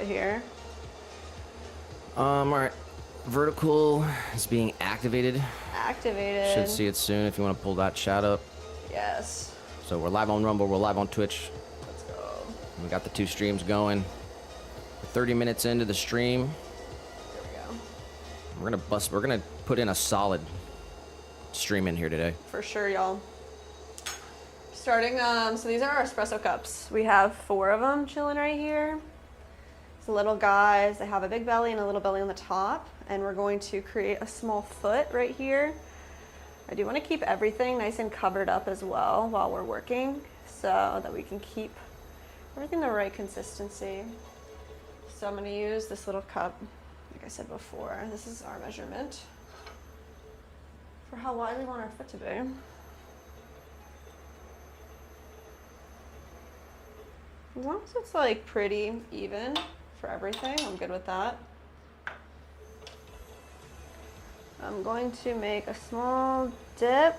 here. All right. Vertical is being activated. Activated. Should see it soon if you want to pull that chat up. Yes. So we're live on Rumble. We're live on Twitch. Let's go. We got the 2 streams going. 30 minutes into the stream. There we go. We're gonna put in a solid stream in here today. For sure, y'all. Starting, so these are our espresso cups. We have 4 of them chilling right here. It's little guys. They have a big belly and a little belly on the top. And we're going to create a small foot right here. I do want to keep everything nice and covered up as well while we're working so that we can keep everything the right consistency. So I'm going to use this little cup, like I said before. This is our measurement for how wide we want our foot to be. As long as it's like pretty even for everything, I'm good with that. I'm going to make a small dip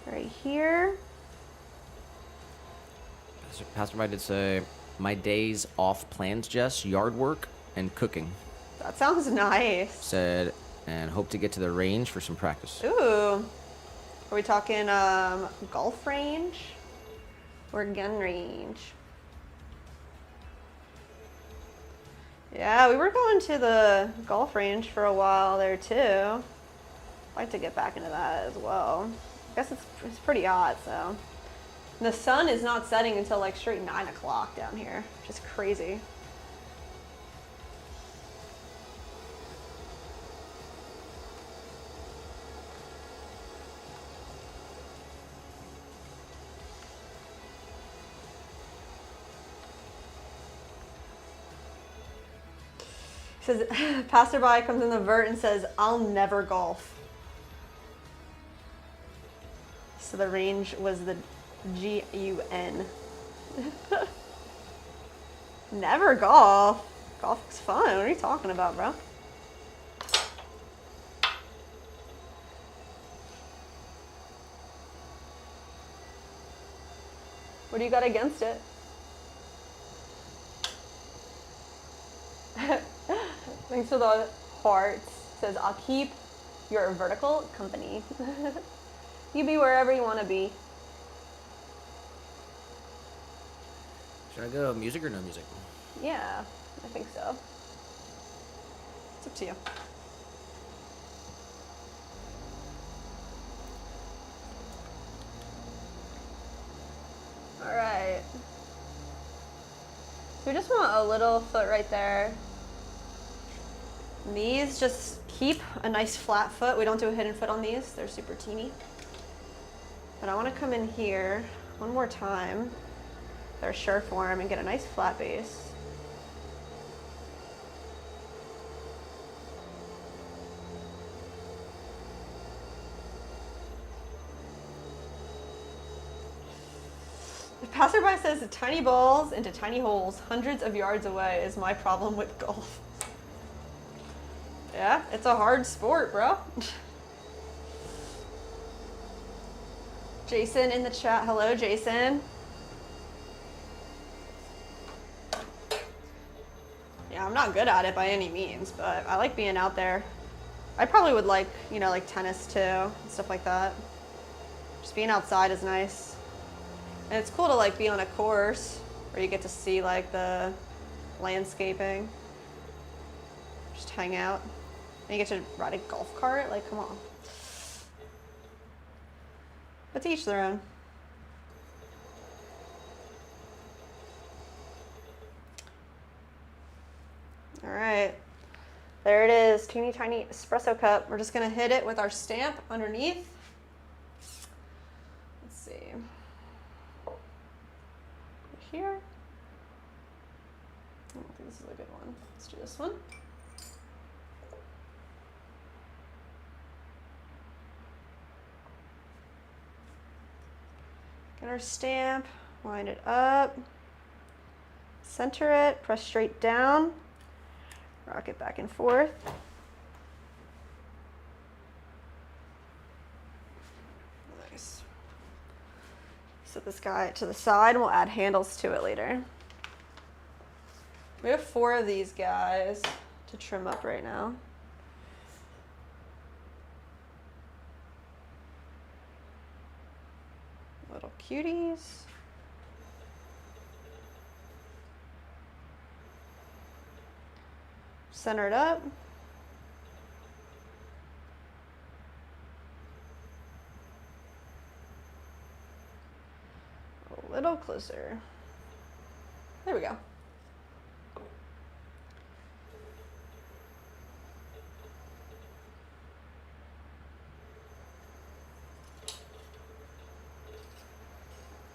right here. Pastorby did say, my days off plans, Jess, yard work and cooking. That sounds nice. Said, and hope to get to the range for some practice. Ooh. Are we talking golf range or gun range? Yeah, we were going to the golf range for a while there too. I'd like to get back into that as well. I guess it's pretty hot, so. And the sun is not setting until like straight 9 o'clock down here, which is crazy. Says, passerby comes in the vert and says, I'll never golf. So the range was the G-U-N. Never golf. Golf is fun. What are you talking about, bro? What do you got against it? Thanks for the hearts. Says, I'll keep your vertical company. You be wherever you want to be. Should I go music or no music? Yeah, I think so. It's up to you. All right. So we just want a little foot right there. And these just keep a nice flat foot. We don't do a hidden foot on these. They're super teeny. But I want to come in here one more time. Their sure form and get a nice flat base. The passerby says tiny balls into tiny holes hundreds of yards away is my problem with golf. Yeah, it's a hard sport, bro. Jason in the chat. Hello, Jason. Yeah, I'm not good at it by any means, but I like being out there. I probably would like, you know, like tennis too, and stuff like that. Just being outside is nice. And it's cool to like be on a course where you get to see like the landscaping. Just hang out. And you get to ride a golf cart, like come on. But to each their own. All right, there it is, teeny tiny espresso cup. We're just gonna hit it with our stamp underneath. Let's see. Here. I don't think this is a good one. Let's do this one. Get our stamp, line it up, center it, press straight down, rock it back and forth. Nice. Set this guy to the side and we'll add handles to it later. We have 4 of these guys to trim up right now. Little cuties. Center it up. A little closer. There we go.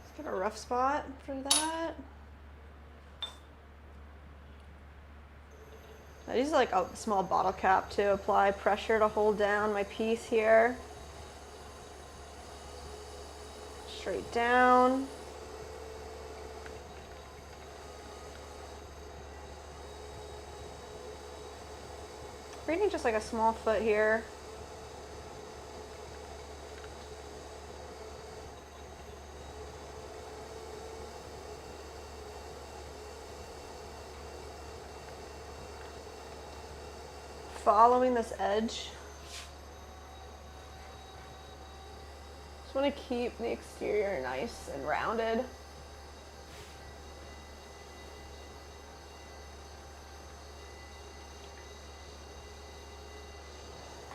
Let's get a rough spot for that. I use like a small bottle cap to apply pressure to hold down my piece here. Straight down. Creating just like a small foot here. Following this edge. Just want to keep the exterior nice and rounded.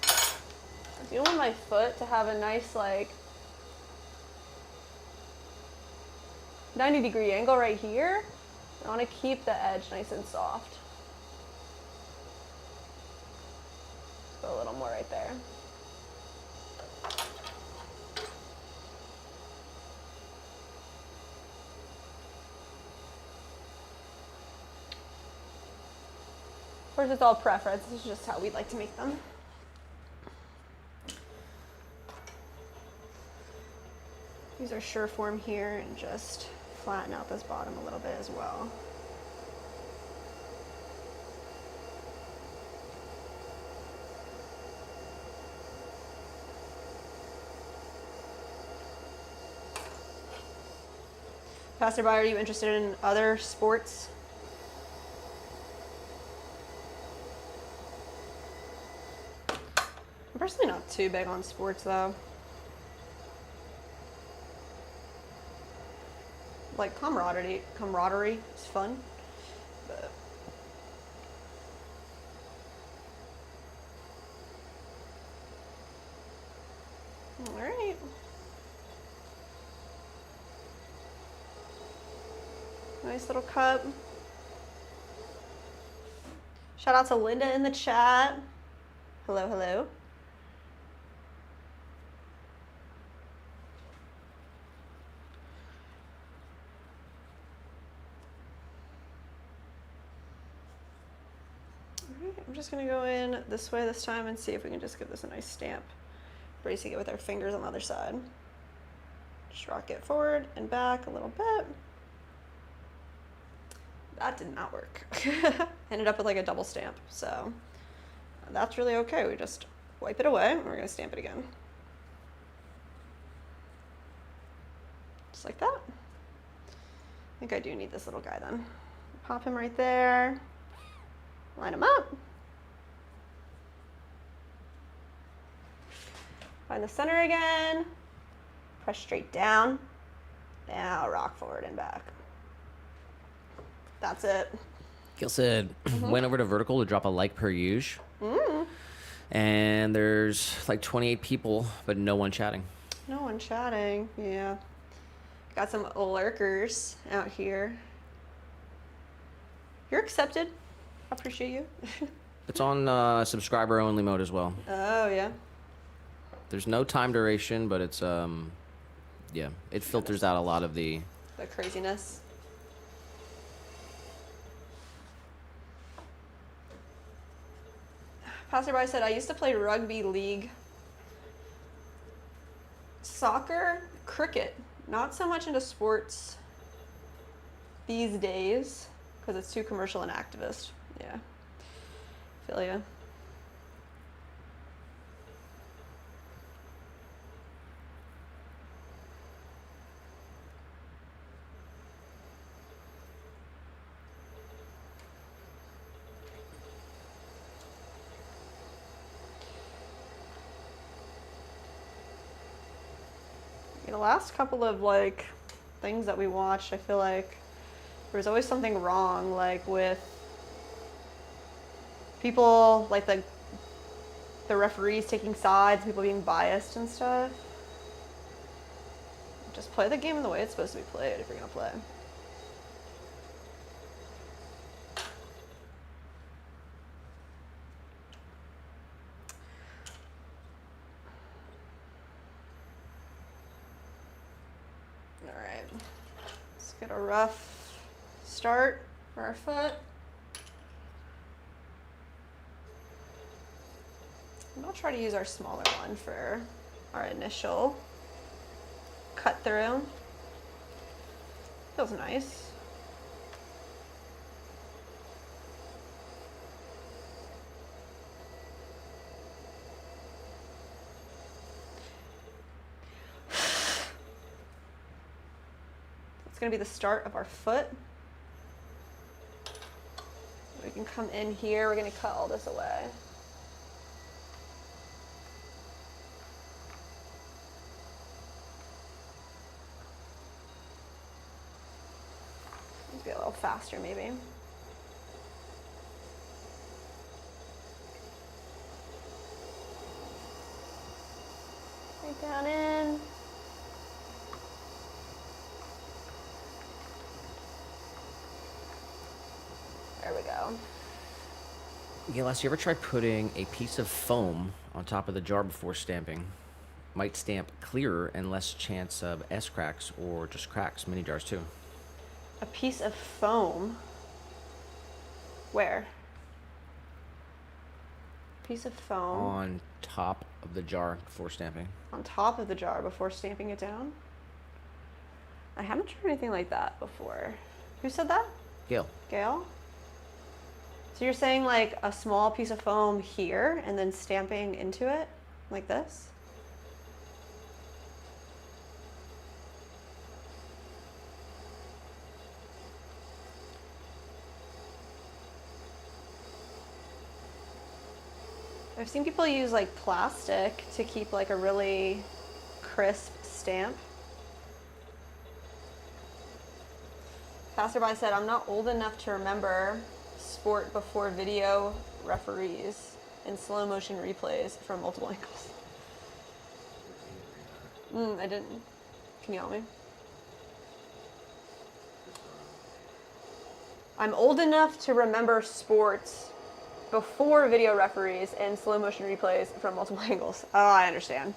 I do want my foot to have a nice like 90-degree angle right here. I want to keep the edge nice and soft. Go a little more right there. Of course, it's all preference. This is just how we like to make them. Use our sure form here and just flatten out this bottom a little bit as well. Passerby, are you interested in other sports? I'm personally not too big on sports though. Like camaraderie is fun, but all right. Nice little cup. Shout out to Linda in the chat. Hello, hello. I'm just gonna go in this way this time and see if we can just give this a nice stamp. Bracing it with our fingers on the other side. Just rock it forward and back a little bit. That did not work. Ended up with like a double stamp, so that's really okay. We just wipe it away and we're gonna stamp it again. Just like that. I think I do need this little guy then. Pop him right there. Line him up. Find the center again. Press straight down. Now rock forward and back. That's it. Gil said, went over to vertical to drop a like per use. And there's like 28 people, but no one chatting. No one chatting, yeah. Got some lurkers out here. You're accepted. I appreciate you. It's on subscriber only mode as well. Oh, yeah. There's no time duration, but it's, yeah, it filters out a lot of the craziness. Passerby said, I used to play rugby league. Soccer, cricket. Not so much into sports these days because it's too commercial and activist. Yeah. Feel ya. The last couple of like things that we watched, I feel like there was always something wrong, like with people, like the referees taking sides, people being biased and stuff. Just play the game the way it's supposed to be played if you're gonna play. All right, let's get a rough start for our foot. And I'll try to use our smaller one for our initial cut through. Feels nice. It's gonna be the start of our foot. We can come in here, we're gonna cut all this away. Let's be a little faster maybe. Right down in. There we go. Gilles, you ever try putting a piece of foam on top of the jar before stamping? Might stamp clearer and less chance of S cracks or just cracks, mini jars too. A piece of foam. Where? Piece of foam. On top of the jar before stamping. On top of the jar before stamping it down? I haven't tried anything like that before. Who said that? Gail. Gail? So you're saying like a small piece of foam here and then stamping into it like this? I've seen people use like plastic to keep like a really crisp stamp. Passerby said, I'm not old enough to remember sport before video referees and slow motion replays from multiple angles. I didn't. Can you help me? I'm old enough to remember sports before video referees and slow motion replays from multiple angles. Oh, I understand.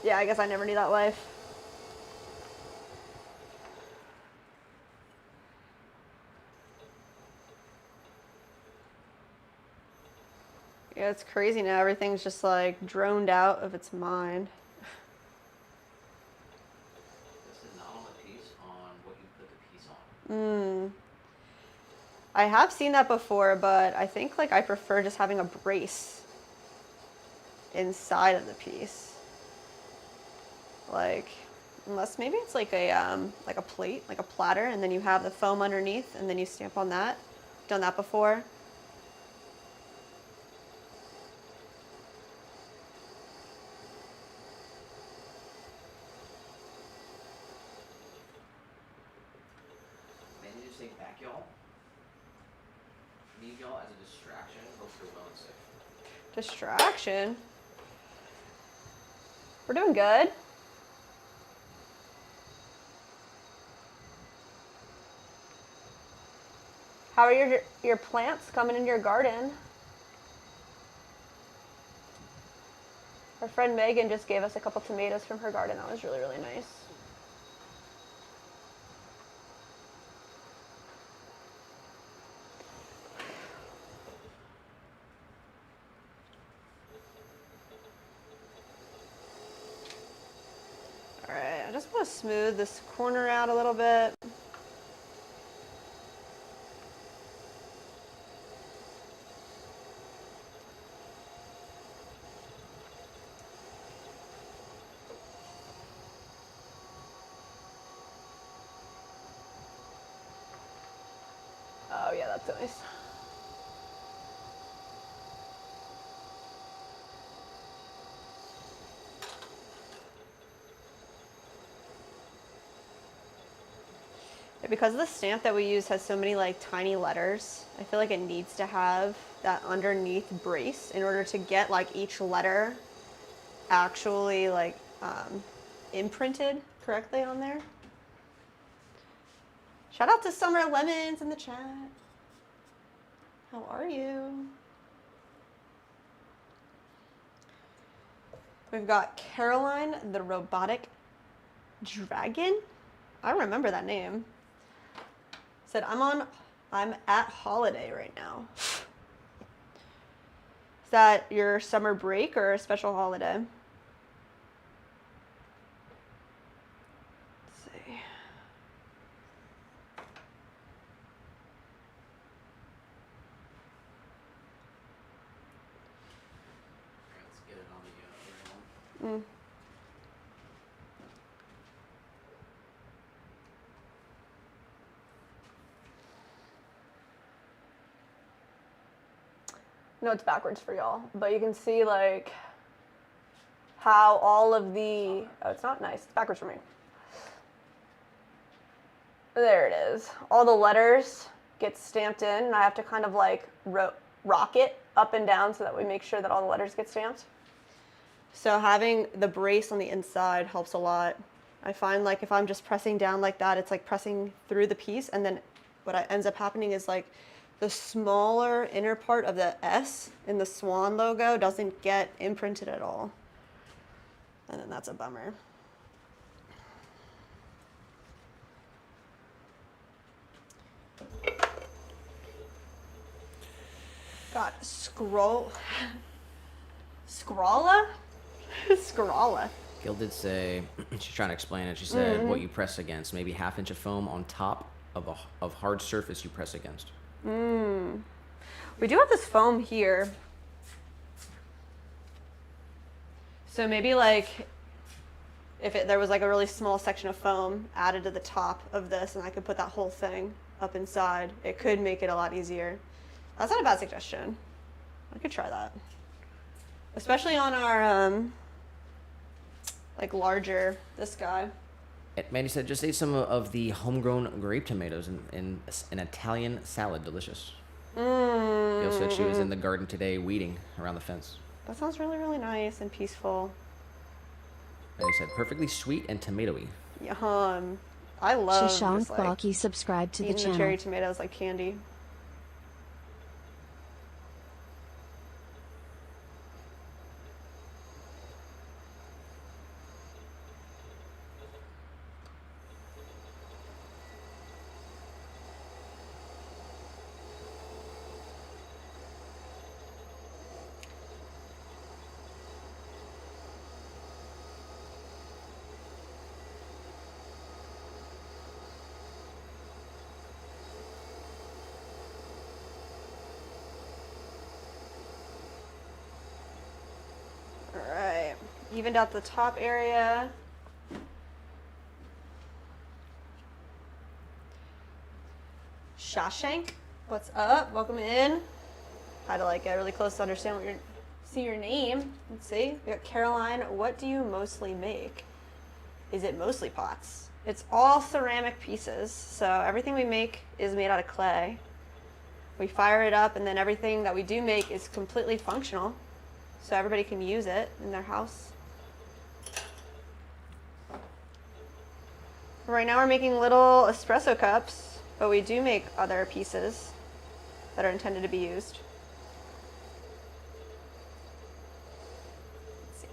Yeah, I guess I never knew that life. Yeah, it's crazy now. Everything's just like droned out of its mind. This is not on the piece, on what you put the piece on. I have seen that before, but I think like I prefer just having a brace inside of the piece. Like, unless maybe it's like a plate, like a platter, and then you have the foam underneath, and then you stamp on that. Done that before. Maybe just take back y'all. Leave y'all as a distraction. Hope you're well and safe. Distraction. We're doing good. How are your plants coming in your garden? Our friend Megan just gave us a couple tomatoes from her garden. That was really, really nice. All right, I just want to smooth this corner out a little bit. Oh yeah, that's nice. Because the stamp that we use has so many like tiny letters, I feel like it needs to have that underneath brace in order to get like each letter actually like imprinted correctly on there. Shout out to Summer Lemons in the chat. How are you? We've got Caroline the Robotic Dragon. I remember that name. Said, I'm at holiday right now. Is that your summer break or a special holiday? Let's see. Let's get it on the other one. No, it's backwards for y'all, but you can see like how all of the, oh, it's not nice, it's backwards for me. There it is. All the letters get stamped in, and I have to kind of like rock it up and down so that we make sure that all the letters get stamped. So having the brace on the inside helps a lot. I find like if I'm just pressing down like that, it's like pressing through the piece, and then what ends up happening is like the smaller inner part of the S in the Swan logo doesn't get imprinted at all. And then that's a bummer. Got Scrolla? Scrolla. Gil did say, she's trying to explain it. She said, what you press against, maybe ½ inch of foam on top of hard surface you press against. We do have this foam here. So maybe like if there was like a really small section of foam added to the top of this and I could put that whole thing up inside, it could make it a lot easier. That's not a bad suggestion. I could try that. Especially on our like larger, this guy. Mandy said, just ate some of the homegrown grape tomatoes in an Italian salad. Delicious. Gil said she was in the garden today weeding around the fence. That sounds really, really nice and peaceful. Mandy said, perfectly sweet and tomatoey. Yum. I love Shashank just, like, Baki subscribed to the eating channel. the cherry tomatoes like candy. Alright, evened out the top area. Shashank, what's up? Welcome in. Had to like get really close to understand what see your name. Let's see. We got Caroline. What do you mostly make? Is it mostly pots? It's all ceramic pieces. So everything we make is made out of clay. We fire it up, and then everything that we do make is completely functional. So everybody can use it in their house. Right now we're making little espresso cups, but we do make other pieces that are intended to be used. Let's see.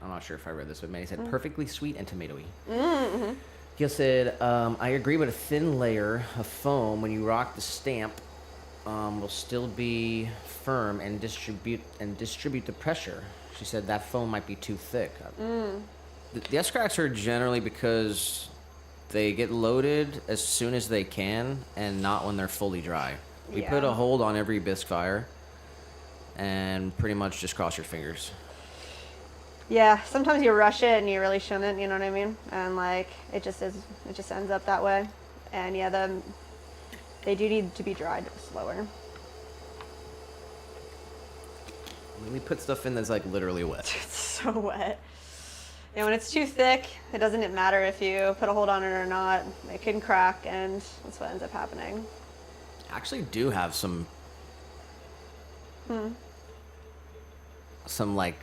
I'm not sure if I read this, but Mandy said, perfectly sweet and tomatoey. Gil said, I agree with a thin layer of foam when you rock the stamp will still be firm and distribute the pressure. She said that foam might be too thick. The S-cracks are generally because they get loaded as soon as they can and not when they're fully dry. We put a hold on every bisque fire and pretty much just cross your fingers. Yeah, sometimes you rush it and you really shouldn't, you know what I mean? And like it just ends up that way. And yeah, they do need to be dried slower. I mean, we put stuff in that's like literally wet. It's so wet. And when it's too thick, it doesn't matter if you put a hold on it or not. It can crack, and that's what ends up happening. I actually do have some like,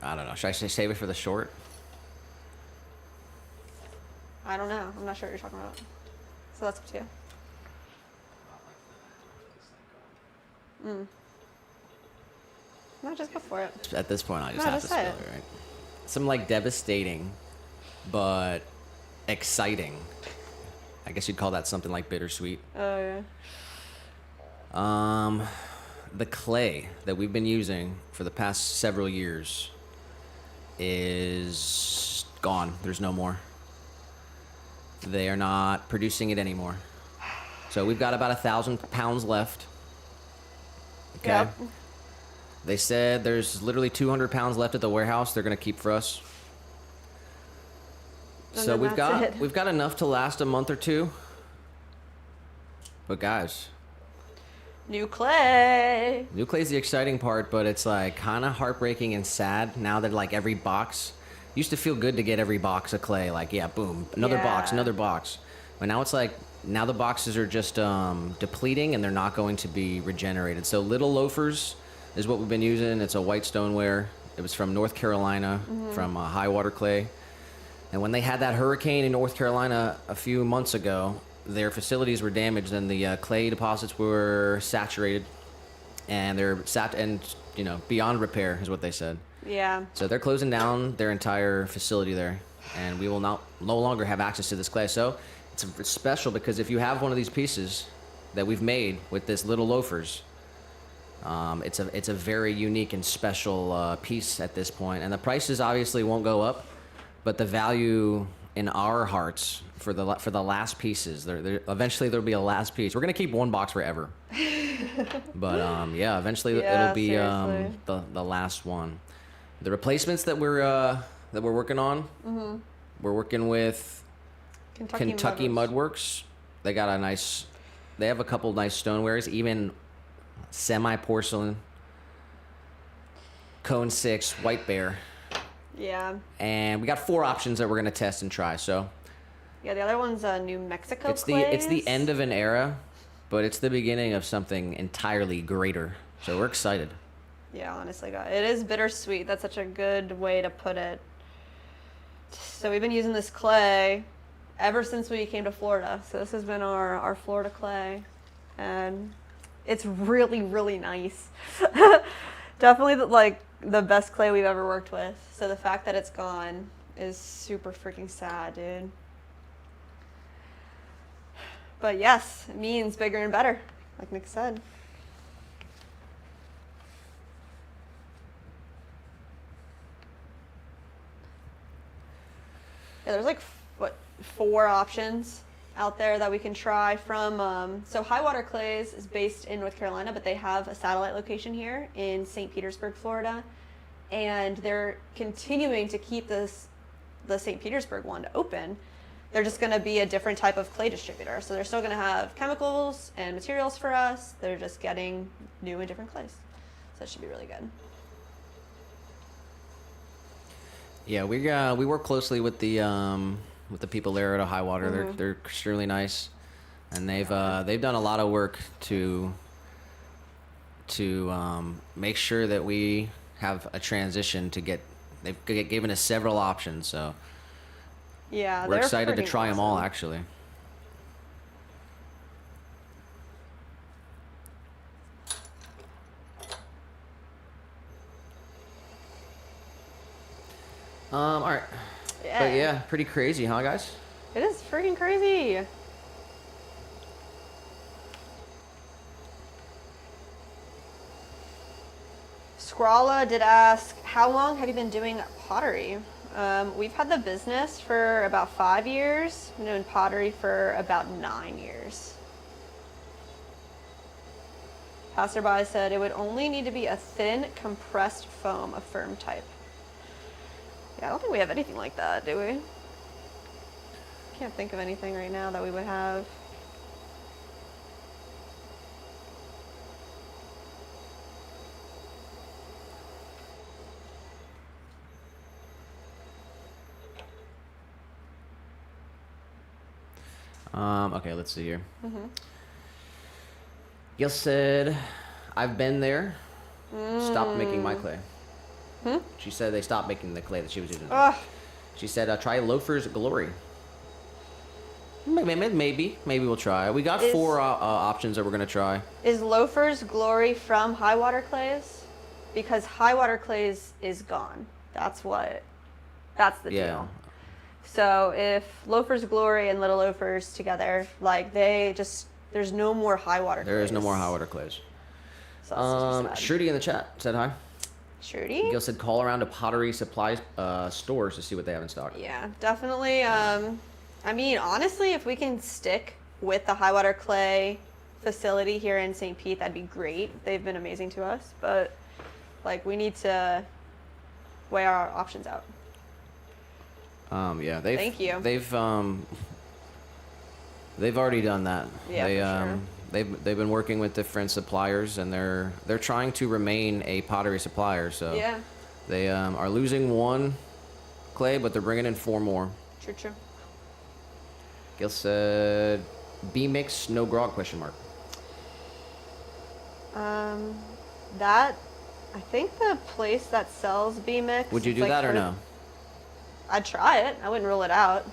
I don't know, should I say save it for the short? I don't know. I'm not sure what you're talking about. So that's up to you. No, just go for it. At this point, I just No, have just to say spill it. it, right? Some like devastating, but exciting. I guess you'd call that something like bittersweet. Oh, yeah. The clay that we've been using for the past several years is gone. There's no more. They are not producing it anymore. So we've got about 1,000 pounds left. Okay. Yep. They said there's literally 200 pounds left at the warehouse. They're gonna keep for us. And So then that's it. we've got enough to last a month or two. But guys, New clay. new clay's the exciting part, but it's like kind of heartbreaking and sad now that like every box used to feel good to get every box of clay. Like, yeah, boom, another box, Yeah. another box. But now it's like now the boxes are just depleting and they're not going to be regenerated. So little loafers is what we've been using. It's a white stoneware. It was from North Carolina, from high water clay. And when they had that hurricane in North Carolina a few months ago, their facilities were damaged and the clay deposits were saturated, and they're beyond repair is what they said. Yeah. So they're closing down their entire facility there, and we will no longer have access to this clay. So it's special because if you have one of these pieces that we've made with this little loafers, it's a very unique and special piece at this point, and the prices obviously won't go up, but the value in our hearts for the last pieces, eventually there'll be a last piece. We're gonna keep one box forever, but yeah, eventually Yeah, it'll be seriously. the last one. The replacements that we're working on, we're working with Kentucky Mudworks. They have a couple nice stonewares, even semi-porcelain, cone 6, white bear. Yeah. And we got 4 options that we're gonna test and try. So Yeah, the other one's New Mexico it's clays. the end of an era, but it's the beginning of something entirely greater. So we're excited. Yeah, honestly, God, it is bittersweet. That's such a good way to put it. So we've been using this clay ever since we came to Florida. So this has been our Florida clay, and it's really, really nice. Definitely the best clay we've ever worked with. So the fact that it's gone is super freaking sad, dude. But yes, it means bigger and better, like Nick said. Yeah, there's like 4 options out there that we can try from. So High Water Clays is based in North Carolina, but they have a satellite location here in St. Petersburg, Florida, and they're continuing to keep the St. Petersburg one open. They're just going to be a different type of clay distributor. So they're still going to have chemicals and materials for us. They're just getting new and different clays. So that should be really good. Yeah, we work closely with the people there at High Water. They're extremely nice, and they've done a lot of work to make sure that we have a transition to get. They've given us several options, so Yeah, we're they're excited to freaking try them all. awesome. Actually, all right. Yeah. But yeah, pretty crazy, huh, guys? It is freaking crazy. Scrawla did ask, how long have you been doing pottery? We've had the business for about 5 years. We've been doing pottery for about 9 years. Passerby said it would only need to be a thin, compressed foam, a firm type. Yeah, I don't think we have anything like that, do we? Can't think of anything right now that we would have. Okay, let's see here. Gil said, I've been there. Stopped making my clay. She said they stopped making the clay that she was using. Ugh. She said, try Loafer's Glory. Maybe we'll try. We got 4 options that we're going to try. Is Loafer's Glory from High Water Clays? Because High Water Clays is gone. That's the deal. So if Loafer's Glory and Little Loafers together, like there's no more High Water Clays. There is no more High Water Clays. So that's just sad. Shruti in the chat said hi. Shruti? Gil said call around to Pottery supply stores to see what they have in stock. Yeah, definitely. I mean, honestly, if we can stick with the High Water Clay facility here in St. Pete, that'd be great. They've been amazing to us, but like we need to weigh our options out. Yeah, Thank you. They've already done that. Yeah, for sure. They've been working with different suppliers, and they're trying to remain a pottery supplier. So yeah, they are losing 1 clay, but they're bringing in 4 more. True. Gil said, B mix, no grog, question mark. That, I think the place that sells B-Mix. Would you do that or no? I'd try it. I wouldn't rule it out.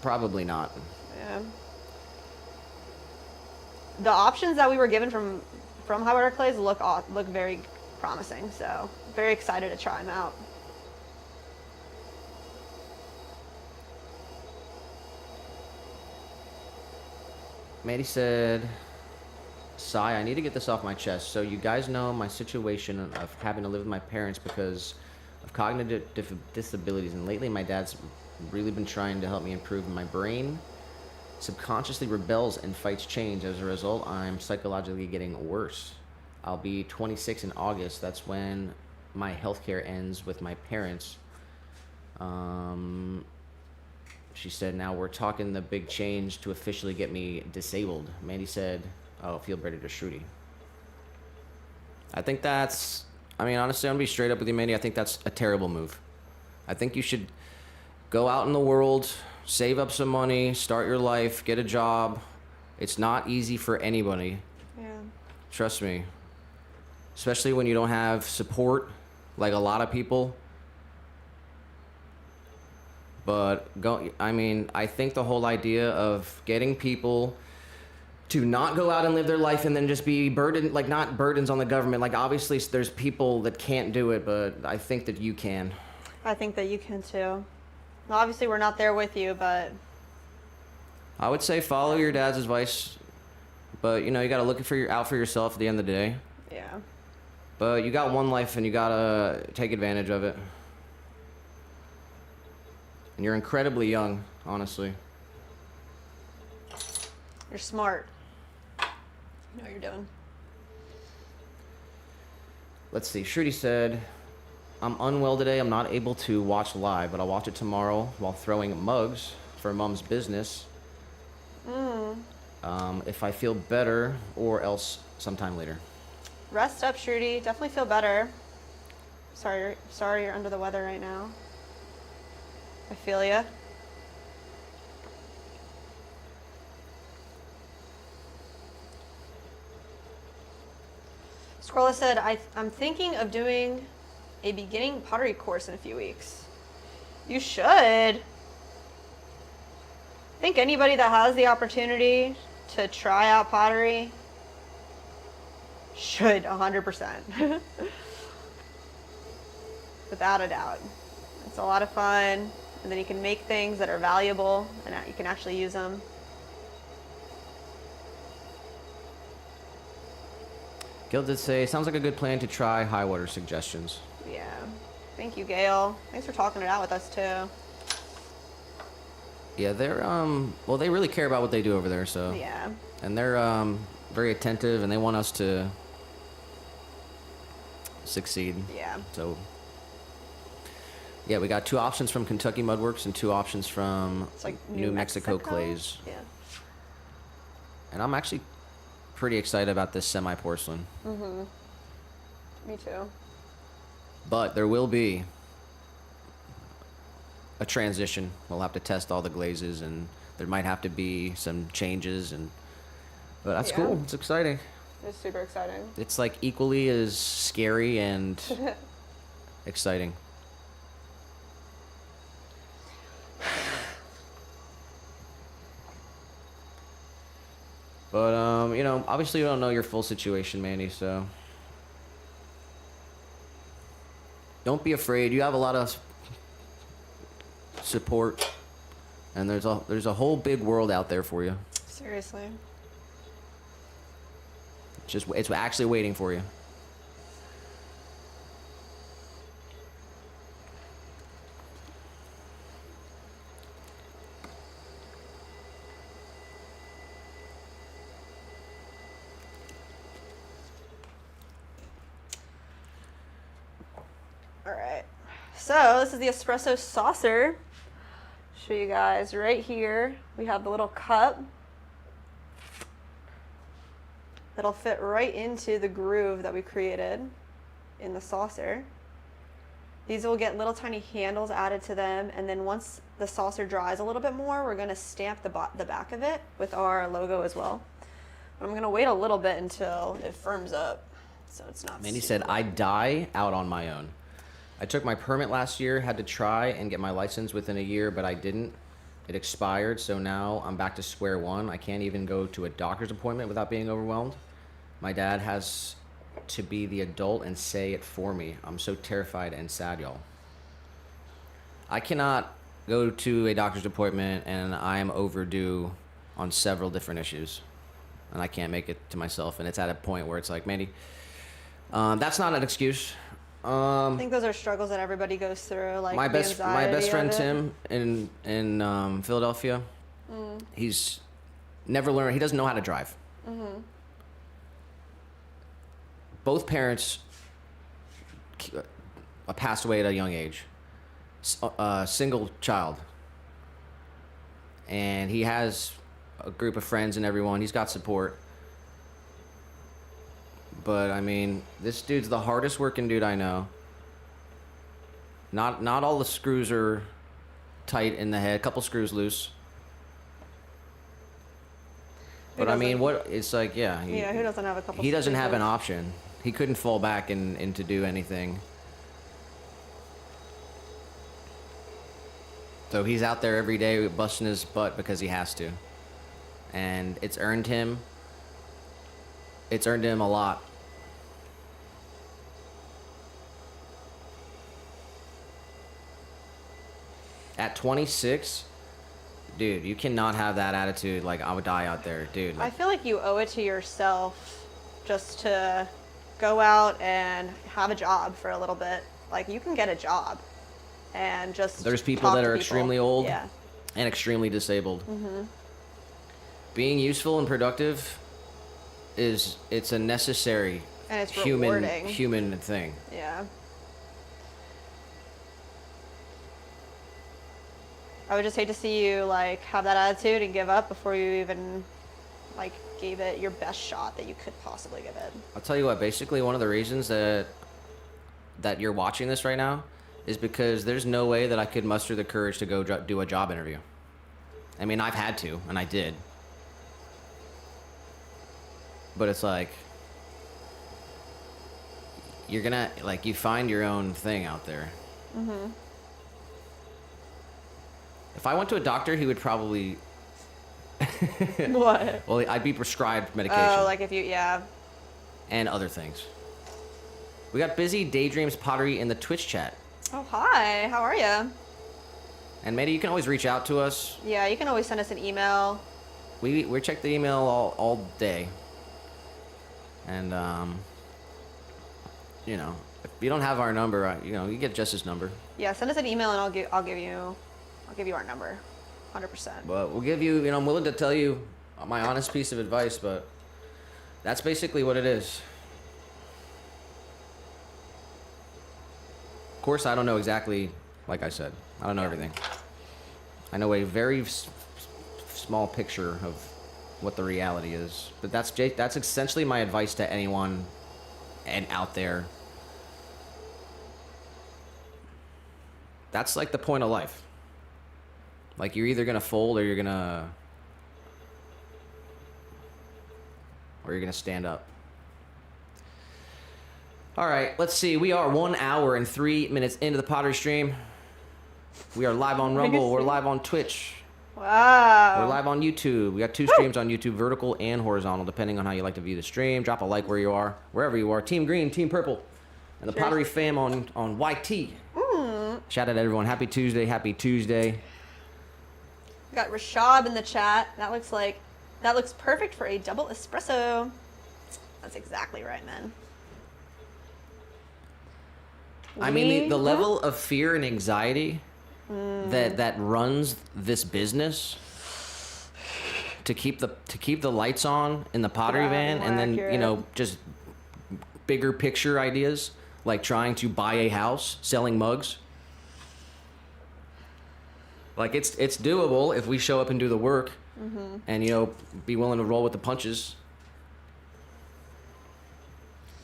Probably not. Yeah. The options that we were given from High Water Clays look very promising, so very excited to try them out. Maddie said, Sai, I need to get this off my chest. So you guys know my situation of having to live with my parents because of cognitive disabilities. And lately my dad's really been trying to help me improve. My brain subconsciously rebels and fights change. As a result, I'm psychologically getting worse. I'll be 26 in August. That's when my healthcare ends with my parents. She said, now we're talking the big change to officially get me disabled. Mandy said, oh, feel better to Shruti. I think honestly, I'm going to be straight up with you, Mandy. I think that's a terrible move. I think you should go out in the world, save up some money, start your life, get a job. It's not easy for anybody. Yeah. Trust me. Especially when you don't have support, like a lot of people. But I think the whole idea of getting people to not go out and live their life and then just be burdened, like not burdens on the government. Like obviously there's people that can't do it, but I think that you can. I think that you can too. Obviously we're not there with you, but I would say follow your dad's advice, but you got to look out for yourself at the end of the day. Yeah. But you got one life and you got to take advantage of it. And you're incredibly young, honestly. You're smart. You know what you're doing. Let's see. Shruti said, I'm unwell today. I'm not able to watch live, but I'll watch it tomorrow while throwing mugs for Mom's business. If I feel better, or else sometime later. Rest up, Shruti. Definitely feel better. Sorry you're under the weather right now. I feel ya. Squirrel said, I'm thinking of doing a beginning pottery course in a few weeks. You should. I think anybody that has the opportunity to try out pottery should 100%. Without a doubt. It's a lot of fun. And then you can make things that are valuable and you can actually use them. Gil did say, sounds like a good plan to try high water suggestions. Yeah. Thank you, Gail. Thanks for talking it out with us too. Yeah, they're well, they really care about what they do over there, so. Yeah. And they're very attentive and they want us to succeed. Yeah. So yeah, we got 2 options from Kentucky Mudworks and 2 options from It's like New Mexico Clays. Yeah. And I'm actually pretty excited about this semi-porcelain. Mm-hmm. Me too. But there will be a transition. We'll have to test all the glazes, and there might have to be some changes, but that's cool. It's exciting. It's super exciting. It's like equally as scary and exciting. But you know, obviously you don't know your full situation, Mandy, so don't be afraid. You have a lot of support, and there's a whole big world out there for you. Seriously. It's actually waiting for you. All right. So this is the espresso saucer. Show you guys right here. We have the little cup that'll fit right into the groove that we created in the saucer. These will get little tiny handles added to them, and then once the saucer dries a little bit more, we're gonna stamp the back of it with our logo as well. I'm gonna wait a little bit until it firms up, so it's not. Mandy said, "I die out on my own. I took my permit last year, had to try and get my license within a year, but I didn't. It expired, so now I'm back to square one. I can't even go to a doctor's appointment without being overwhelmed. My dad has to be the adult and say it for me. I'm so terrified and sad, y'all. I cannot go to a doctor's appointment, and I am overdue on several different issues, and I can't make it to myself, and it's at a point where it's like, Mandy, that's not an excuse. I think those are struggles that everybody goes through. Like my best friend Tim in Philadelphia, he's never learned. He doesn't know how to drive. Both parents passed away at a young age. Single child, and he has a group of friends and everyone. He's got support. But I mean, this dude's the hardest working dude I know. Not all the screws are tight in the head. A couple screws loose. But I mean, what it's like, yeah. Who doesn't have a couple? He doesn't screws have loose? an option. He couldn't fall back and to do anything. So he's out there every day busting his butt because he has to, and it's earned him a lot. At 26, dude, you cannot have that attitude like I would die out there, dude. I feel like you owe it to yourself just to go out and have a job for a little bit. Like, you can get a job and just There's people talk that to are extremely old Yeah. and extremely disabled. Being useful and productive it's a necessary And it's human rewarding. thing. Yeah. I would just hate to see you like have that attitude and give up before you even like gave it your best shot that you could possibly give it. I'll tell you what, basically one of the reasons that you're watching this right now is because there's no way that I could muster the courage to go do a job interview. I mean, I've had to, and I did. But it's like, you're gonna, like, you find your own thing out there. If I went to a doctor, he would probably... What? Well, I'd be prescribed medication. Oh, like if you, yeah. And other things. We got Busy Daydreams Pottery in the Twitch chat. Oh, hi. How are you? And Mandy, you can always reach out to us. Yeah, you can always send us an email. We check the email all day. And, you know, if you don't have our number, you know, you get Jess's number. Yeah, send us an email and I'll give you our number. 100%. But we'll give you, you know, I'm willing to tell you my honest piece of advice, but that's basically what it is. Of course, I don't know exactly, like I said, I don't know everything. I know a very small picture of what the reality is, but that's essentially my advice to anyone and out there. That's like the point of life. Like you're either gonna fold or you're gonna stand up. All right, let's see. We are 1 hour and 3 minutes into the Pottery stream. We are live on Rumble. We're live on Twitch. Wow. We're live on YouTube. We got 2 streams on YouTube, vertical and horizontal, depending on how you like to view the stream. Drop a like where you are, wherever you are. Team Green, Team Purple, and the Pottery fam on YT. Shout out to everyone. Happy Tuesday. Happy Tuesday. We got Rashab in the chat. That looks perfect for a double espresso. That's exactly right, man. I mean, the level of fear and anxiety that runs this business to keep the lights on in the Pottery van, and then accurate. Just bigger picture ideas like trying to buy a house, selling mugs. Like it's doable if we show up and do the work, and be willing to roll with the punches.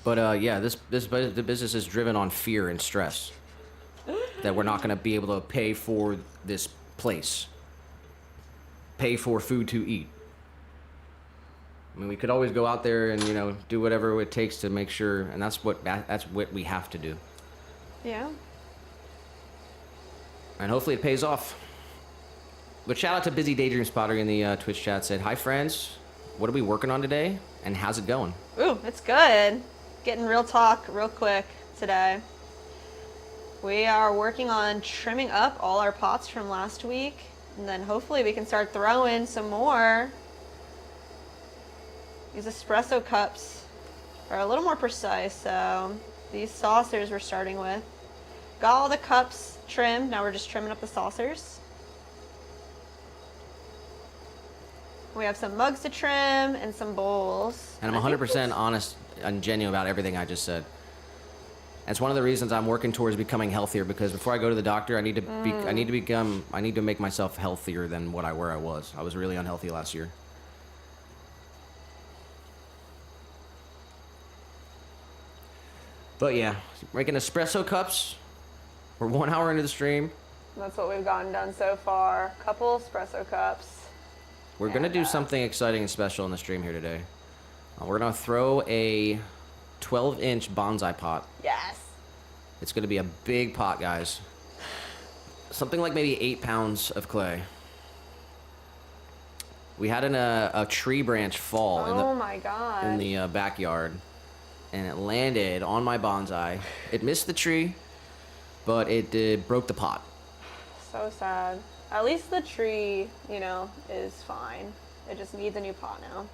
But the business is driven on fear and stress that we're not going to be able to pay for this place, pay for food to eat. I mean, we could always go out there and do whatever it takes to make sure, and that's what we have to do. Yeah. And hopefully it pays off. But shout out to Busy Daydreams Pottery in the Twitch chat. Said, hi friends, what are we working on today, and how's it going? Ooh, it's good. Getting real talk real quick today. We are working on trimming up all our pots from last week, and then hopefully we can start throwing some more. These espresso cups are a little more precise, so these saucers we're starting with. Got all the cups trimmed, now we're just trimming up the saucers. We have some mugs to trim and some bowls. And I'm 100% honest and genuine about everything I just said. That's one of the reasons I'm working towards becoming healthier, because before I go to the doctor, I need to make myself healthier than where I was. I was really unhealthy last year. But yeah, making espresso cups. We're 1 hour into the stream. That's what we've gotten done so far. Couple espresso cups. We're going to do something exciting and special in the stream here today. We're going to throw a 12-inch bonsai pot. Yes. It's going to be a big pot, guys. Something like maybe 8 pounds of clay. We had a tree branch fall in the backyard, and it landed on my bonsai. It missed the tree, but it broke the pot. So sad. At least the tree, is fine. It just needs a new pot now.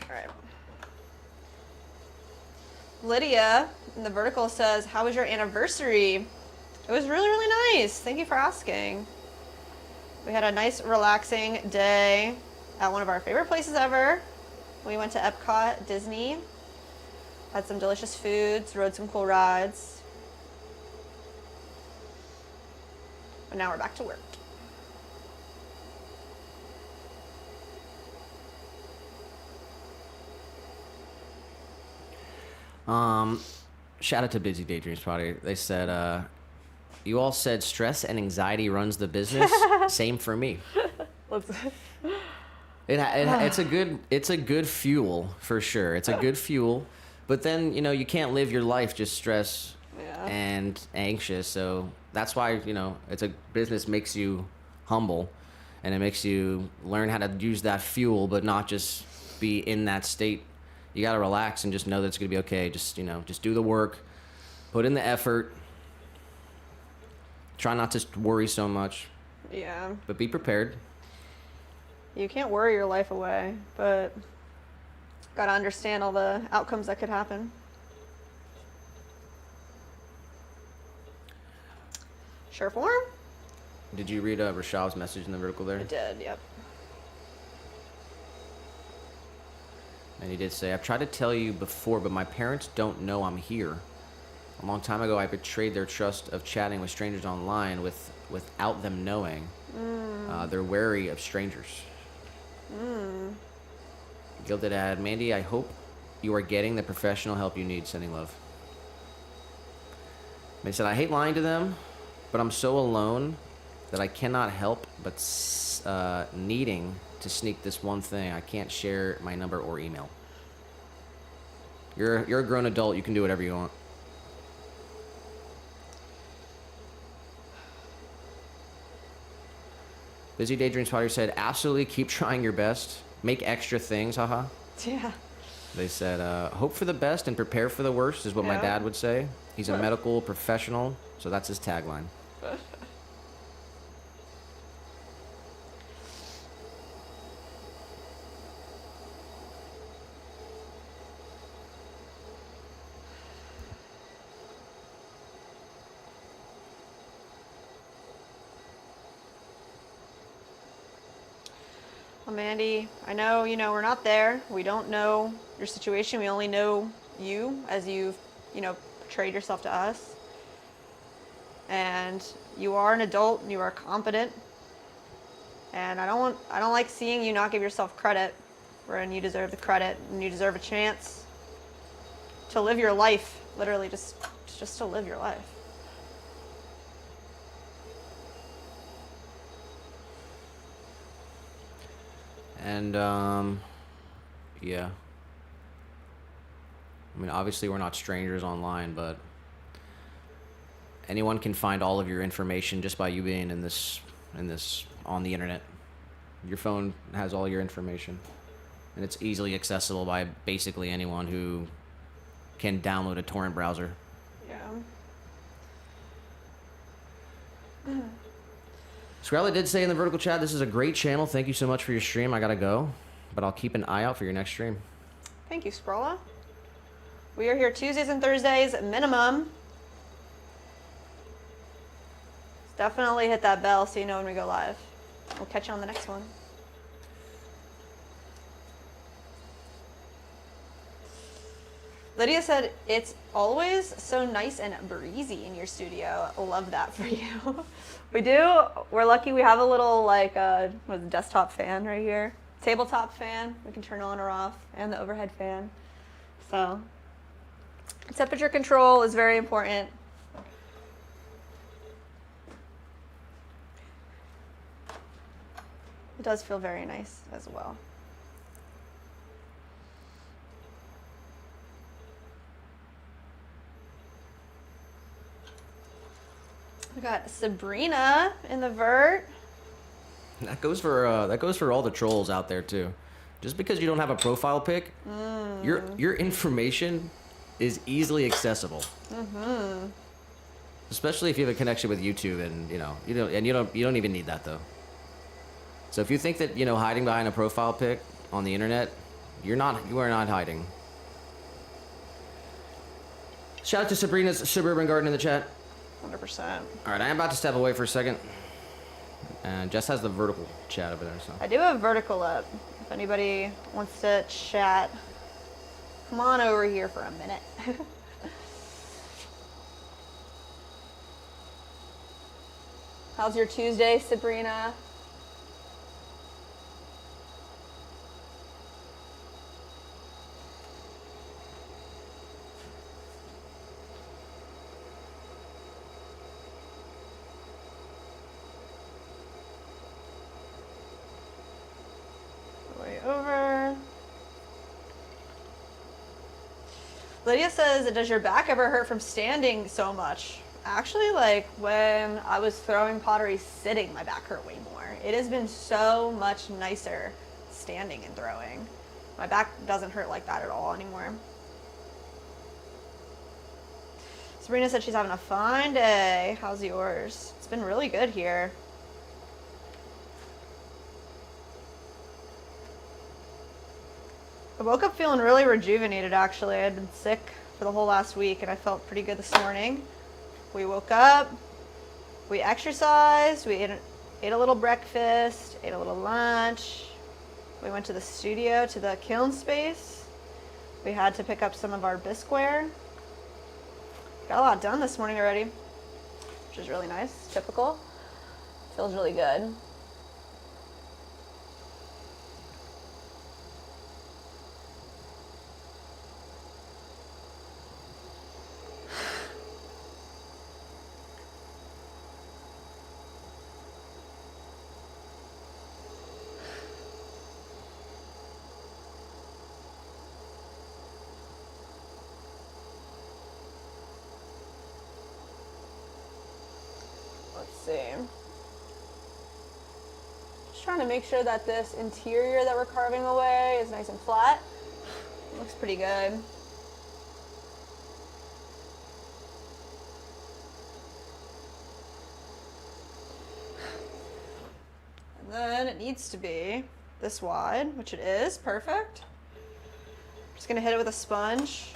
All right. Lydia in the vertical says, how was your anniversary? It was really, really nice. Thank you for asking. We had a nice, relaxing day at one of our favorite places ever. We went to Epcot, Disney, had some delicious foods, rode some cool rides. And now we're back to work. Shout out to Busy Daydreams Pottery. They said, you all said stress and anxiety runs the business. Same for me. It's a good fuel for sure. It's a good fuel, but then you can't live your life just stress and anxious. So that's why it's a business makes you humble, and it makes you learn how to use that fuel, but not just be in that state. You got to relax and just know that it's going to be okay. Just do the work, put in the effort. Try not to worry so much. Yeah. But be prepared. You can't worry your life away, but got to understand all the outcomes that could happen. Sure form? Did you read Rashav's message in the vertical there? I did, yep. And he did say, I've tried to tell you before, but my parents don't know I'm here. A long time ago, I betrayed their trust of chatting with strangers online without them knowing. They're wary of strangers. Gilded ad, Mandy, I hope you are getting the professional help you need. Sending love. They said, I hate lying to them. but I'm so alone that I cannot help but needing to sneak this one thing. I can't share my number or email. You're a grown adult. You can do whatever you want. Busy Daydream Spotter said, absolutely keep trying your best. Make extra things, haha. Yeah. They said, hope for the best and prepare for the worst is what my dad would say. He's a medical professional, so that's his tagline. Well, Mandy, I know, we're not there. We don't know your situation. We only know you as you've, portrayed yourself to us. And you are an adult and you are competent. And I don't like seeing you not give yourself credit when you deserve the credit and you deserve a chance to live your life, literally just to live your life. And, yeah. I mean, obviously we're not strangers online, but anyone can find all of your information just by you being in this on the internet. Your phone has all your information, and it's easily accessible by basically anyone who can download a torrent browser. Yeah. Scarlett did say in the vertical chat, this is a great channel. Thank you so much for your stream. I gotta go, but I'll keep an eye out for your next stream. Thank you, Scrolla. We are here Tuesdays and Thursdays minimum. Definitely hit that bell so you know when we go live. We'll catch you on the next one. Lydia said, it's always so nice and breezy in your studio. Love that for you. We do. We're lucky we have a little desktop fan right here. Tabletop fan. We can turn on or off. And the overhead fan. So temperature control is very important. It does feel very nice as well. We got Sabrina in the vert. That goes for all the trolls out there too. Just because you don't have a profile pic, your information is easily accessible. Mm-hmm. Especially if you have a connection with YouTube, and you don't even need that though. So if you think that hiding behind a profile pic on the internet, you are not hiding. Shout out to Sabrina's Suburban Garden in the chat. 100%. All right, I am about to step away for a second. And Jess has the vertical chat over there. So I do have vertical up. If anybody wants to chat, come on over here for a minute. How's your Tuesday, Sabrina? Over. Lydia says, does your back ever hurt from standing so much? Actually, when I was throwing pottery sitting, my back hurt way more. It has been so much nicer standing and throwing. My back doesn't hurt like that at all anymore. Sabrina said she's having a fine day. How's yours? It's been really good here. I woke up feeling really rejuvenated, actually. I had been sick for the whole last week, and I felt pretty good this morning. We woke up, we exercised, we ate a little breakfast, ate a little lunch. We went to the studio, to the kiln space. We had to pick up some of our bisqueware. Got a lot done this morning already, which is really nice. Typical. Feels really good. see. Just trying to make sure that this interior that we're carving away is nice and flat. Looks pretty good. And then it needs to be this wide, which it is. Perfect. Just gonna hit it with a sponge.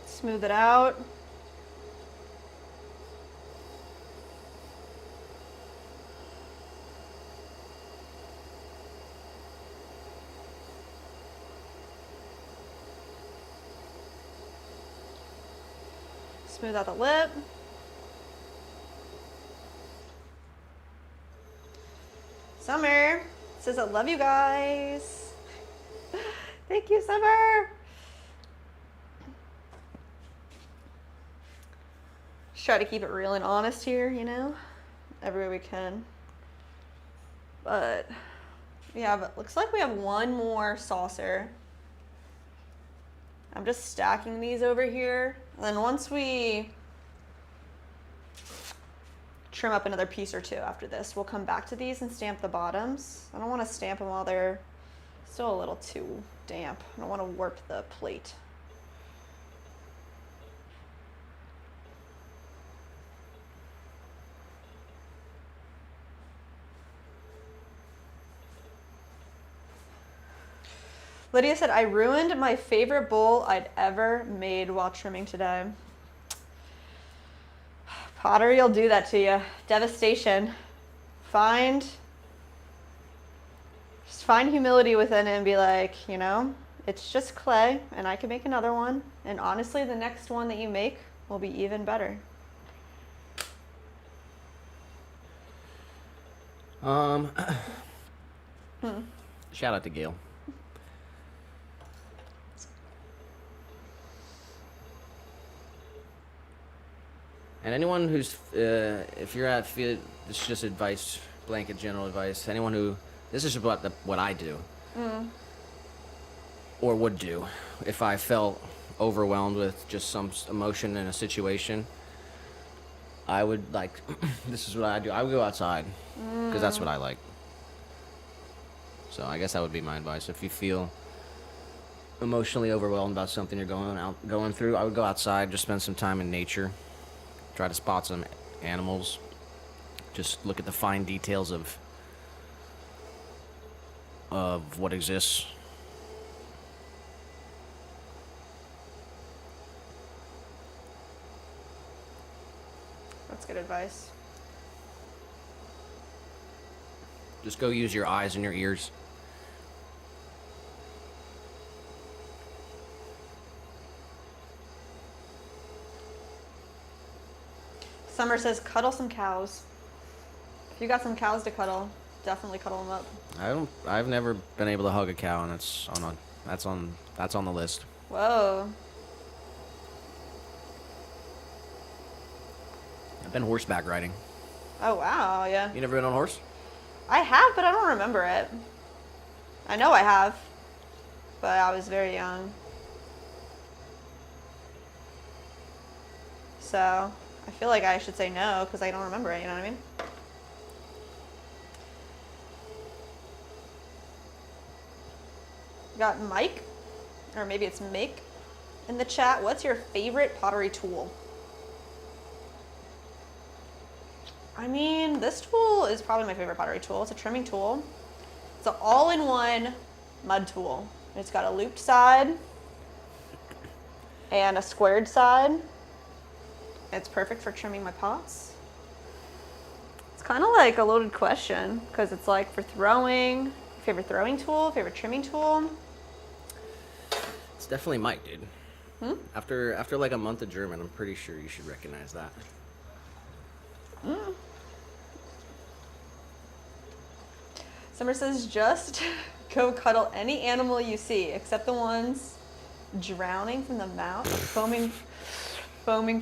Smooth it out. Smooth out the lip. Summer says, I love you guys. Thank you, Summer. Just try to keep it real and honest here, you know, every way we can. But we have, looks like we have one more saucer. I'm just stacking these over here. And then once we trim up another piece or two after this, we'll come back to these and stamp the bottoms. I don't want to stamp them while they're still a little too damp. I don't want to warp the plate. Lydia said, I ruined my favorite bowl I'd ever made while trimming today. Pottery will do that to you. Devastation. Just find humility within it and be like, you know, it's just clay and I can make another one. And honestly, the next one that you make will be even better. Shout out to Gail. And anyone who's, if you're at, this is just advice, blanket general advice. Anyone who, this is what I do, or would do, if I felt overwhelmed with just some emotion in a situation. I would this is what I do. I would go outside, because that's what I like. So I guess that would be my advice. If you feel emotionally overwhelmed about something you're going through, I would go outside, just spend some time in nature. Try to spot some animals. Just look at the fine details of what exists. That's good advice. Just go use your eyes and your ears. Summer says, cuddle some cows. If you got some cows to cuddle, definitely cuddle them up. I've never been able to hug a cow, and that's on the list. Whoa. I've been horseback riding. Oh, wow, yeah. You never been on a horse? I have, but I don't remember it. I know I have, but I was very young. So I feel like I should say no because I don't remember it, you know what I mean? Got Mike, or maybe it's Make, in the chat. What's your favorite pottery tool? I mean, this tool is probably my favorite pottery tool. It's a trimming tool. It's an all-in-one mud tool. It's got a looped side and a squared side. It's perfect for trimming my pots. It's kind of like a loaded question because it's like for throwing, favorite throwing tool, favorite trimming tool. It's definitely Mike, dude. After like a month of German, I'm pretty sure you should recognize that. Summer says, just go cuddle any animal you see, except the ones drowning from the mouth, foaming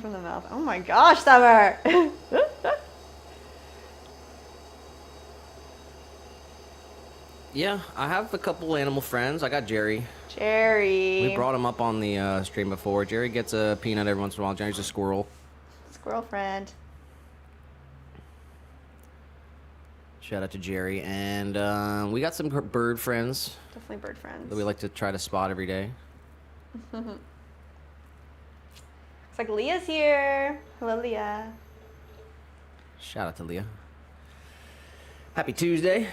from the mouth. Oh my gosh, Summer! Yeah, I have a couple animal friends. I got Jerry. Jerry. We brought him up on the stream before. Jerry gets a peanut every once in a while. Jerry's a squirrel. Squirrel friend. Shout out to Jerry. And we got some bird friends Definitely bird friends. that we like to try to spot every day. Looks like Leah's here. Hello, Leah. Shout out to Leah. Happy Tuesday.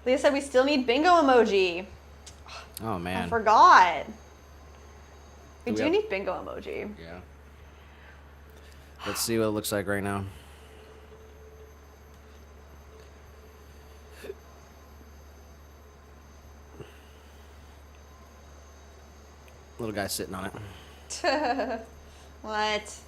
Leah said we still need bingo emoji. Oh, man. I forgot. We Do we do have- need bingo emoji. Yeah. Let's see what it looks like right now. Little guy sitting on it. What?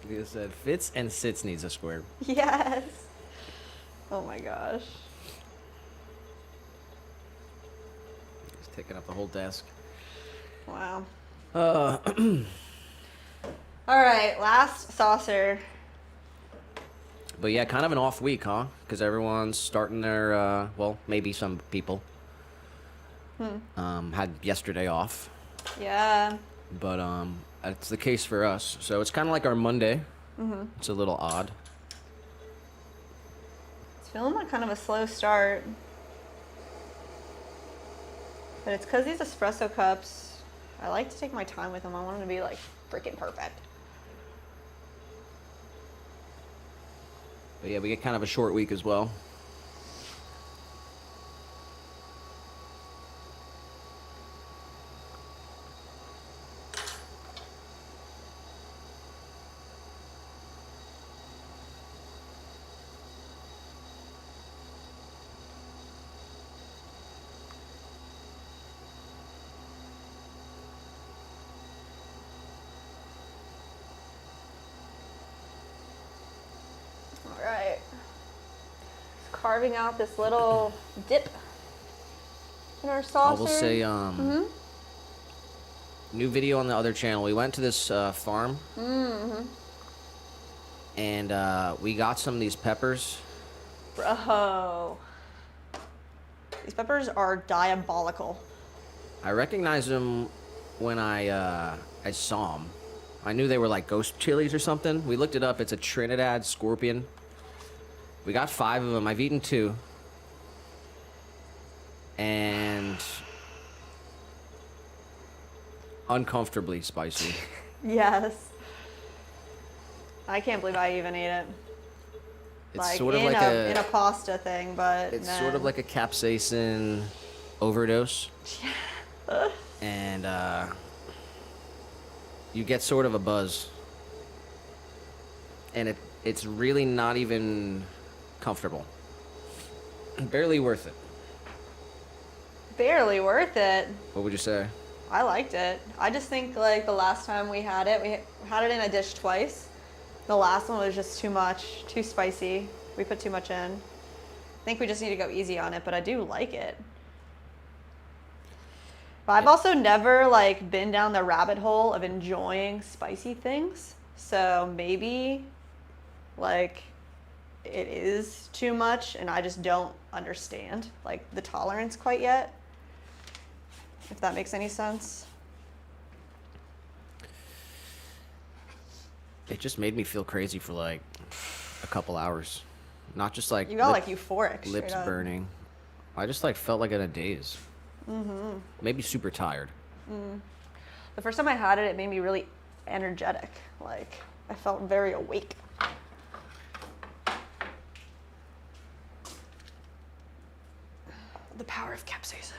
Leah said, fits and sits needs a square. Yes. Oh my gosh. He's taking up the whole desk. Wow. Uh, All right, last saucer. but yeah, kind of an off week, huh? Because everyone's starting their, well, maybe some people had yesterday off. Yeah. But it's the case for us. So it's kind of like our Monday. It's a little odd. It's feeling like kind of a slow start. But it's because these espresso cups, I like to take my time with them. I want them to be like freaking perfect. But yeah, we get kind of a short week as well. All right. Just carving out this little dip in our saucer. I will say, new video on the other channel. We went to this farm, and we got some of these peppers. Bro. These peppers are diabolical. I recognized them when I saw them. I knew they were like ghost chilies or something. We looked it up. It's a Trinidad scorpion. We got 5 of them. I've eaten 2. And uncomfortably spicy. Yes. I can't believe I even ate it. It's Like sort of in like in a pasta thing, but it's man. sort of like a capsaicin overdose. And you get sort of a buzz. And it's really not even comfortable. Barely worth it. Barely worth it. What would you say? I liked it. I just think like the last time we had it in a dish twice. The last one was just too much, too spicy. We put too much in. I think we just need to go easy on it, but I do like it. But I've also never like been down the rabbit hole of enjoying spicy things. So maybe like it is too much and I just don't understand like the tolerance quite yet. If that makes any sense. It just made me feel crazy for like a couple hours. Not just like You got like euphoric. lips straight up. burning. I just like felt like in a daze. Maybe super tired. The first time I had it, it made me really energetic. Like I felt very awake. The power of capsaicin.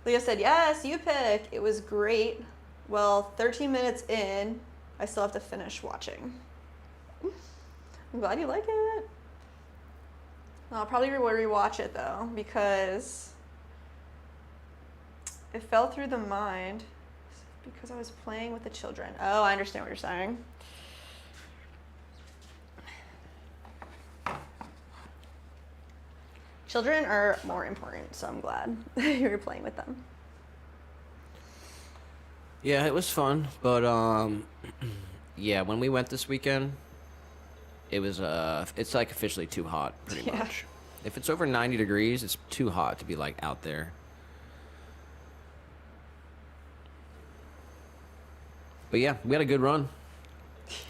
Leah said, yes, you pick. It was great. Well, 13 minutes in, I still have to finish watching. I'm glad you like it. I'll probably rewatch it though because it fell through the mind because I was playing with the children. Oh, I understand what you're saying. Children are more important, so I'm glad you were playing with them. Yeah, it was fun, but yeah, when we went this weekend, it was it's like officially too hot, pretty much. If it's over 90 degrees, it's too hot to be like out there. But yeah, we had a good run,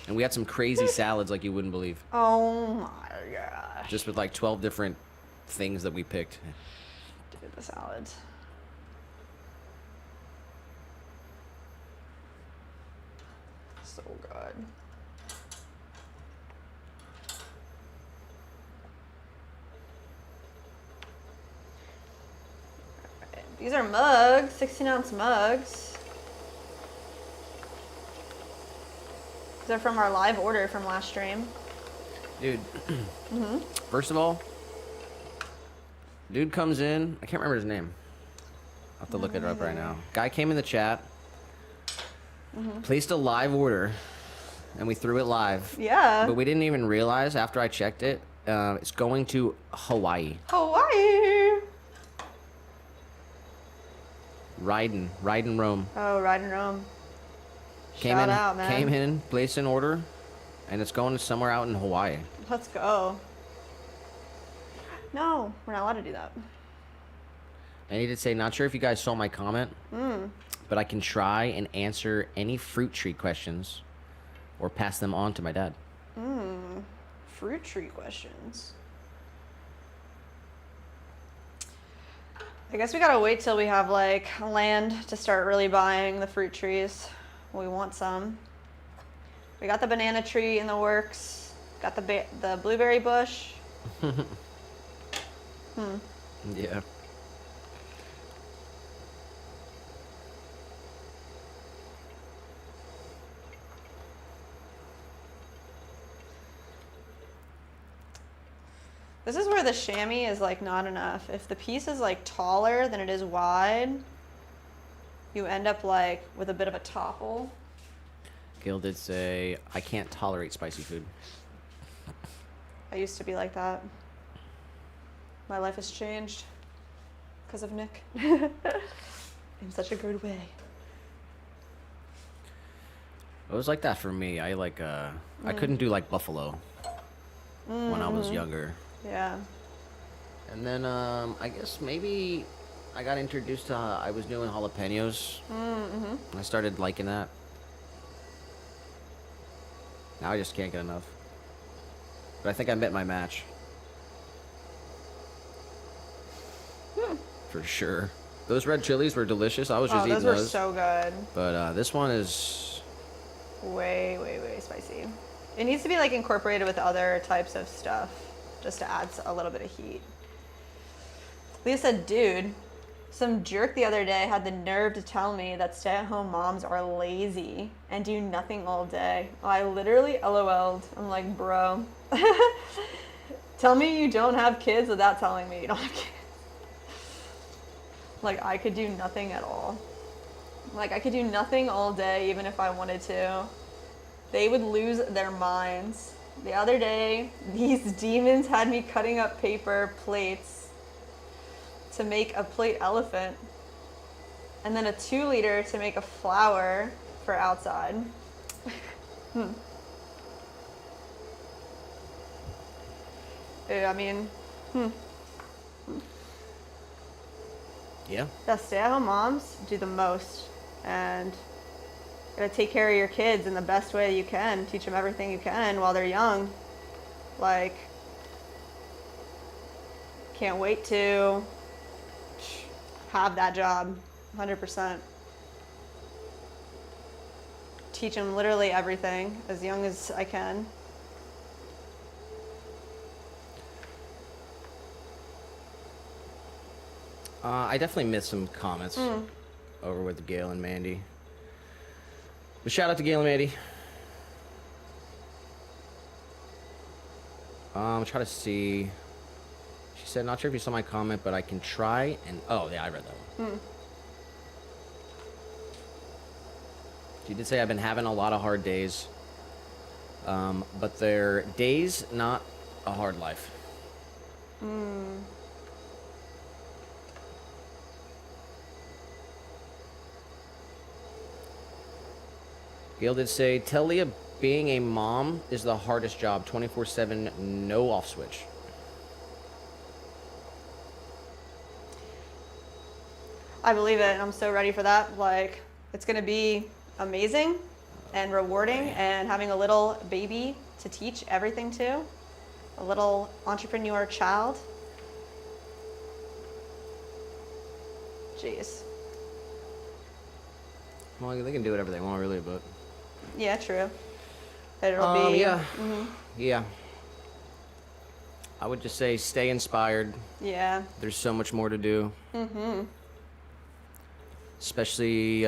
and we had some crazy salads like you wouldn't believe. Oh my gosh! Just with like 12 different things that we picked. Dude, the salads. So good. Right. These are mugs, 16-ounce mugs. These are from our live order from last stream. Dude, first of all, dude comes in, I can't remember his name. I'll have to look it up right now. Guy came in the chat, placed a live order, and we threw it live. Yeah. But we didn't even realize after I checked it, it's going to Hawaii. Hawaii. Riding Rome. Oh, riding Rome. Shout out, man. Came in, placed an order, and it's going somewhere out in Hawaii. Let's go. No, we're not allowed to do that. I need to say, not sure if you guys saw my comment, but I can try and answer any fruit tree questions or pass them on to my dad. Fruit tree questions. I guess we gotta wait till we have like land to start really buying the fruit trees. We want some. We got the banana tree in the works. Got the blueberry bush. Yeah. This is where the chamois is like not enough. If the piece is like taller than it is wide, you end up like with a bit of a topple. Gil did say, I can't tolerate spicy food. I used to be like that. My life has changed because of Nick in such a good way. It was like that for me. I like I couldn't do like buffalo when I was younger. Yeah. And then I guess maybe I got introduced to I was doing jalapenos. I started liking that. Now I just can't get enough. But I think I met my match. For sure. Those red chilies were delicious. I was just eating those were those. so good. But this one is Way, way, way spicy. It needs to be like incorporated with other types of stuff just to add a little bit of heat. Leah said, dude, some jerk the other day had the nerve to tell me that stay-at-home moms are lazy and do nothing all day. I literally LOL'd. I'm like, bro, tell me you don't have kids without telling me you don't have kids. Like, I could do nothing at all. Like, I could do nothing all day even if I wanted to. They would lose their minds. The other day, these demons had me cutting up paper plates to make a plate elephant, and then a 2-liter to make a flower for outside. I mean, yeah. the stay-at-home moms do the most, and you gotta take care of your kids in the best way you can. Teach them everything you can while they're young. Like, can't wait to have that job, 100%. Teach them literally everything as young as I can. I definitely missed some comments over with Gail and Mandy. But shout out to Gail and Mandy. I'm trying to see. said, not sure if you saw my comment, but I can try and... Oh, yeah, I read that one. She did say I've been having a lot of hard days. But they're days, not a hard life. Gail did say, tell Leah being a mom is the hardest job. 24/7, no off switch. I believe it, and I'm so ready for that. Like, it's gonna be amazing and rewarding, and having a little baby to teach everything to, a little entrepreneur child. Jeez. Well, they can do whatever they want, really, but... Yeah, true. But it'll be... Yeah. Yeah. I would just say stay inspired. Yeah. There's so much more to do. Especially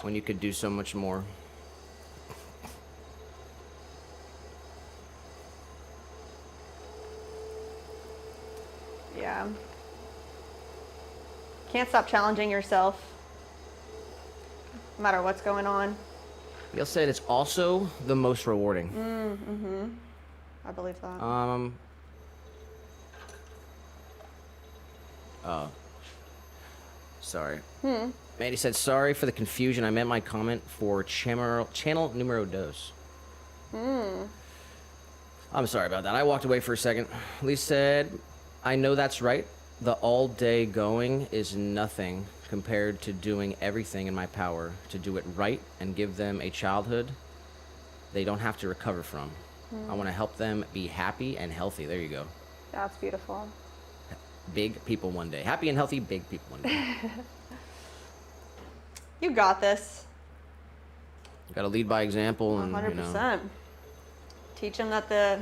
when you could do so much more. Yeah. Can't stop challenging yourself, no matter what's going on. Gail said it's also the most rewarding. I believe that. Oh. Sorry. Mandy said, sorry for the confusion. I meant my comment for channel numero dos. I'm sorry about that. I walked away for a second. Lee said, I know that's right. The all day going is nothing compared to doing everything in my power to do it right and give them a childhood they don't have to recover from. I want to help them be happy and healthy. There you go. That's beautiful. Big people one day. Happy and healthy, big people one day. You got this. Got to lead by example and 100%. Teach them that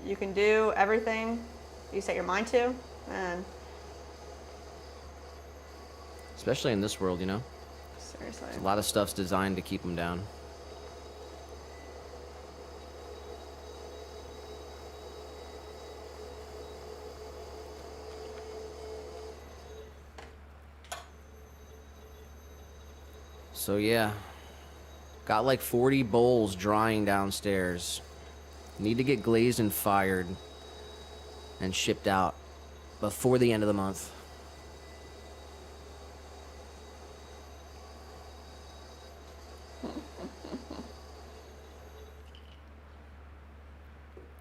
you can do everything you set your mind to, and especially in this world, seriously. a lot of stuff's designed to keep them down. So yeah, got like 40 bowls drying downstairs. Need to get glazed and fired and shipped out before the end of the month.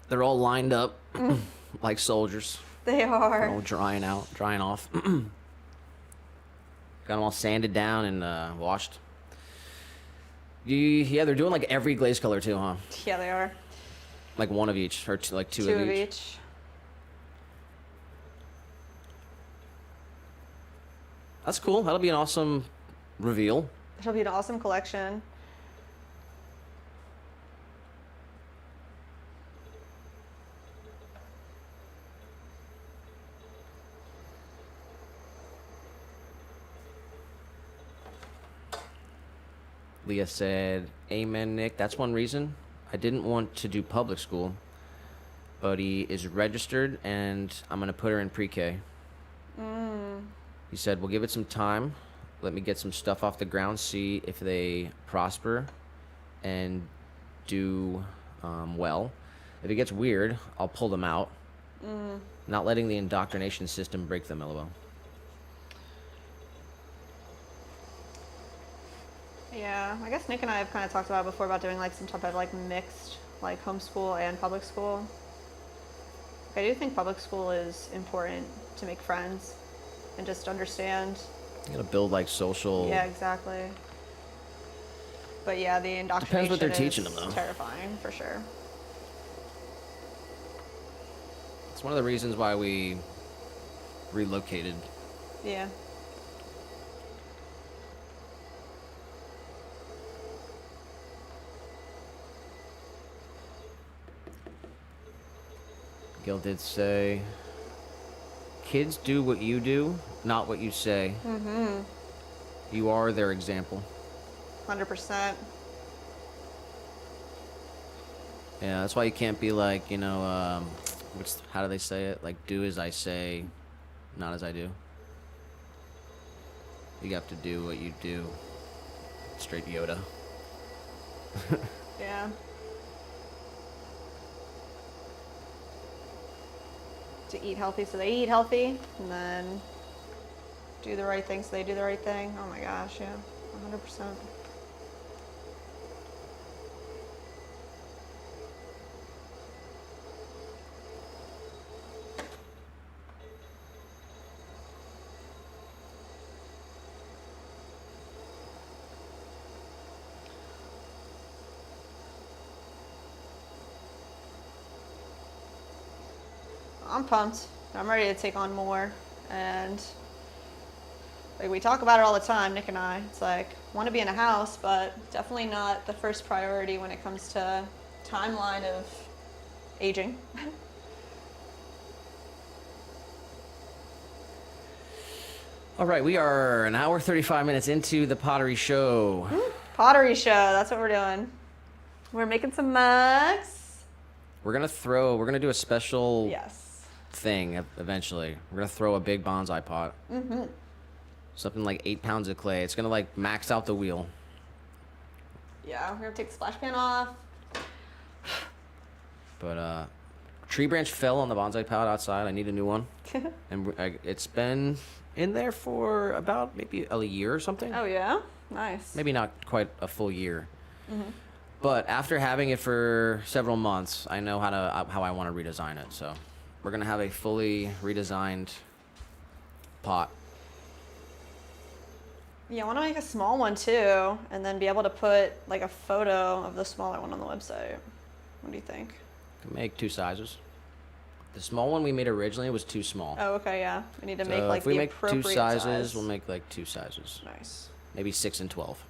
They're all lined up like soldiers. They They're are. all drying off. Got them all sanded down and washed. Yeah, they're doing like every glaze color too, huh? Yeah, they are. Like one of each, or two Two of of each. each. That's cool. That'll be an awesome reveal. It'll be an awesome collection. Leah said, amen, Nick. That's one reason I didn't want to do public school, but he is registered and I'm going to put her in pre-K. He said, we'll give it some time. Let me get some stuff off the ground, see if they prosper and do well. If it gets weird, I'll pull them out. Not letting the indoctrination system break them, LOL. Yeah, I guess Nick and I have kind of talked about it before about doing like some type of like mixed like homeschool and public school. I do think public school is important to make friends and just understand. You gotta build like social. Yeah, exactly. But yeah, the indoctrination Depends what they're teaching them, though. Terrifying for sure. It's one of the reasons why we relocated. Yeah. Gil did say, kids do what you do, not what you say. You are their example. 100%. Yeah, that's why you can't be like, How do they say it? Like, do as I say, not as I do. You have to do what you do. Straight Yoda. Yeah. To eat healthy so they eat healthy, and then do the right thing so they do the right thing. Oh my gosh, yeah. 100%. I'm pumped. I'm ready to take on more. And like we talk about it all the time, Nick and I. It's like, want to be in a house, but definitely not the first priority when it comes to timeline of aging. All right, we are an hour 35 minutes into the Pottery Show. Pottery show, that's what we're doing. We're making some mugs. We're gonna do a special Yes. thing eventually. We're gonna throw a big bonsai pot. Mm-hmm. Something like 8 pounds of clay. It's gonna like max out the wheel. Yeah, we're gonna take the splash pan off. But tree branch fell on the bonsai pot outside. I need a new one. And it's been in there for about maybe a year or something. Oh yeah, nice. Maybe not quite a full year. Mm-hmm. But after having it for several months, I know how I want to redesign it. So we're gonna have a fully redesigned pot. Yeah, I want to make a small one too, and then be able to put like a photo of the smaller one on the website. What do you think? Can make 2 sizes. The small one we made originally was too small. Oh, okay, yeah. We need to So make like if we the make appropriate 2 sizes, size. we'll make like 2 sizes. Nice. Maybe 6 and 12.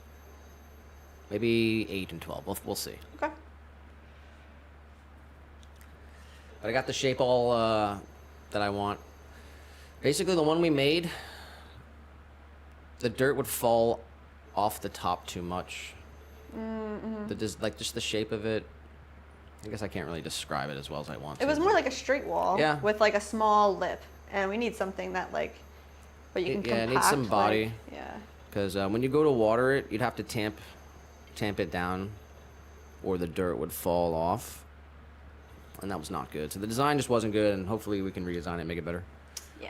Maybe 8 and 12. We'll see. Okay. But I got the shape all that I want. Basically, the one we made, the dirt would fall off the top too much. Mm-hmm. Just the shape of it. I guess I can't really describe it as well as I want to. It was more like a straight wall. Yeah. With like a small lip, and we need something that like, but you can compact. Yeah, it needs some body. Like, yeah. Because when you go to water it, you'd have to tamp it down, or the dirt would fall off, and that was not good. So the design just wasn't good, and hopefully we can redesign it and make it better. Yeah.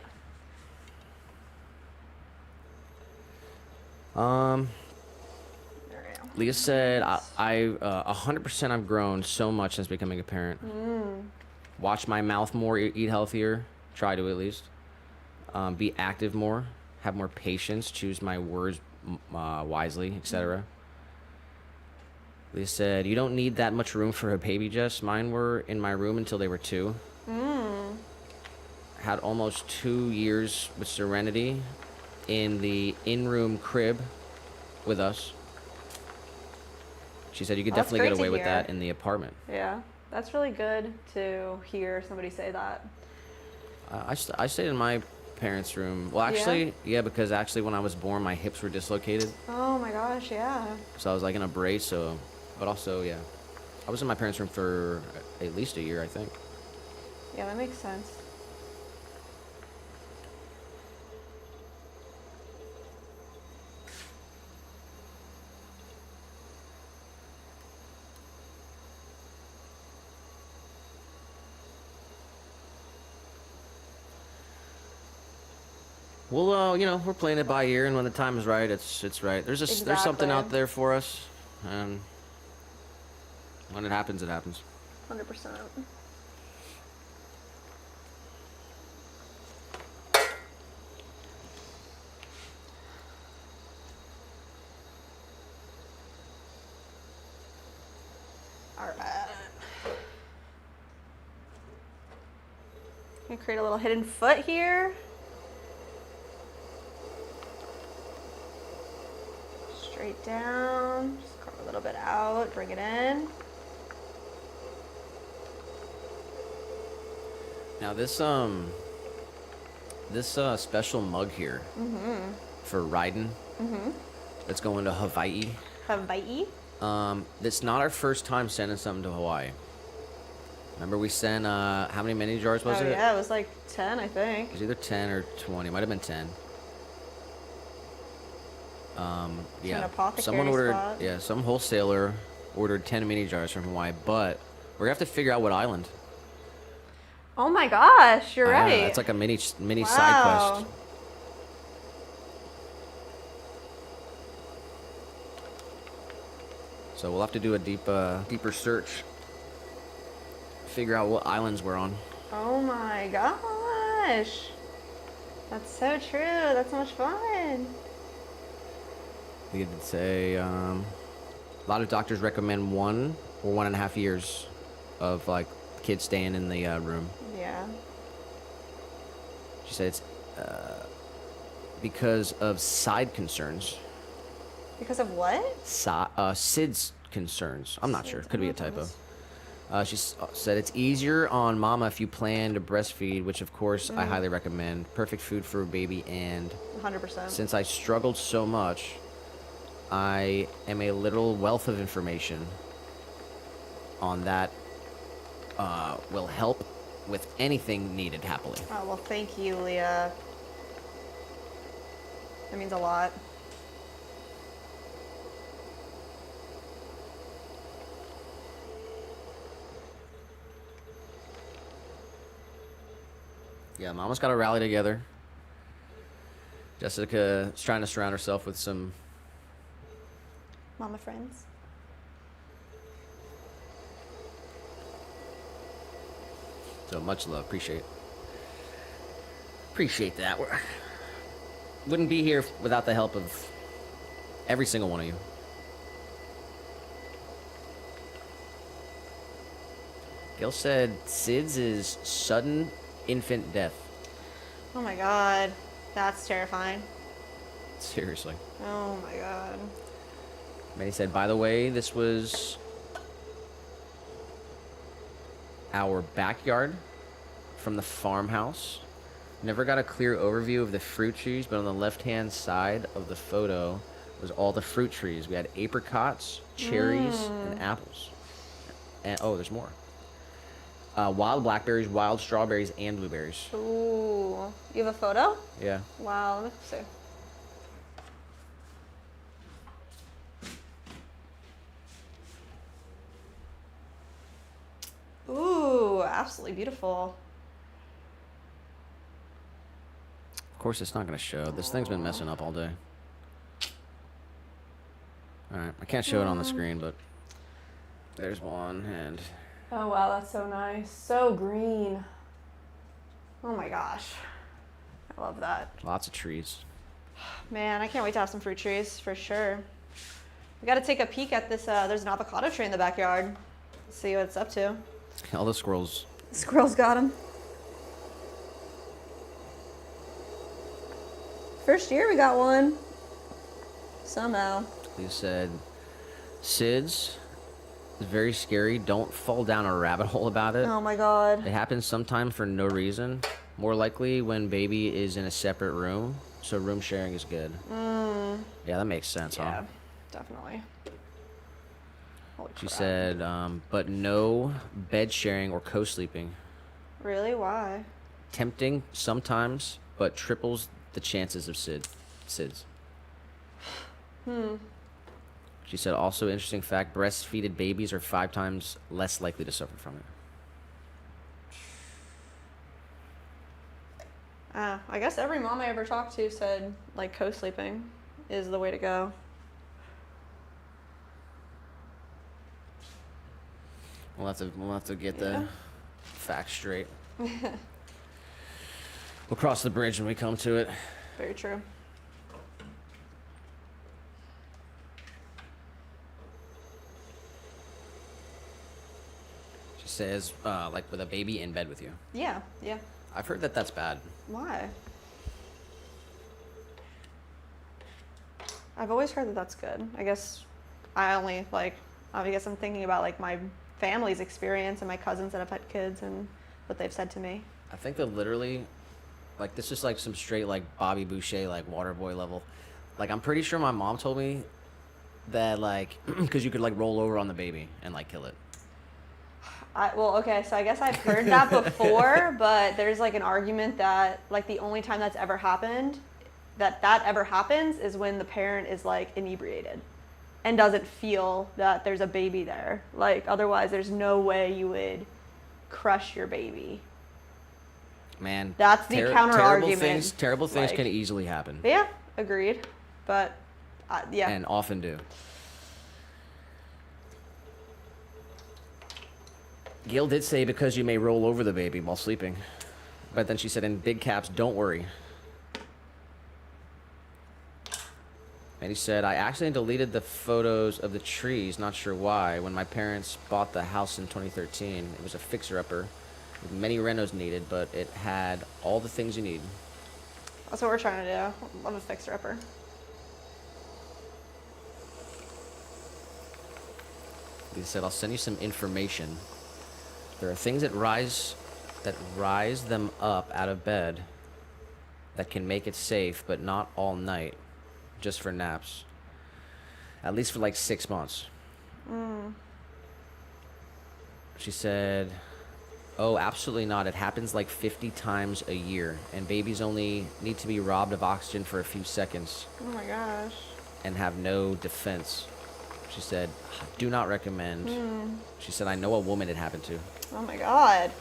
There we go. Leah said, I 100% I've grown so much since becoming a parent. Watch my mouth more, eat healthier, try to at least. Be active more, have more patience, choose my words wisely, etc. Leah said, you don't need that much room for a baby, Jess. Mine were in my room until they were 2. Had almost 2 years with Serenity in the in-room crib with us. She said you could Well, that's definitely get great to away with hear. that in the apartment. Yeah. That's really good to hear somebody say that. I stayed in my parents' room. Well, actually, yeah, because actually when I was born, my hips were dislocated. Oh my gosh, yeah. So I was like in a brace, but also, yeah. I was in my parents' room for at least a year, I think. Yeah, that makes sense. Well, we're playing it by ear, and when the time is right, it's right. There's something out Exactly. there for us, and when it happens, it happens. 100%. All right. Gonna create a little hidden foot here. Straight down, just carve a little bit out, bring it in. Now this special mug here for riding, that's going to Hawaii. Hawaii. It's not our first time sending something to Hawaii. Remember we sent, how many mini jars was Oh it? yeah, it was like 10, I It think. was either 10 or 20. Might have been 10. An Yeah. apothecary Someone ordered, spot. yeah, some wholesaler ordered 10 mini jars from Hawaii, but we're going to have to figure out what island. Oh my gosh, you're I know, right. that's like a mini side Wow. quest. So we'll have to do a deeper search. Figure out what islands we're on. Oh my gosh. That's so true. That's so much fun. We could say a lot of doctors recommend 1 or 1.5 years of like kids staying in the room. Yeah. She said it's because of side concerns. Because of what? SIDS concerns. I'm not sure. SIDS, Could be I a don't know typo. what She said it's easier on mama if you plan to breastfeed, which of course I highly recommend. Perfect food for a baby, and 100%. since I struggled so much, I am a literal wealth of information on that. Will help with anything needed happily. Oh, well, thank you, Leah. That means a lot. Yeah, mama's got to rally together. Jessica's trying to surround herself with some Mama friends. so much love. Appreciate that. Wouldn't be here without the help of every single one of you. Gail said SIDS is sudden infant death. Oh my god. That's terrifying. Seriously. Oh my god. Manny said, by the way, this was our backyard from the farmhouse. Never got a clear overview of the fruit trees, but on the left-hand side of the photo was all the fruit trees. We had apricots, cherries, and apples. And oh, there's more. Wild blackberries, wild strawberries, and blueberries. Ooh. You have a photo? Yeah. Wow. Let me see. Ooh, absolutely beautiful. Of course, it's not going to show. This thing's been messing up all day. All right. I can't show it on the screen, but there's one, and Oh wow, that's so nice. So green. Oh my gosh. I love that. lots of trees. Man, I can't wait to have some fruit trees for sure. We got to take a peek at this. There's an avocado tree in the backyard. See what it's up to. All the squirrels. The squirrels got him. First year we got one. Somehow. You said, SIDS is very scary. Don't fall down a rabbit hole about it. Oh my god. It happens sometimes for no reason. More likely when baby is in a separate room. So room sharing is good. Yeah, that makes sense, Yeah, huh? definitely. Holy She crap. said, but no bed sharing or co-sleeping. Really? Why? Tempting sometimes, but triples the chances of SIDS. She said, also interesting fact, breastfeeded babies are 5 times less likely to suffer from it. I guess every mom I ever talked to said like co-sleeping is the way to go. We'll have to get the facts straight. We'll cross the bridge when we come to it. Very true. She says, like with a baby in bed with you. Yeah, yeah. I've heard that that's bad. Why? I've always heard that that's good. I guess I guess I'm thinking about like my family's experience and my cousins that have had kids and what they've said to me. I think that literally, like, this is like some straight, like, Bobby Boucher, like, water boy level. Like, I'm pretty sure my mom told me that, like, because you could, like, roll over on the baby and, like, kill it. Well, okay, so I guess I've heard that before, but there's like an argument that like the only time that's ever happened, that ever happens is when the parent is like inebriated and doesn't feel that there's a baby there. Like otherwise there's no way you would crush your baby. Man, That's the counter argument. Terrible things Like, can easily happen. Yeah, agreed. But yeah. And often do. Gail did say because you may roll over the baby while sleeping. But then she said in big caps, don't worry. And he said, I accidentally deleted the photos of the trees, not sure why, when my parents bought the house in 2013. It was a fixer-upper with many renos needed, but it had all the things you need. That's what we're trying to do. Love a fixer-upper. He said, I'll send you some information. There are things that rise them up out of bed that can make it safe, but not all night, just for naps. At least for like 6 months. She said, oh, absolutely not. It happens like 50 times a year, and babies only need to be robbed of oxygen for a few seconds. Oh my gosh. And have no defense. She said, do not recommend. She said, I know a woman it happened to. Oh my god.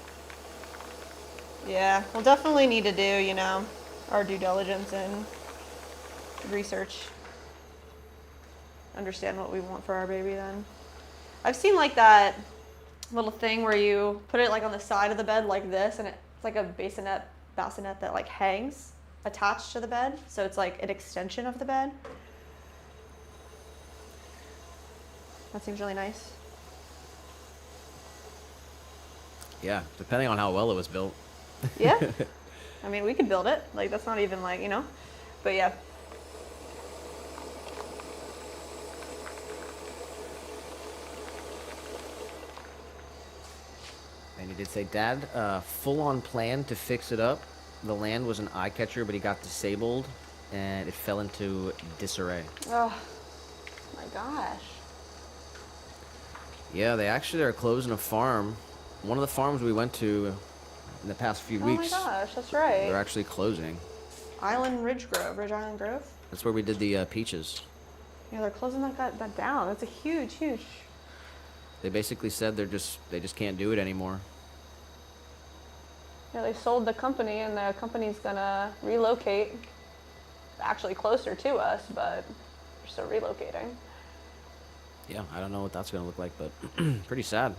Yeah, we'll definitely need to do, our due diligence and research. Understand what we want for our baby then. I've seen like that little thing where you put it like on the side of the bed like this, and it's like a bassinet that like hangs attached to the bed. So it's like an extension of the bed. That seems really nice. Yeah, depending on how well it was built. Yeah. I mean, we could build it. Like, that's not even like, But yeah. And he did say, Dad, full-on plan to fix it up. The land was an eye catcher, but he got disabled, and it fell into disarray. Oh, my gosh. Yeah, they actually are closing a farm. One of the farms we went to in the past few weeks. Oh my gosh, that's right. They're actually closing. Ridge Island Grove. That's where we did the peaches. Yeah, they're closing that down. That's a huge. They basically said they just can't do it anymore. Yeah, they sold the company, and the company's gonna relocate. Actually, closer to us, but they're still relocating. Yeah, I don't know what that's gonna look like, but pretty sad.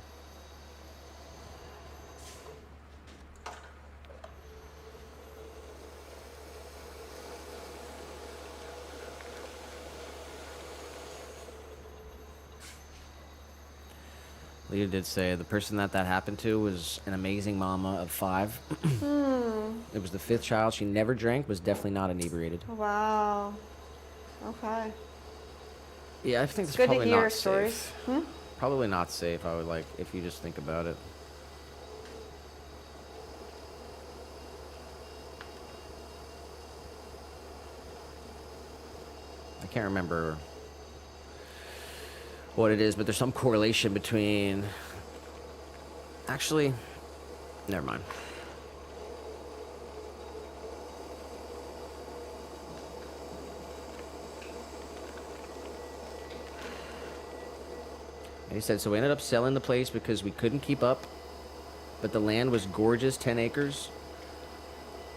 Leah did say the person that happened to was an amazing mama of 5. It was the 5th child. She never drank, was definitely not inebriated. Wow. Okay. Yeah, I think it's good probably to hear not stories. safe. Probably not safe, I would like, if you just think about it. I can't remember what it is, but there's some correlation between... Actually, never mind. And he said, so we ended up selling the place because we couldn't keep up, but the land was gorgeous, 10 acres.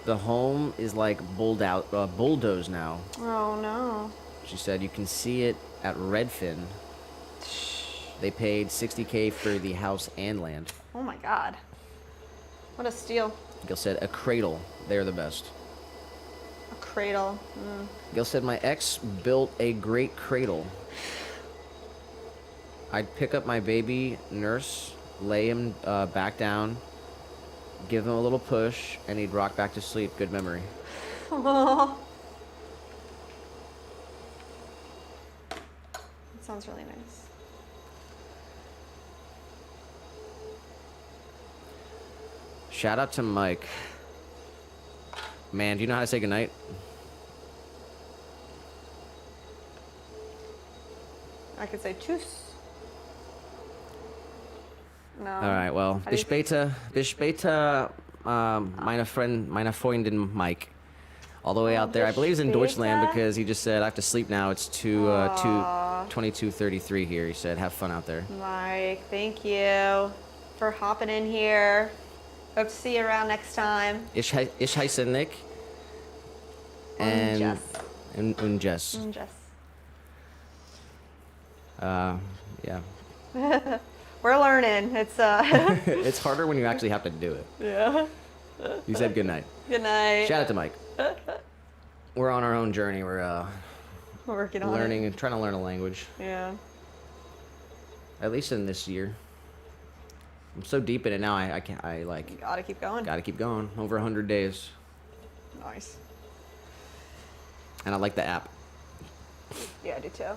The home is like bulldozed now. Oh no. She said you can see it at Redfin. They paid $60K for the house and land. Oh my god. What a steal. Gil said a cradle. They're the best. A cradle. Gil said my ex built a great cradle. I'd pick up my baby, nurse, lay him back down, give him a little push, and he'd rock back to sleep. Good memory. Oh. That sounds really nice. Shout out to Mike. Man, do you know how to say goodnight? I could say tschüss. No. All right, well, How do you- bis später, meine Freundin Mike. All the way out there. I believe he's in bis Deutschland später? because he just said, I have to sleep now. It's Aw. 22:33 here. He said, have fun out there. Mike, thank you for hopping in here. Hope to see you around next time. Ich heiße Nick. And Jess. Und Jess. Jess. Yeah. We're learning. It's It's harder when you actually have to do it. yeah. You said good night. Good night. Shout out to Mike. We're on our own journey. We're We're working on learning it. and trying to learn a language. Yeah. At least in this year. I'm so deep in it now. I can't. I like. Gotta keep going. Got to keep going. Over 100 days. Nice. And I like the app. Yeah, I do too.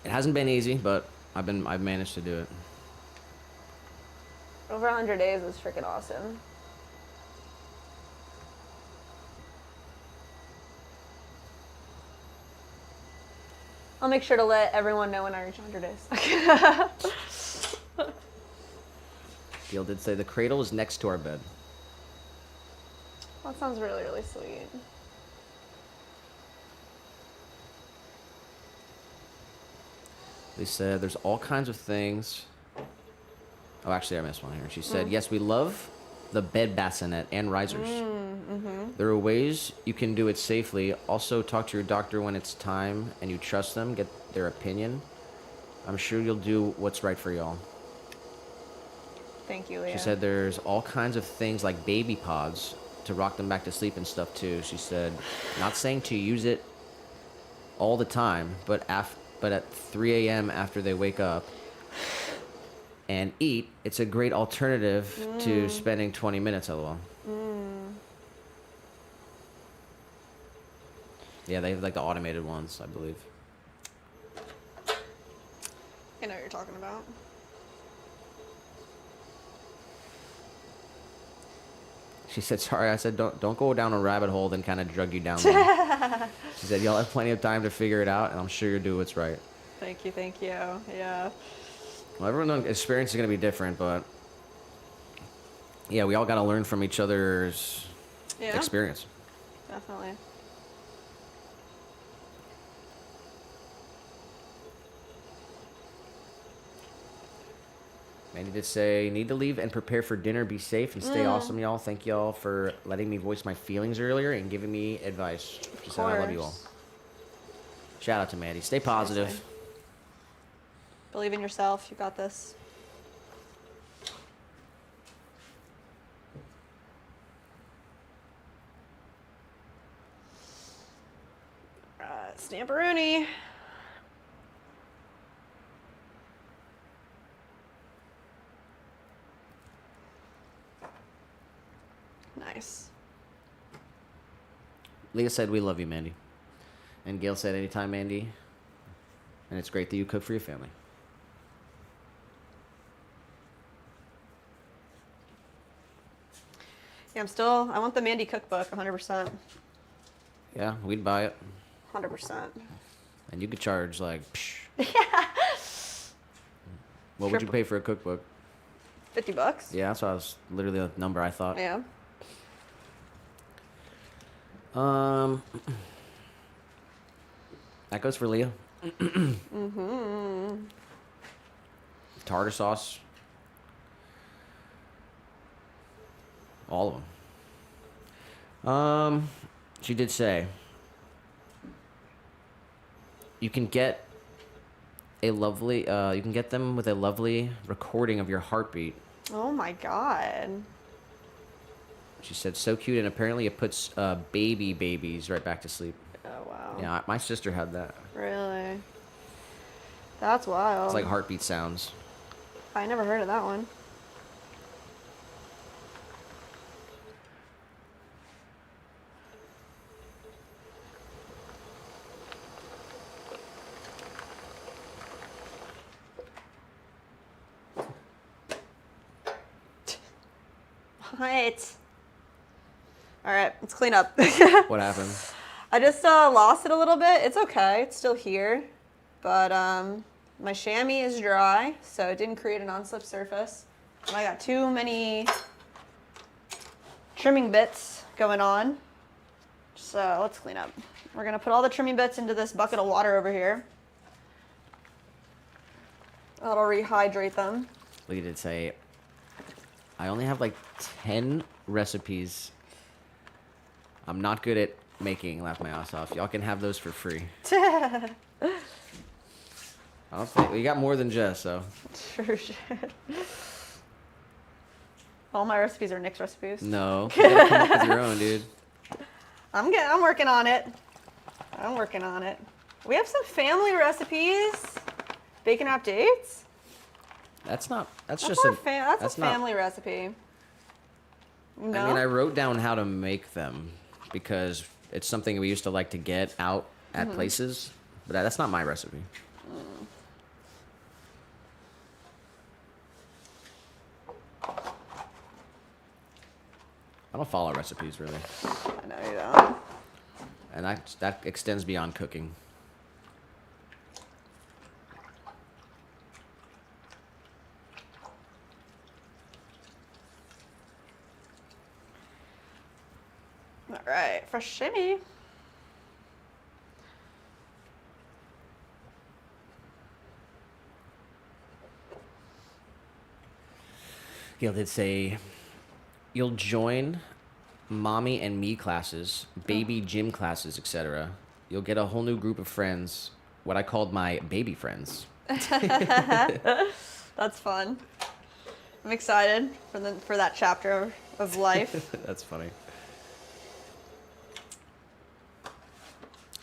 It hasn't been easy, but I've managed to do it. Over 100 days is freaking awesome. I'll make sure to let everyone know when I reach 100 days. Gail did say the cradle is next to our bed. That sounds really, really sweet. They said there's all kinds of things. Oh, actually, I missed one here. She said, yes, we love the bed bassinet and risers. There are ways you can do it safely. Also, talk to your doctor when it's time and you trust them. Get their opinion. I'm sure you'll do what's right for y'all. Thank you, Leah. She said there's all kinds of things like baby pods to rock them back to sleep and stuff too. She said, not saying to use it all the time, but at 3 a.m. after they wake up and eat, it's a great alternative to spending 20 minutes LOL. Yeah, they have like the automated ones, I believe. I know what you're talking about. She said, sorry, I said, don't go down a rabbit hole, then kind of drug you down one. She said, y'all have plenty of time to figure it out, and I'm sure you'll do what's right. Thank you, thank you. Yeah. Well, everyone's experience is going to be different, but yeah, we all got to learn from each other's Yeah. experience. Definitely. Mandy did say, need to leave and prepare for dinner. Be safe and stay awesome, y'all. Thank y'all for letting me voice my feelings earlier and giving me advice. She said, I love you all. Shout out to Mandy. Stay positive. Seriously. Believe in yourself. You got this. Stamperoonie. Nice. Leah said, we love you, Mandy. And Gail said, anytime, Mandy. And it's great that you cook for your family. Yeah, I want the Mandy cookbook, 100%. Yeah, we'd buy it. 100%. And you could charge like, psh. What would you pay for a cookbook? $50. Yeah, that's what I was literally the number I thought. Yeah. That goes for Leah. Tartar sauce. All of them. She did say you can get them with a lovely recording of your heartbeat. Oh my god. She said, so cute, and apparently it puts babies right back to sleep. Oh wow. Yeah, my sister had that. Really? That's wild. It's like heartbeat sounds. I never heard of that one. What? All right, let's clean up. What happened? I just lost it a little bit. It's okay. It's still here. But my chamois is dry, so it didn't create a non-slip surface. I got too many trimming bits going on. So let's clean up. We're gonna put all the trimming bits into this bucket of water over here. That'll rehydrate them. Look at it say, I only have like 10 recipes. I'm not good at making, laugh my ass off. Y'all can have those for free. I don't think, we got more than Jess, so. Sure shit. All my recipes are Nick's recipes. No, you gotta come up with your own, dude. I'm working on it. We have some family recipes. Bacon wrap dates. That's just a family recipe. No? I mean, I wrote down how to make them because it's something we used to like to get out at places, but that's not my recipe. I don't follow recipes really, I know you don't. and that extends beyond cooking. All right, fresh shimmy. Gail did say, you'll join mommy and me classes, baby gym classes, etc. You'll get a whole new group of friends, what I called my baby friends. That's fun. I'm excited for that chapter of life. That's funny.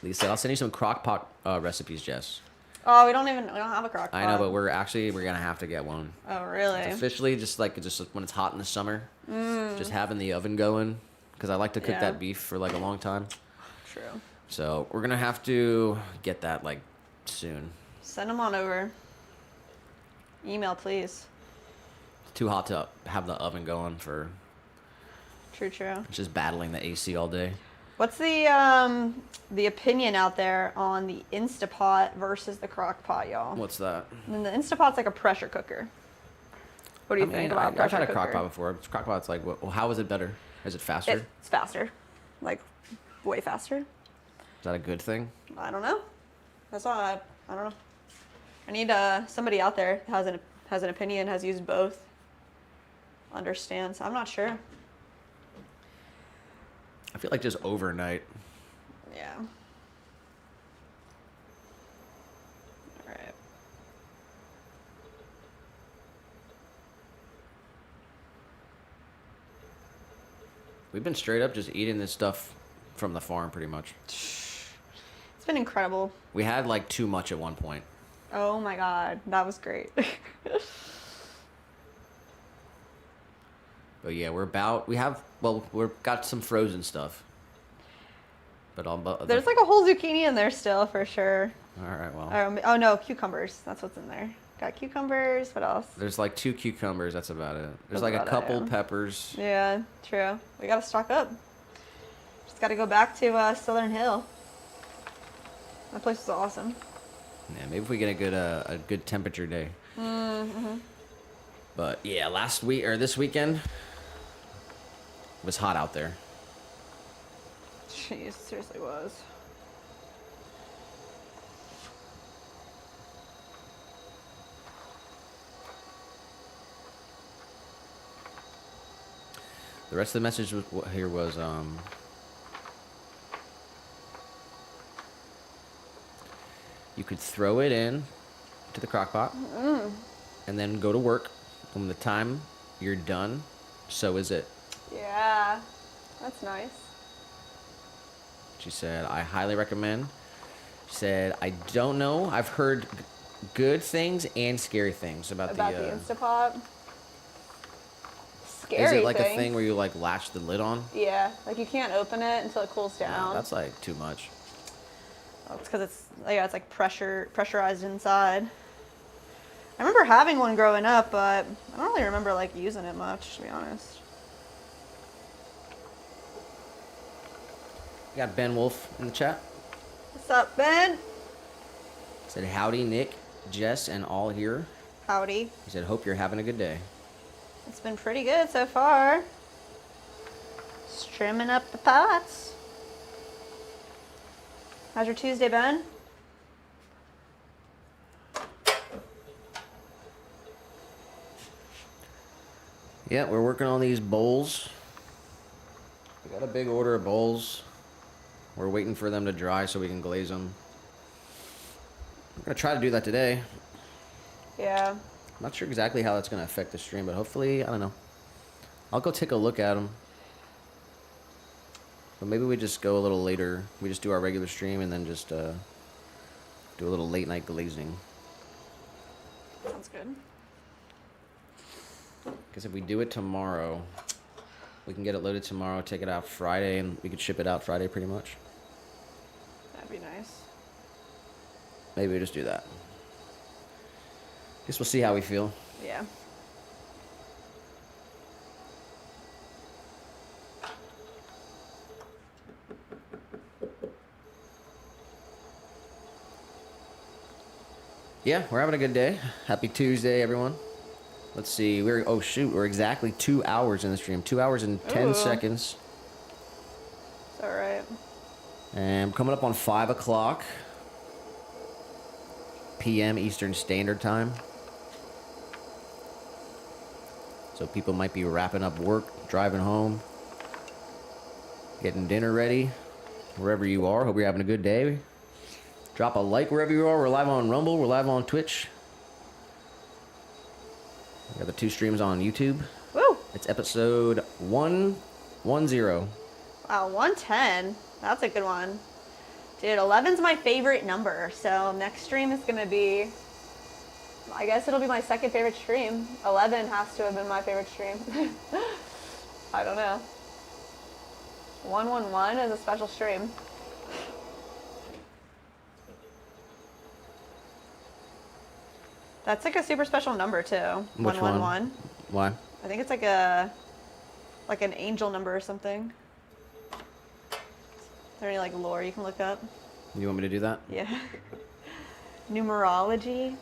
Lisa, I'll send you some crock pot recipes, Jess. Oh, we don't have a crock pot. I know, but we're gonna have to get one. Oh, really? It's officially just when it's hot in the summer, just having the oven going, because I like to cook that beef for like a long time. True. So we're gonna have to get that like soon. Send them on over. Email, please. It's too hot to have the oven going for True. just battling the AC all day. What's the opinion out there on the Instapot versus the crock pot, y'all? What's that? And the Instapot's like a pressure cooker. What do you think about pressure I've had a cooker? crock pot before. Crock pot's like, well, how is it better? Is it faster? It's faster. Like, way faster. Is that a good thing? I don't know. That's all I don't know. I need somebody out there has an opinion, has used both, understands. I'm not sure. I feel like just overnight. Yeah. All right. We've been straight up just eating this stuff from the farm pretty much. It's been incredible. We had like too much at one point. Oh my God, that was great. But yeah, we've got some frozen stuff. But There's like a whole zucchini in there still for sure. All right, well. Oh no, cucumbers. That's what's in there. Got cucumbers. What else? There's like 2 cucumbers. That's about it. There's That's like a about it, couple yeah. peppers. Yeah, true. We gotta stock up. Just gotta go back to Southern Hill. That place was awesome. Yeah, maybe if we get a good temperature day. Mm-hmm. But yeah, this weekend it was hot out there. Jeez, seriously was. The rest of the message was you could throw it in to the crock pot and then go to work. From the time you're done, so is it. Yeah, that's nice. She said, I highly recommend. She said, I don't know. I've heard good things and scary things about the Instapot. Scary Is it like thing. a thing where you like latch the lid on? Yeah, like you can't open it until it cools down. No, that's like too much. Oh, it's because it's like pressurized inside. I remember having one growing up, but I don't really remember like using it much, to be honest. We got Ben Wolf in the chat. What's up, Ben? Said, howdy, Nick, Jess, and all here. Howdy. He said, hope you're having a good day. It's been pretty good so far. Just trimming up the pots. How's your Tuesday been? Yeah, we're working on these bowls. We got a big order of bowls. We're waiting for them to dry so we can glaze them. I'm gonna try to do that today. Yeah. I'm not sure exactly how that's gonna affect the stream, but hopefully, I don't know. I'll go take a look at them. But maybe we just go a little later. We just do our regular stream and then just do a little late night glazing. Sounds good. Because if we do it tomorrow, we can get it loaded tomorrow, take it out Friday, and we could ship it out Friday pretty much. That'd be nice. Maybe we just do that. Guess we'll see how we feel. Yeah. Yeah, we're having a good day. Happy Tuesday, everyone. Let's see. We're exactly 2 hours in the stream. 2 hours and 10 Ooh. seconds. It's all right. And coming up on 5 o'clock p.m. Eastern Standard Time. So people might be wrapping up work, driving home, getting dinner ready, wherever you are. Hope you're having a good day. Drop a like wherever you are. We're live on Rumble. We're live on Twitch. We got the 2 streams on YouTube. Woo! It's episode 110. Wow, 110. That's a good one. Dude, 11's my favorite number, so next stream is going to be, I guess it'll be my second favorite stream. 11 has to have been my favorite stream. I don't know. 111 is a special stream. That's like a super special number too. Which 111. one? Why? I think it's like an angel number or something. Is there any like lore you can look up? You want me to do that? Yeah. Numerology.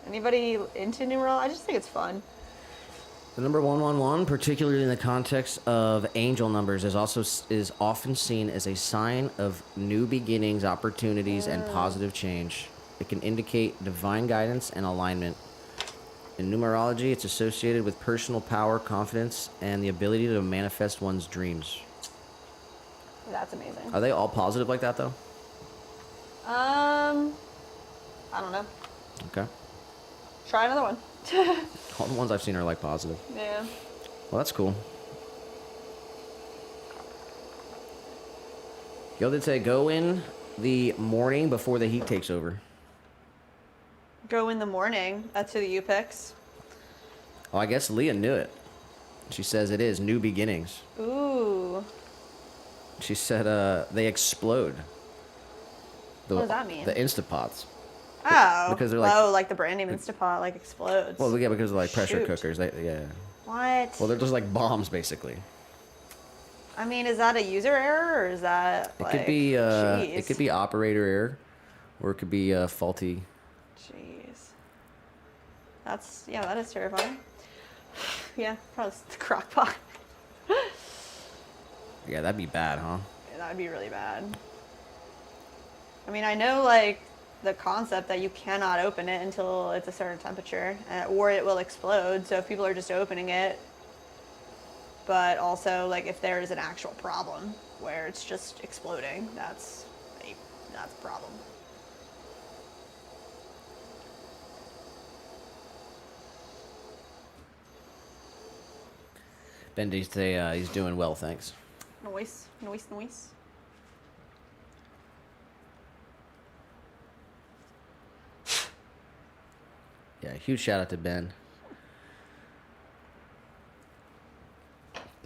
Anybody into numerology? I just think it's fun. The number 111, particularly in the context of angel numbers, is often seen as a sign of new beginnings, opportunities, and positive change. It can indicate divine guidance and alignment. In numerology, it's associated with personal power, confidence, and the ability to manifest one's dreams. That's amazing. Are they all positive like that, though? I don't know. Okay. Try another one. All the ones I've seen are like positive. Yeah. Well, that's cool. Yo, did say go in the morning before the heat takes over. Go in the morning. That's who the U picks. Oh, I guess Leah knew it. She says it is new beginnings. Ooh. She said they explode. What does that mean? The Instapots. Oh. Because they're like... Oh, like the brand name Instapot like explodes. Well, yeah, because they're like pressure Shoot. cookers. Yeah. What? Well, they're just like bombs, basically. I mean, is that a user error or is that It like... could be Jeez. it could be operator error, or it could be faulty. Jeez. That is terrifying. Yeah, probably the crock pot. Yeah, that'd be bad, huh? Yeah, that would be really bad. I mean, I know like the concept that you cannot open it until it's a certain temperature, or it will explode. So if people are just opening it, but also like if there is an actual problem where it's just exploding, that's a problem. Bendy's say he's doing well, thanks. Noise. Yeah, huge shout out to Ben.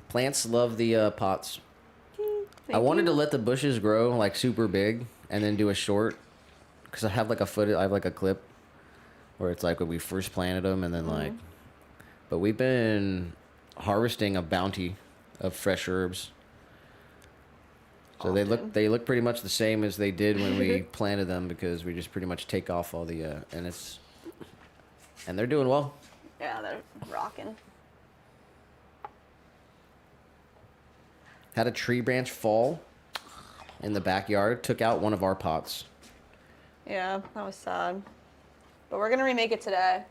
Plants love the pots. I wanted to let the bushes grow like super big and then do a short, because I have like a clip where it's like when we first planted them and then like, but we've been harvesting a bounty of fresh herbs. So they look pretty much the same as they did when we planted them, because we just pretty much take off all the and they're doing well. Yeah, they're rocking. Had a tree branch fall in the backyard. Took out one of our pots. Yeah, that was sad. But we're gonna remake it today.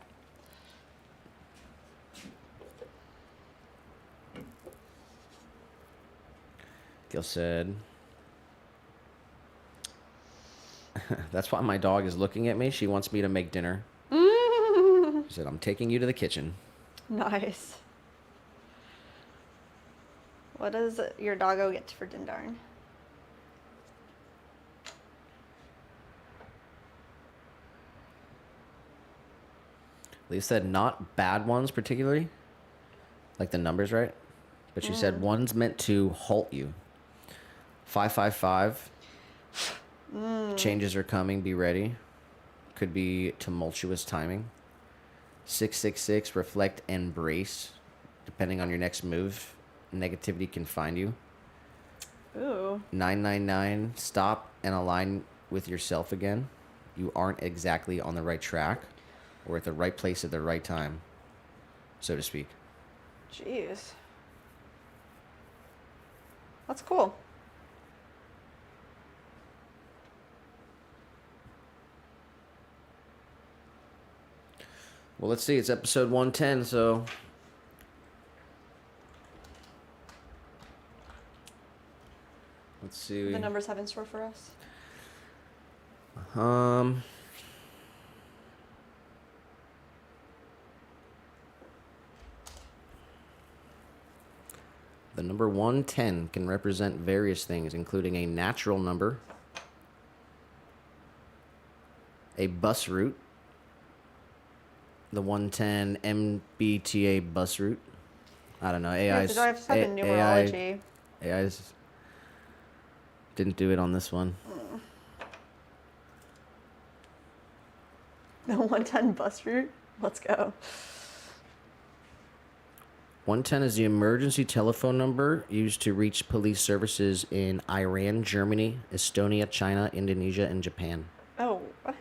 Gil said, that's why my dog is looking at me. She wants me to make dinner. She said, I'm taking you to the kitchen. Nice. What does your doggo get for dinner? They said not bad ones particularly. Like the numbers, right? But she said one's meant to halt you. 555. Changes are coming. Be ready. Could be tumultuous timing. 666. Reflect and brace. Depending on your next move, negativity can find you. Ooh. 999. Stop and align with yourself again. You aren't exactly on the right track or at the right place at the right time, so to speak. Jeez. That's cool. Well, let's see. It's episode 110, so... Let's see. The numbers have in store for us. The number 110 can represent various things, including a natural number, a bus route, the 110 MBTA bus route. I don't know. AI's, do I have to type in numerology? AI's didn't do it on this one. The 110 bus route? Let's go. 110 is the emergency telephone number used to reach police services in Iran, Germany, Estonia, China, Indonesia, and Japan. Oh, what?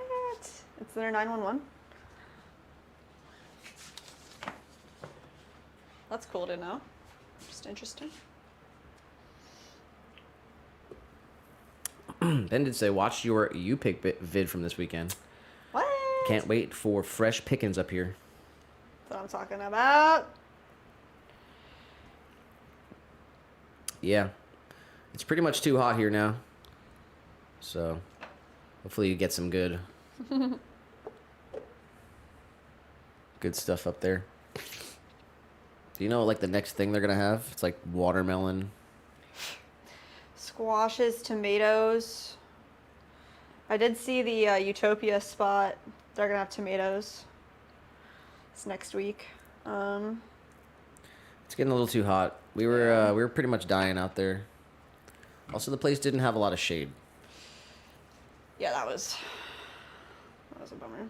It's their 911? That's cool to know. Just interesting. Ben did say, watch your U-Pick vid from this weekend. What? Can't wait for fresh pickings up here. That's what I'm talking about. Yeah. It's pretty much too hot here now. So, hopefully you get some good stuff up there. Do you know, like, the next thing they're going to have? It's like watermelon. Squashes, tomatoes. I did see the Utopia spot. They're going to have tomatoes. It's next week. It's getting a little too hot. We were pretty much dying out there. Also, the place didn't have a lot of shade. Yeah, that was a bummer.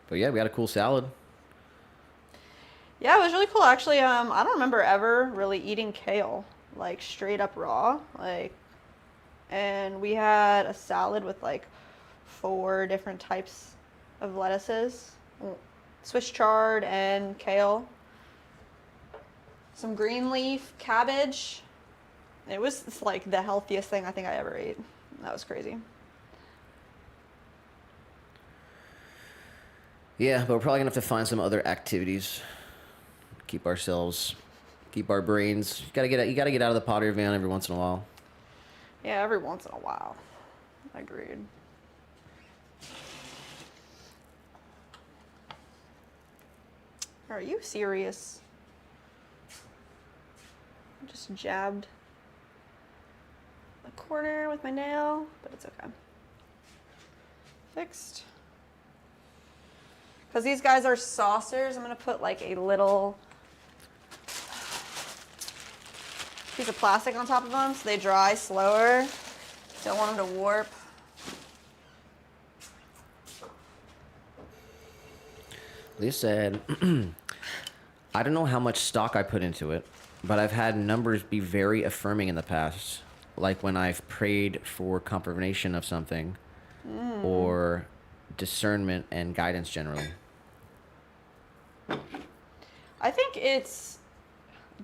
But yeah, we had a cool salad. Yeah, it was really cool actually. I don't remember ever really eating kale like straight up raw. And we had a salad with like 4 different types of lettuces. Swiss chard and kale. Some green leaf, cabbage. It was like the healthiest thing I think I ever ate. That was crazy. Yeah, but we're probably gonna have to find some other activities. Keep our brains. You gotta get out of the pottery van every once in a while. Yeah, every once in a while. Agreed. Are you serious? I just jabbed the corner with my nail, but it's okay. Fixed. Because these guys are saucers, I'm going to put like a little piece of plastic on top of them so they dry slower. Don't want them to warp. They said, I don't know how much stock I put into it, but I've had numbers be very affirming in the past. Like when I've prayed for confirmation of something or discernment and guidance generally. I think it's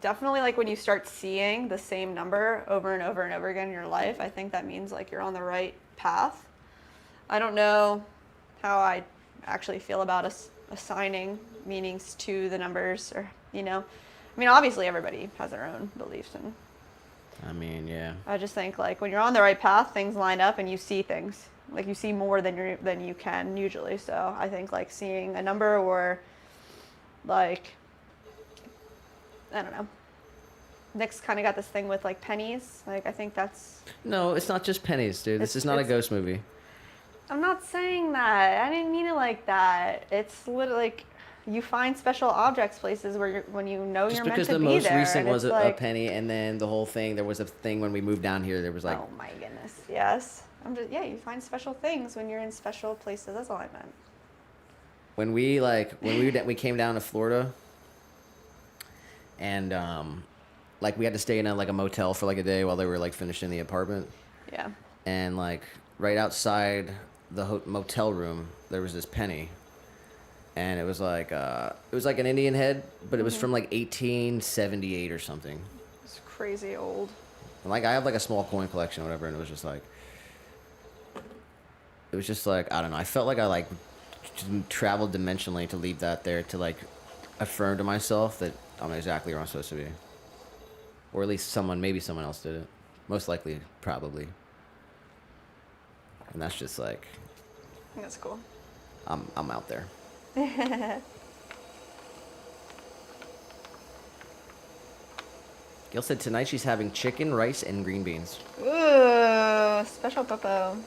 definitely like when you start seeing the same number over and over and over again in your life, I think that means like you're on the right path. I don't know how I actually feel about assigning meanings to the numbers, or I mean, obviously everybody has their own beliefs, and I mean, yeah. I just think like when you're on the right path, things line up and you see things. Like you see more than you can usually. So I think like seeing a number, or like, I don't know. Nick's kind of got this thing with like pennies. Like I think that's. No, it's not just pennies, dude. This is not a ghost movie. I'm not saying that. I didn't mean it like that. It's literally like you find special objects places where when you know Just you're meant because to the be most there. recent And was it's a like, penny, and then the whole thing, there was a thing when we moved down here, there was like... Oh my goodness, yes. You find special things when you're in special places. That's all I meant. When we came down to Florida, and like we had to stay in a motel for like a day while they were like finishing the apartment. Yeah. And like right outside the motel room, there was this penny, and it was like an Indian head, but it was from like 1878 or something. It's crazy old. And like I have like a small coin collection or whatever, and it was just like I don't know. I felt like I like traveled dimensionally to leave that there to like affirm to myself that I'm exactly where I'm supposed to be, or at least maybe someone else did it. Most likely, probably. And that's just like, I think that's cool. I'm out there. Gail said tonight she's having chicken, rice, and green beans. Ooh, special popo.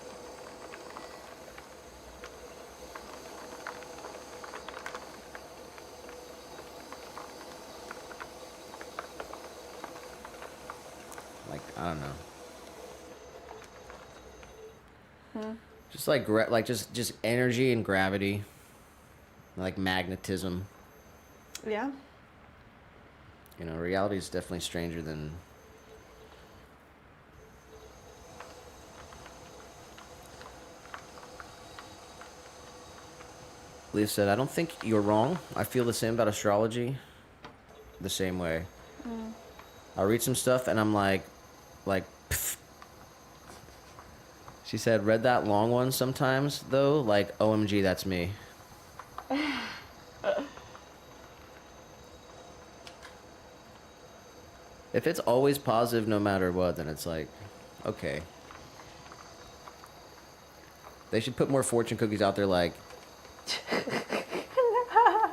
Like, I don't know. Hmm. Just like just energy and gravity, like magnetism. Yeah. Reality is definitely stranger than. Leah said, "I don't think you're wrong. I feel the same about astrology. The same way. I'll read some stuff and I'm like, pff." She said, read that long one sometimes, though, like, OMG, that's me. If it's always positive no matter what, then it's like, okay. They should put more fortune cookies out there, like,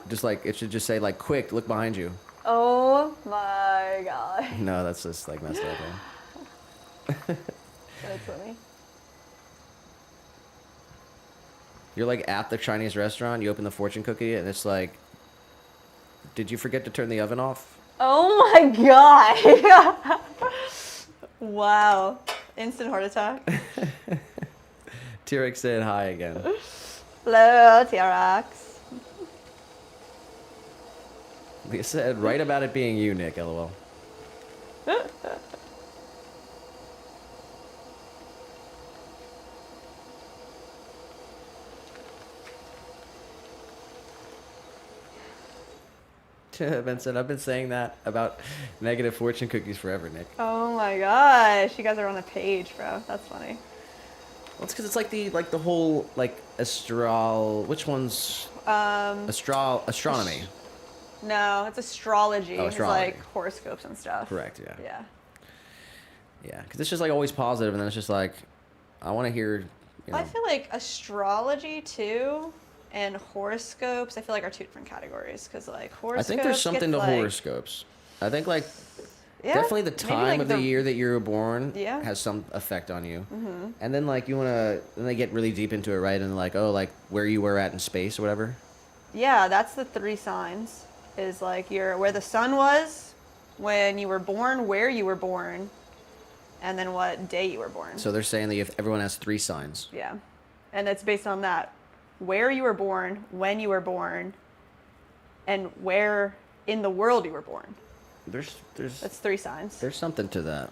just like, it should just say, like, quick, look behind you. Oh my god. No, that's just, like, messed up, man. That's funny. You're like at the Chinese restaurant, you open the fortune cookie, and it's like, did you forget to turn the oven off? Oh my god. Wow. Instant heart attack. T-Rex said hi again. Hello, T-Rex. Leah said, write about it being you, Nick, LOL. Ben said, I've been saying that about negative fortune cookies forever, Nick. Oh my gosh, you guys are on a page, bro. That's funny. Well, it's because it's like the whole like which one's astronomy? No, it's astrology. Oh, astrology. It's like horoscopes and stuff. Correct. Yeah. Yeah. Yeah, because it's just like always positive, and then it's just like, I want to hear. I feel like astrology too, and horoscopes, I feel like are two different categories, because like horoscopes. I think there's something to like, horoscopes. I think like yeah, definitely the time like of the year that you were born Yeah. has some effect on you. Mm-hmm. And then like then they get really deep into it, right? And like, oh, like where you were at in space or whatever. Yeah, that's the 3 signs. Is like where the sun was when you were born, where you were born, and then what day you were born. So they're saying that everyone has 3 signs. Yeah, and it's based on that. Where you were born, when you were born, and where in the world you were born. That's 3 signs. There's something to that.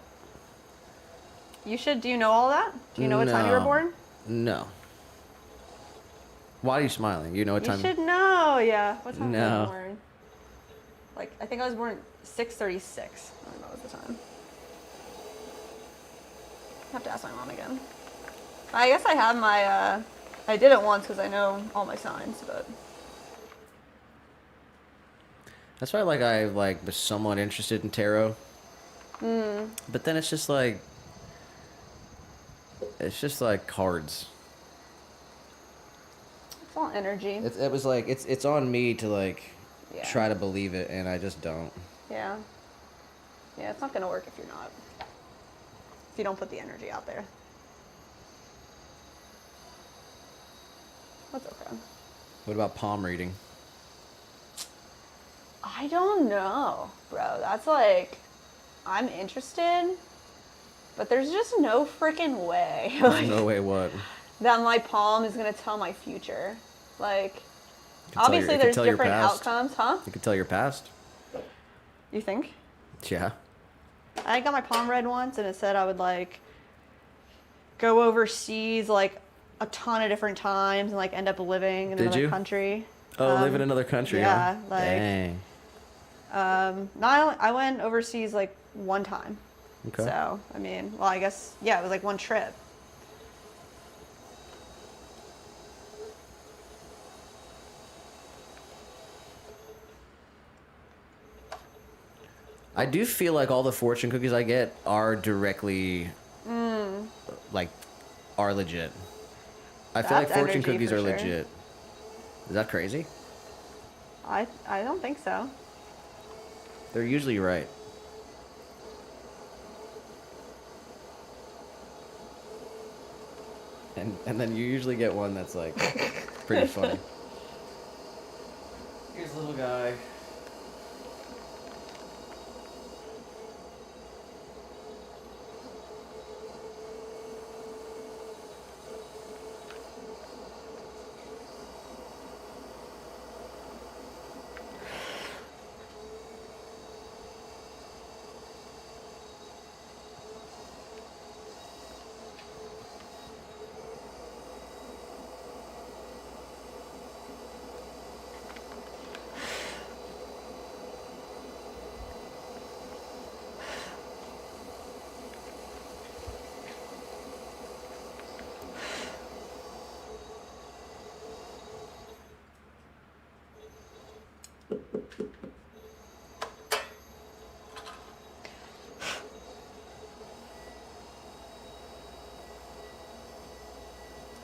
Do you know all that? Do you know what time you were born? No. Why are you smiling? You know what time? You should know, yeah. What time you No. were born? Like, I think I was born 6:36. I don't know what was the time. I have to ask my mom again. I guess I have my, I did it once because I know all my signs, but. That's why I was somewhat interested in tarot. But then it's just like cards. It's all energy. It was like it's on me to Yeah. try to believe it, and I just don't. Yeah. Yeah, it's not gonna work if you're not. If you don't put the energy out there. That's okay. What about palm reading? I don't know, bro. That's like, I'm interested, but there's just no freaking way. There's no way what? That my palm is gonna tell my future. Like, It could tell obviously it could there's tell your different past. outcomes, huh? It could tell your past. You think? Yeah. I got my palm read once, and it said I would like go overseas like a ton of different times and like end up living in another country. Oh, live in another country. Yeah, huh? like. Dang. I went overseas like one time. Okay. So, I mean, well, I guess, yeah, it was like one trip. I do feel like all the fortune cookies I get are directly, are legit. I feel like That's fortune energy cookies for are sure. legit. Is that crazy? I don't think so. They're usually right. And then you usually get one that's like pretty funny. Here's a little guy.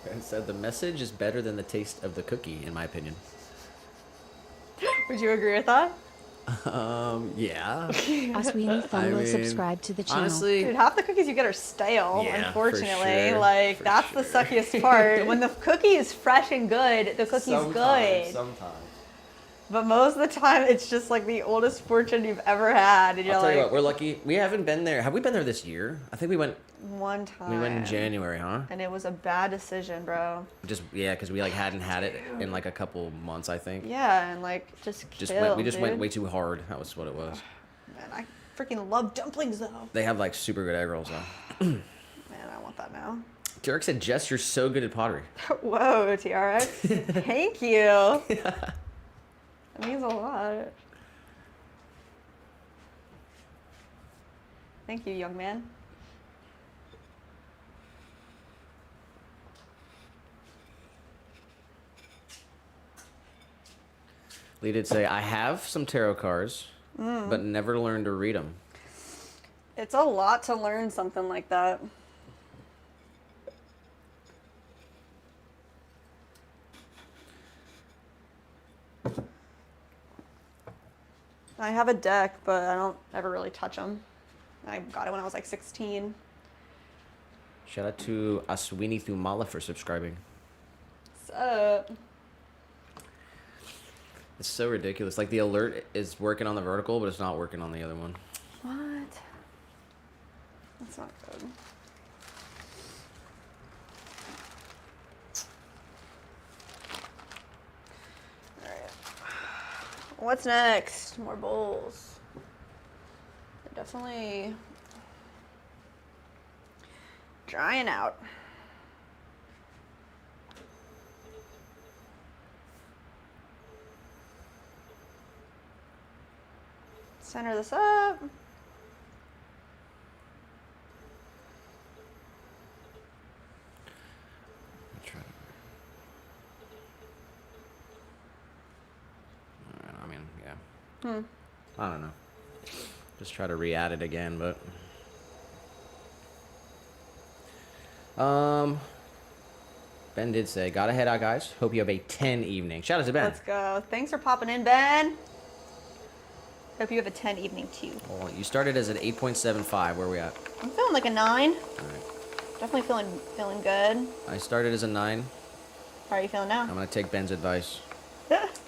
It said the message is better than the taste of the cookie, in my opinion. Would you agree with that? Yeah. Osweenie Fun will subscribe to the channel. Honestly, Dude, half the cookies you get are stale, Yeah, unfortunately. for Like, sure, that's the suckiest part. When the cookie is fresh and good, the cookie's good. Sometimes. But most of the time, it's just like the oldest fortune you've ever had. And you're I'll tell like, you what, we're lucky. We haven't been there. Have we been there this year? I think we went. one time. We went in January, huh? And it was a bad decision, bro. Just because we hadn't had it in like a couple months, I think. Yeah, and like, just We killed, just went dude. way too hard. That was what it was. Man, I freaking love dumplings, though. They have like super good egg rolls though. Man, I want that now. Derek said, "Jess, you're so good at pottery." Whoa, TRX. Thank you. That means a lot. Thank you, young man. Lee did say, "I have some tarot cards, but never learned to read them." It's a lot to learn something like that. I have a deck, but I don't ever really touch them. I got it when I was like 16. Shout out to Aswini Thumala for subscribing. What's up? It's so ridiculous. Like the alert is working on the vertical, but it's not working on the other one. What? That's not good. Alright. What's next? More bowls. They're definitely drying out. Center this up. I mean, yeah. I don't know. Just try to re-add it again, but. Ben did say, gotta head out, guys. Hope you have a 10 evening. Shout out to Ben. Let's go. Thanks for popping in, Ben. Hope you have a 10 evening too. Well, you started as an 8.75. Where are we at? I'm feeling like a 9. All right. Definitely feeling good. I started as a 9. How are you feeling now? I'm gonna take Ben's advice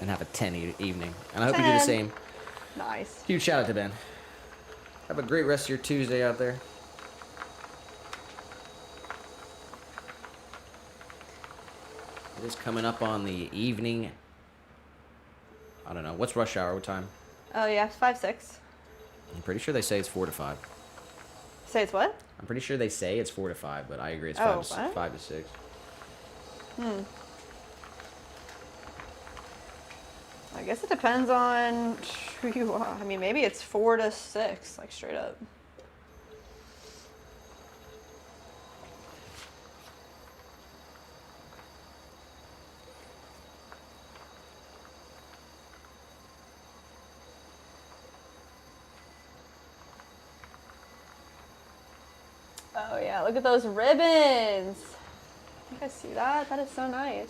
and have a 10 evening. And I hope you do the 10. same. Nice. Huge shout out to Ben. Have a great rest of your Tuesday out there. It is coming up on the evening. I don't know. What's rush hour? What time? Oh yeah, 5, 6. I'm pretty sure they say it's 4 to 5. Say it's what? I'm pretty sure they say it's 4 to 5, but I agree it's Oh, 5 to 6. I guess it depends on who you are. I mean, maybe it's 4 to 6, like straight up. Oh yeah, look at those ribbons. I think I see that. That is so nice.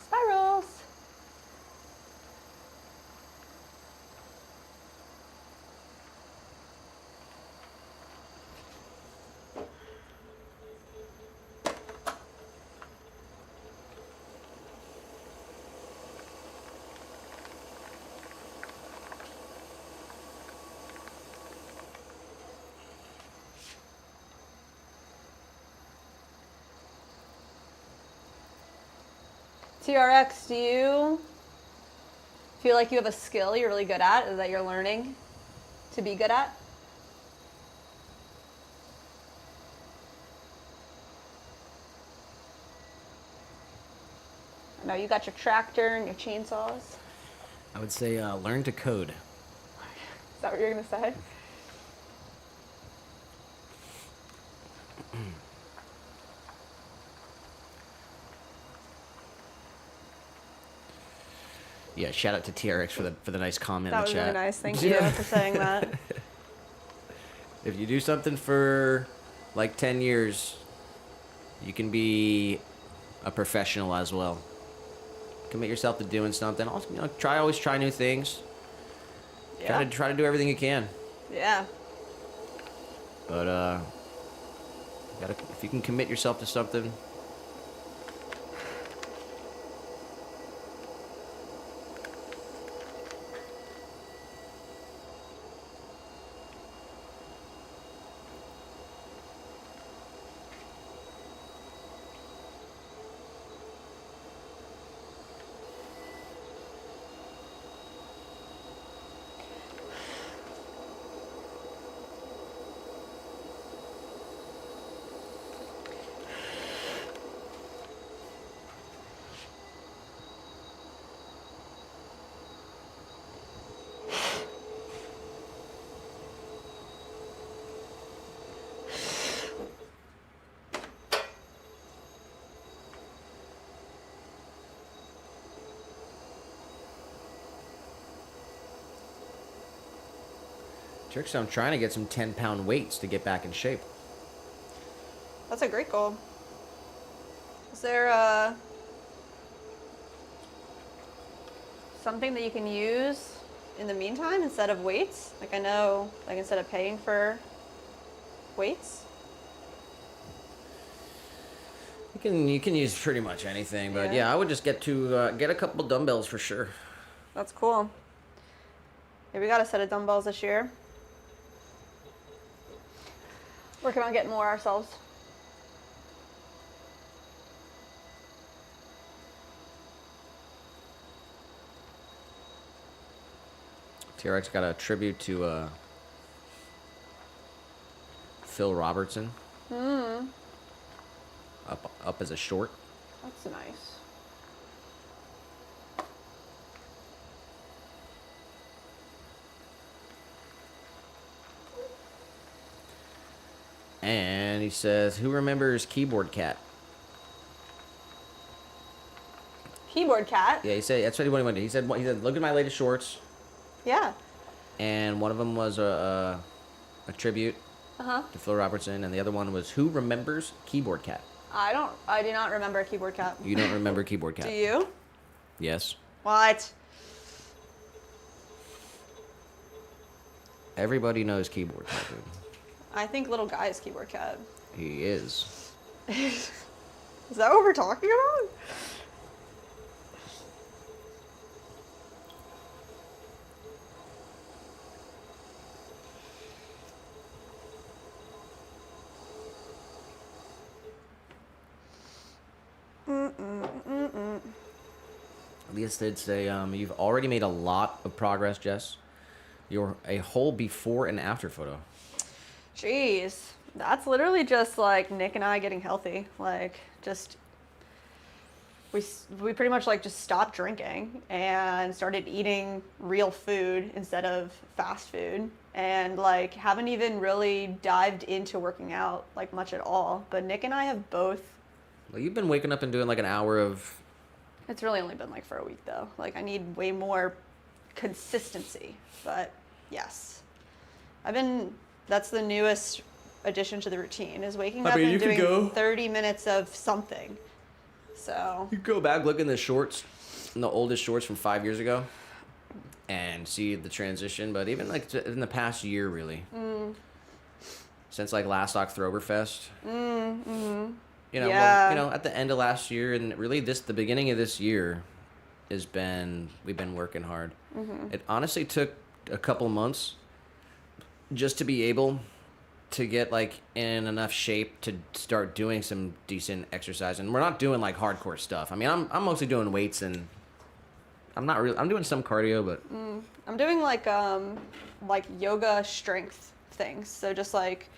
Spirals. TRX, do you feel like you have a skill you're really good at, or that you're learning to be good at? I know you got your tractor and your chainsaws. I would say learn to code. Is that what you're going to say? Yeah, shout out to TRX for the nice comment That in was the chat. really nice. Thank you for saying that. If you do something for like 10 years, you can be a professional as well. Commit yourself to doing something. Also, always try new things. Yeah. Try to do everything you can. Yeah. But if you can commit yourself to something. Tricks, I'm trying to get some 10-pound weights to get back in shape. That's a great goal. Is there something that you can use in the meantime instead of weights? Like I know, like instead of paying for weights? You can use pretty much anything, but yeah, I would just get a couple dumbbells for sure. That's cool. Yeah, we got a set of dumbbells this year. Working on getting more ourselves. TRX got a tribute to Phil Robertson. up as a short. That's nice. And he says, "Who remembers Keyboard Cat?" Keyboard cat. Yeah, he said that's what he wanted. He said, "Look at my latest shorts." Yeah. And one of them was a tribute Uh-huh. to Phil Robertson, and the other one was, "Who remembers Keyboard Cat?" I do not remember Keyboard cat. You don't remember Keyboard Cat? Do you? Yes. What? Everybody knows Keyboard Cat, dude. I think little guy is Keyboard cat. He is. Is that what we're talking about? Leah did say, "You've already made a lot of progress, Jess. You're a whole before and after photo." Jeez. That's literally just like Nick and I getting healthy. Like, just we pretty much like just stopped drinking and started eating real food instead of fast food, and like haven't even really dived into working out like much at all. But Nick and I have both. Well, you've been waking up and doing like an hour of. It's really only been like for a week though. Like I need way more consistency. But yes, that's the newest addition to the routine is waking up and doing 30 minutes of something. So You go back, look in the shorts, in the oldest shorts from 5 years ago, and see the transition. But even like in the past year, really, since like last Oktoberfest, you know, Yeah. well, you know, at the end of last year and really the beginning of this year, we've been working hard. It honestly took a couple months just to be able to get like in enough shape to start doing some decent exercise. And we're not doing like hardcore stuff. I mean, I'm mostly doing weights, and I'm doing some cardio, but I'm doing like yoga strength things. So just like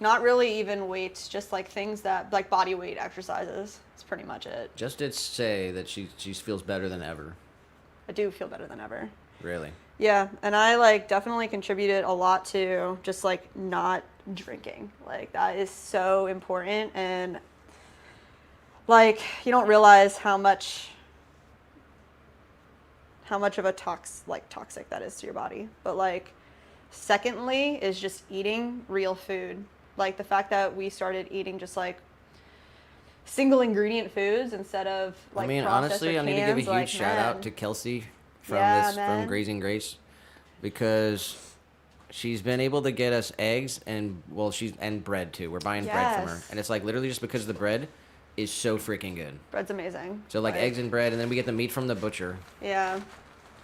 not really even weights, just like things that like body weight exercises. That's pretty much it. Just did say that she feels better than ever. I do feel better than ever. Really? Yeah, and I like definitely contributed a lot to just like not drinking. Like that is so important, and like you don't realize how much of a toxic that is to your body. But like secondly is just eating real food. Like the fact that we started eating just like single ingredient foods instead of like I mean, processed honestly, or I need to give a cans, huge like, shout man. out to Kelsey from Yeah, from man. Grazing Grace, because she's been able to get us eggs and bread too. We're buying bread from her, Yes. and it's like literally just because the bread is so freaking good. Bread's amazing. So like eggs and bread, and then we get the meat from the butcher, Yeah. and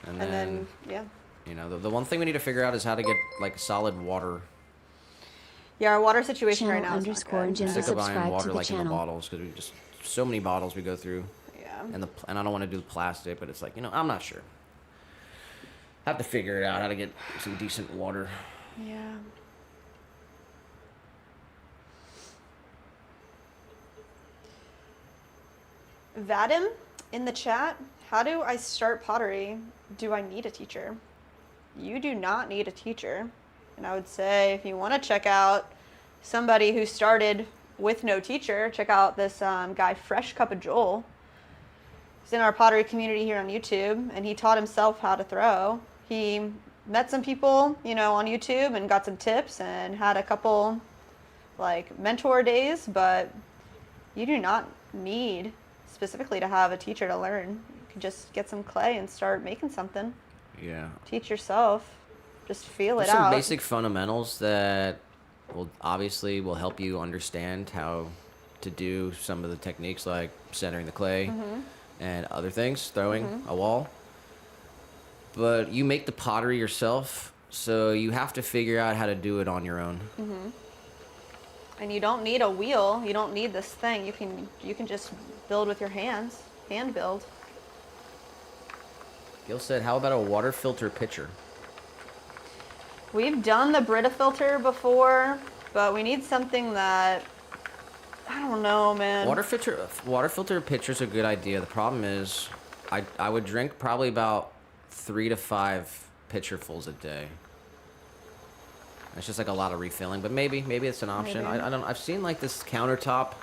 And then then yeah. you know the one thing we need to figure out is how to get like solid water. Yeah, our water situation Channel right now is not underscore good. agenda. Sick of buying Subscribe water to the like in the channel. bottles, because we just so many bottles we go through, Yeah. and I don't want to do the plastic, but it's like, you know, I'm not sure. Have to figure it out how to get some decent water. Yeah. Vadim in the chat, how do I start pottery? Do I need a teacher? You do not need a teacher. And I would say if you want to check out somebody who started with no teacher, check out this guy, Fresh Cup of Joel. He's in our pottery community here on YouTube, and he taught himself how to throw. He met some people, you know, on YouTube and got some tips and had a couple like mentor days, but you do not need specifically to have a teacher to learn. You can just get some clay and start making something. Yeah. Teach yourself. Just feel There's it some out. basic fundamentals that will help you understand how to do some of the techniques like centering the clay and other things, throwing a wall. But you make the pottery yourself, so you have to figure out how to do it on your own. And you don't need a wheel. You don't need this thing. You can just build with your hands. Hand build. Gil said, how about a water filter pitcher? We've done the Brita filter before, but we need something that I don't know, man. Water filter pitcher's a good idea. The problem is, I would drink probably about 3 to 5 pitcherfuls a day. It's just like a lot of refilling, but maybe it's an option. Maybe. I don't. I've seen like this countertop,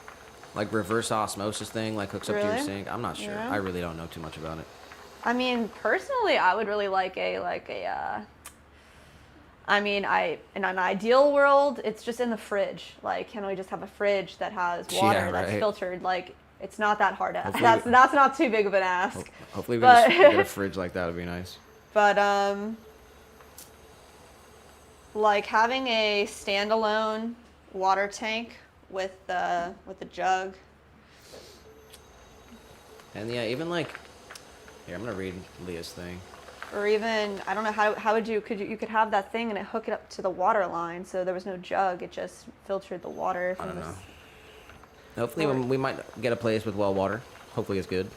like reverse osmosis thing, like hooks up to your Really? sink. I'm not sure. Yeah. I really don't know too much about it. I mean, personally, I would really like I mean, in an ideal world, it's just in the fridge. Like, can we just have a fridge that has water Yeah, that's right. filtered? Like, it's not that hard to ask. Hopefully That's not too big of an ask. Hopefully we But- can just get a fridge like that would be nice. But like having a standalone water tank with the jug. And yeah, even like, here I'm gonna read Leah's thing. Or even, I don't know, how would you could have that thing and it hook it up to the water line, so there was no jug, it just filtered the water. I don't from know. this- Hopefully we might get a place with well water. Hopefully it's good.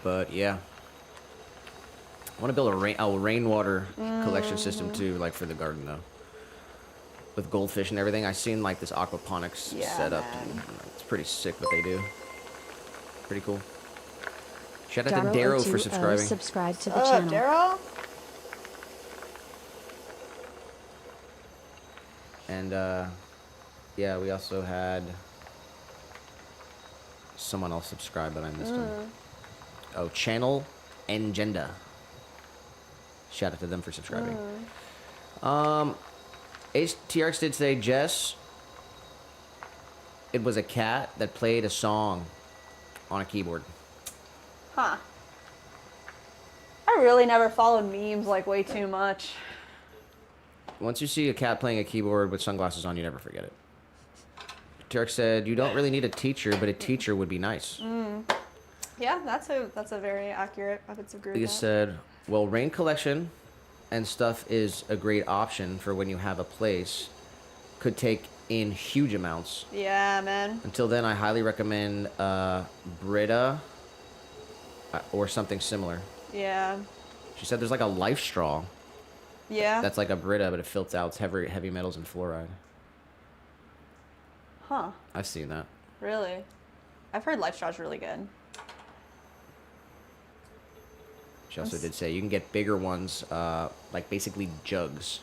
But yeah, I want to build a rainwater collection system too, like for the garden though. With goldfish and everything, I seen like this aquaponics Yeah, setup. man. And it's pretty sick what they do. Pretty cool. Shout out to Darrow Darrow for 020 subscribing. subscribe to the Oh, channel. Daryl? And yeah, we also had someone else subscribe, but I missed him. Oh, Channel Engenda. Shout out to them for subscribing. HTRX did say, Jess, it was a cat that played a song on a keyboard. Huh. I really never followed memes like way too much. Once you see a cat playing a keyboard with sunglasses on, you never forget it. TRX said, you don't really need a teacher, but a teacher would be nice. Yeah, that's a very accurate. I would agree Leah with that. said, well, rain collection and stuff is a great option for when you have a place. Could take in huge amounts. Yeah, man. Until then, I highly recommend Brita or something similar. Yeah. She said there's like a life straw Yeah. that's like a Brita, but it filters out heavy metals and fluoride. Huh. I've seen that. Really? I've heard Life Straw's really good. She also did say you can get bigger ones, like basically jugs.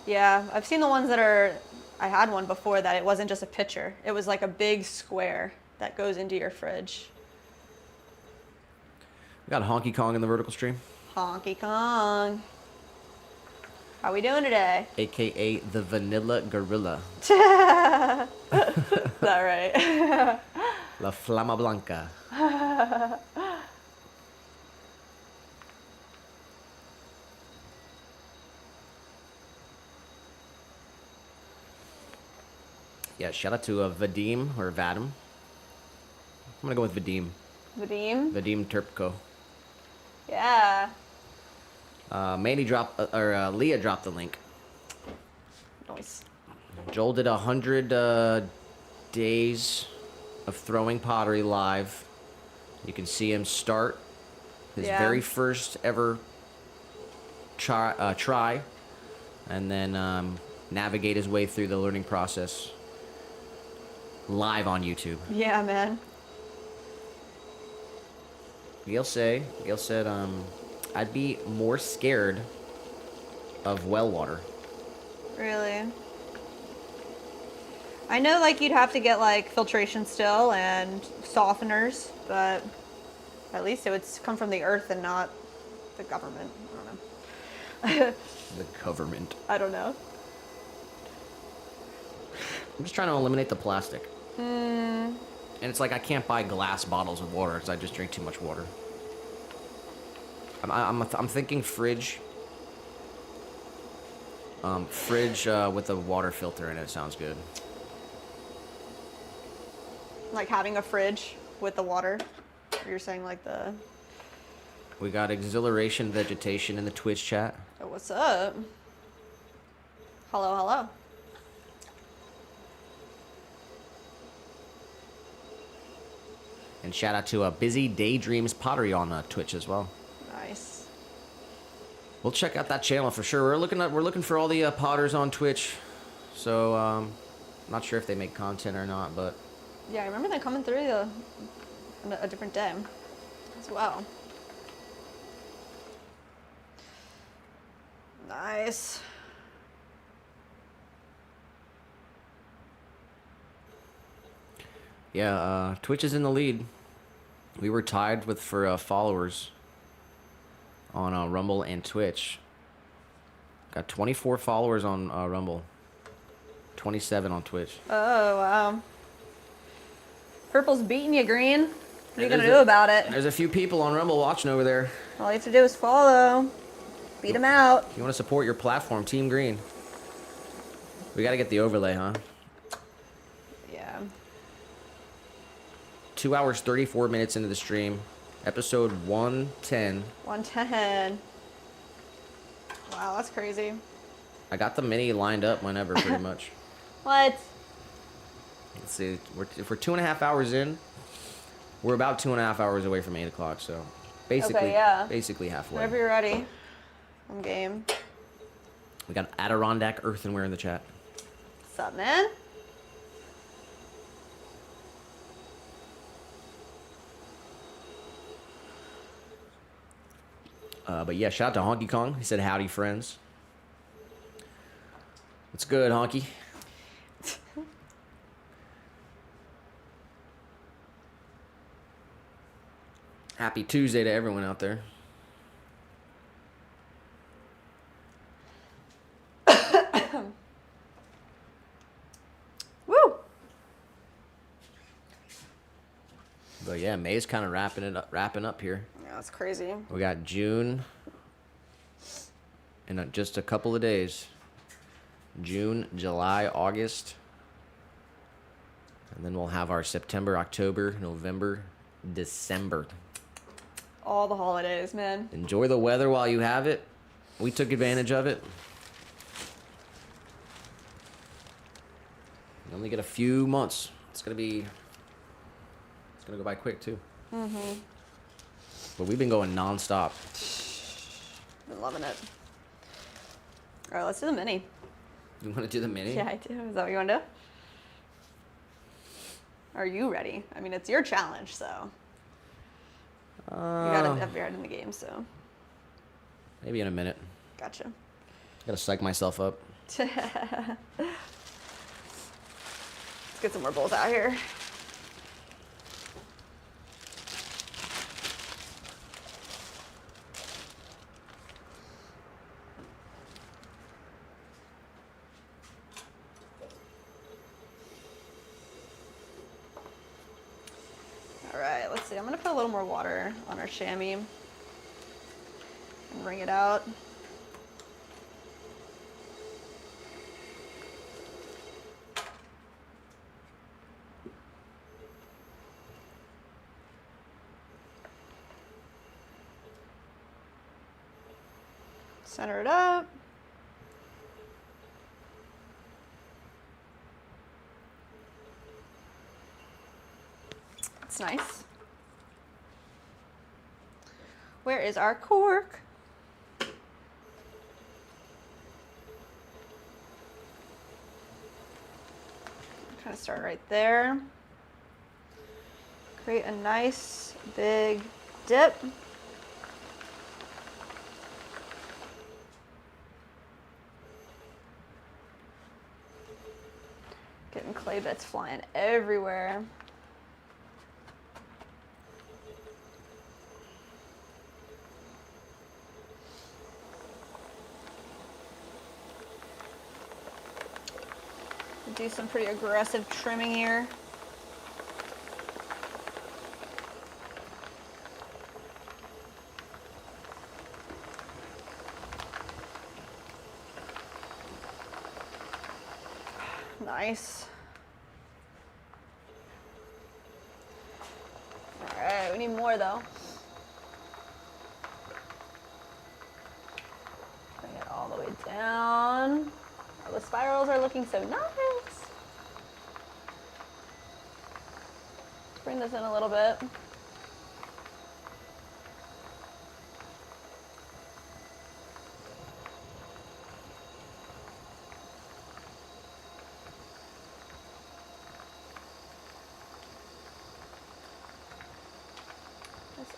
Yeah, I've seen the ones that are. I had one before that it wasn't just a pitcher. It was like a big square that goes into your fridge. We got Honky Kong in the vertical stream, Honky Kong. How we doing today? aka the Vanilla Gorilla, Is that right? La Flama Blanca. Yeah, shout out to Vadim or Vadim. I'm gonna go with Vadim. Vadim? Vadim Turpko. Yeah. Mandy dropped, Leah dropped the link. Nice. Joel did 100 days of throwing pottery live. You can see him start his Yeah. very first ever try, and then navigate his way through the learning process live on YouTube. Yeah, man. Gail said, I'd be more scared of well water. Really? I know, like, you'd have to get, like, filtration still and softeners, but at least it would come from the earth and not the government. I don't know. The government. I don't know. I'm just trying to eliminate the plastic. And it's like I can't buy glass bottles of water because I just drink too much water. I'm thinking fridge. Fridge with a water filter in it sounds good. Like having a fridge with the water. Or you're saying, like, the... We got Exhilaration Vegetation in the Twitch chat. Oh, what's up? Hello, hello. And shout out to Busy Daydreams Pottery on Twitch as well. Nice. we'll check out that channel for sure. We're looking for all the potters on Twitch. So not sure if they make content or not, but Yeah, I remember them coming through on a different day as well. Nice. yeah, Twitch is in the lead. We were tied for followers on Rumble and Twitch. Got 24 followers on Rumble, 27 on Twitch. Oh, wow. Purple's beating you, Green. What are you going to do about it? There's a few people on Rumble watching over there. All you have to do is follow. Beat them out. If you want to support your platform, Team Green. We got to get the overlay, huh? Yeah. 2 hours, 34 minutes into the stream. Episode 110. 110. Wow, that's crazy. I got the mini lined up whenever, pretty much. What? Let's see. If we're 2.5 hours in, we're about 2.5 hours away from 8 o'clock, so basically, Okay, yeah. basically halfway. Whenever you're ready. I'm game. We got Adirondack Earthenware in the chat. What's up, man? But yeah, shout out to Honky Kong. He said, howdy, friends. What's good, Honky? Happy Tuesday to everyone out there. Woo! But yeah, May's kind of wrapping up here. Yeah, that's crazy. We got June in just a couple of days. June, July, August. And then we'll have our September, October, November, December. All the holidays, man. Enjoy the weather while you have it. We took advantage of it. You only get a few months. It's gonna go by quick too. Mm-hmm. But we've been going non-stop. Been loving it. All right, let's do the mini. You want to do the mini? Yeah, I do. Is that what you want to do? Are you ready? I mean, it's your challenge, so. You gotta have your head in the game, so. Maybe in a minute. Gotcha. Gotta psych myself up. Let's get some more bowls out here. All right, let's see. I'm gonna put a little more water on our chamois and wring it out. Center it up. That's nice. Where is our cork? Kind of start right there. Create a nice big dip. Getting clay bits flying everywhere. Do some pretty aggressive trimming here. Nice. All right, we need more though. Bring it all the way down. Oh, the spirals are looking so nice. Let's bring this in a little bit.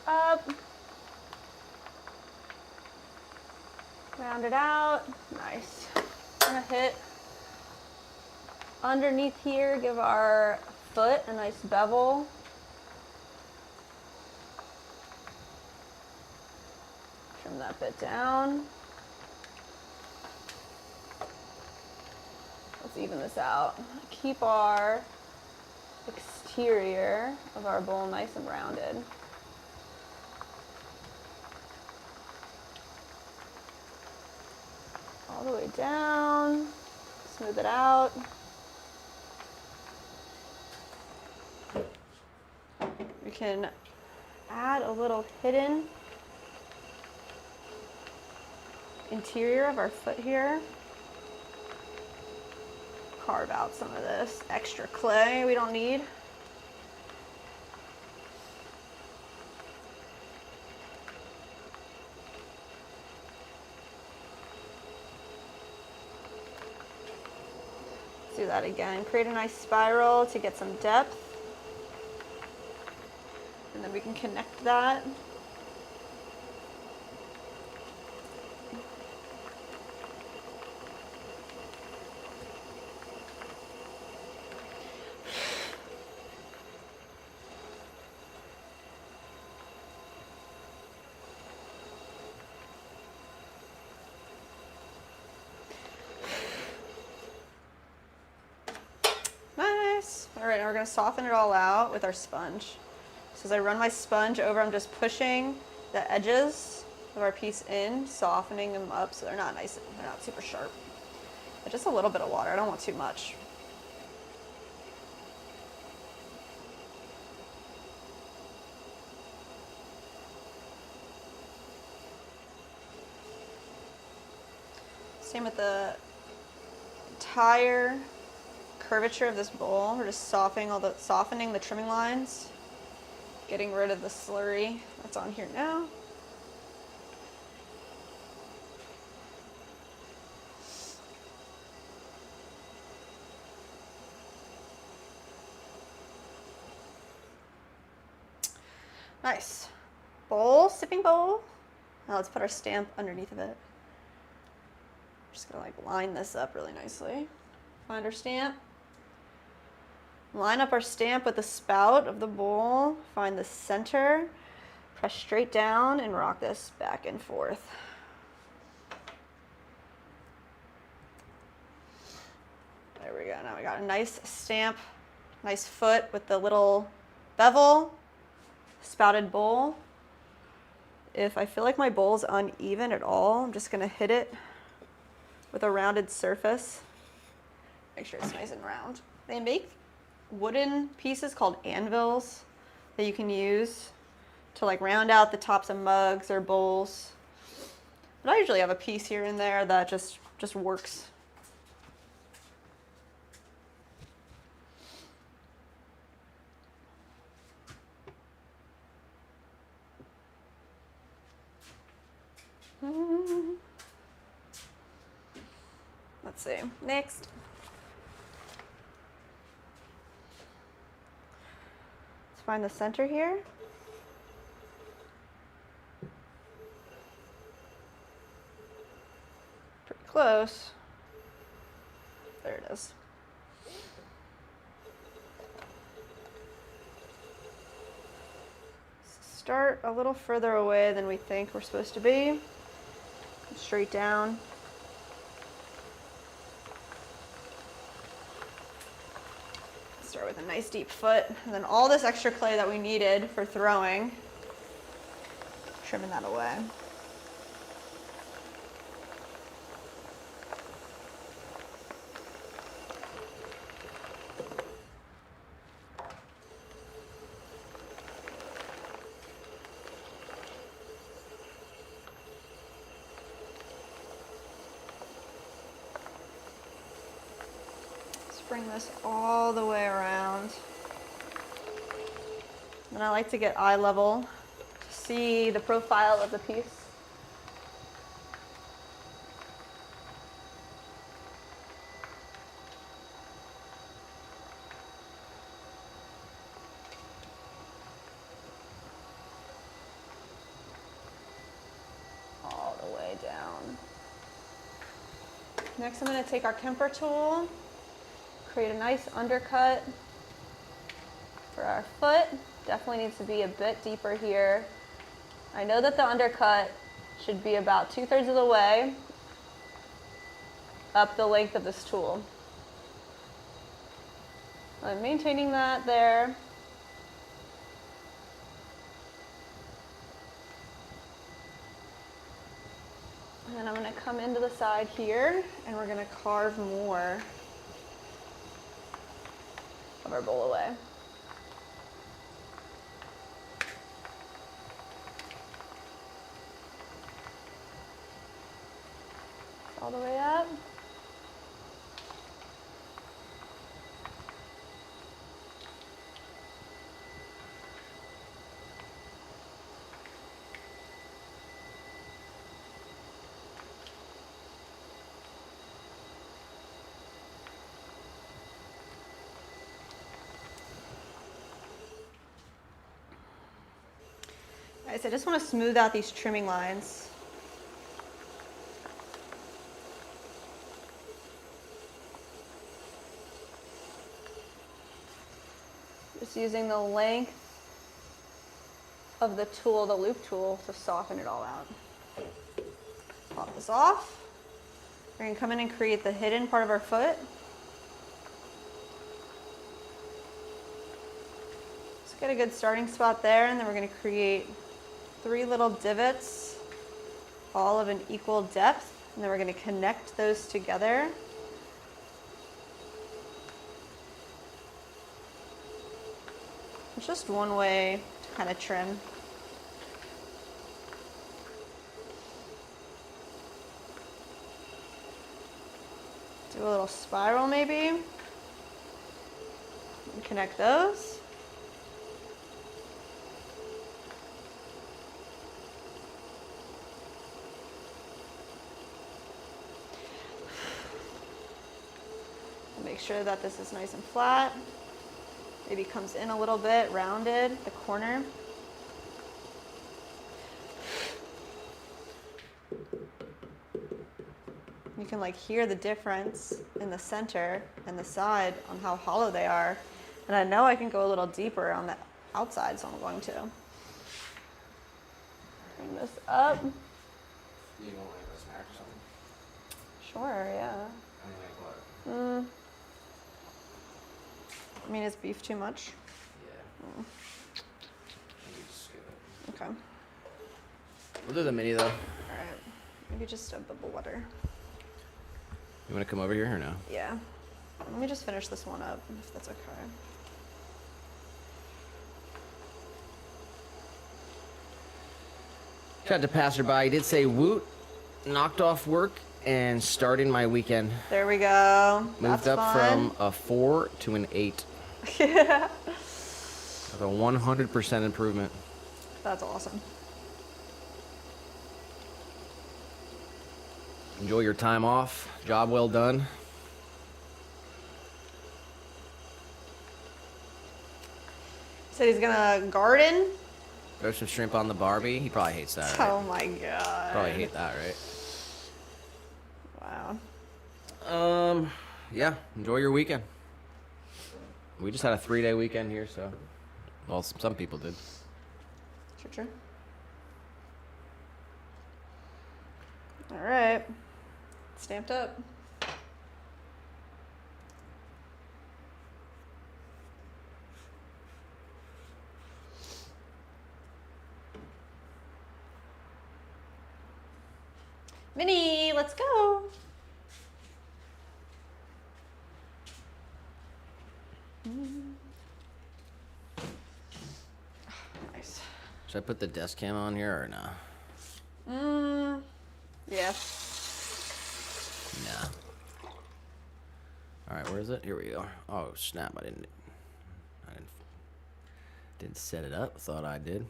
up. Round it out. Nice. Gonna hit underneath here, give our foot a nice bevel. Trim that bit down. Let's even this out. Keep our exterior of our bowl nice and rounded. All the way down, smooth it out. We can add a little hidden interior of our foot here. Carve out some of this extra clay we don't need. Do that again. Create a nice spiral to get some depth. And then we can connect that. Nice. All right, now we're gonna soften it all out with our sponge. So as I run my sponge over, I'm just pushing the edges of our piece in, softening them up so they're not nice, they're not super sharp. But just a little bit of water, I don't want too much. Same with the entire curvature of this bowl. We're just softening the trimming lines, getting rid of the slurry that's on here now. Nice. Bowl, sipping bowl. Now let's put our stamp underneath of it. Just gonna like line this up really nicely. Find our stamp. Line up our stamp with the spout of the bowl. Find the center. Press straight down and rock this back and forth. There we go. Now we got a nice stamp, nice foot with the little bevel, spouted bowl. If I feel like my bowl's uneven at all, I'm just gonna hit it with a rounded surface. Make sure it's nice and round. They make wooden pieces called anvils that you can use to like round out the tops of mugs or bowls. But I usually have a piece here and there that just works. Let's see. Next. Let's find the center here. Pretty close. There it is. Start a little further away than we think we're supposed to be. Come straight down. Start with a nice deep foot, and then all this extra clay that we needed for throwing, trimming that away. Bring this all the way around. And I like to get eye level to see the profile of the piece. Next, I'm going to take our Kemper tool, create a nice undercut for our foot. Definitely needs to be a bit deeper here. I know that the undercut should be about 2/3 of the way up the length of this tool. I'm maintaining that there. And I'm going to come into the side here and we're going to carve more of our bowl away. All the way up. Guys, I just want to smooth out these trimming lines. Just using the length of the tool, the loop tool, to soften it all out. Pop this off. We're going to come in and create the hidden part of our foot. Let's get a good starting spot there, and then we're going to create 3 little divots, all of an equal depth, and then we're going to connect those together. It's just one way to kind of trim. Do a little spiral maybe, and connect those. Make sure that this is nice and flat. Maybe comes in a little bit, rounded, the corner. You can like hear the difference in the center and the side on how hollow they are. And I know I can go a little deeper on the outside, so I'm going to. Bring this up. You don't like a snack or something? Sure, yeah. I mean, like what? I mean, is beef too much? Yeah. Maybe just skip it. Okay. We'll do the mini though. All right. Maybe just a bit of water. You want to come over here or no? Yeah. Let me just finish this one up, if that's okay. Shout out to passerby. He did say woot, knocked off work and starting my weekend. There we go. Moved That's up fun. from a 4 to an 8. Yeah. That's a 100% improvement. That's awesome. Enjoy your time off. Job well done. Said he's gonna garden. Throw some shrimp on the Barbie. He probably hates that, right? Oh my god. Probably hate that, right? Wow. Yeah. Enjoy your weekend. We just had a 3-day weekend here, so. Well, some people did. True. All right. Stamped up. Minnie, let's go. Nice. Should I put the desk cam on here or no? Yeah. Nah. All right, where is it? Here we go. Oh snap! I didn't set it up. Thought I did.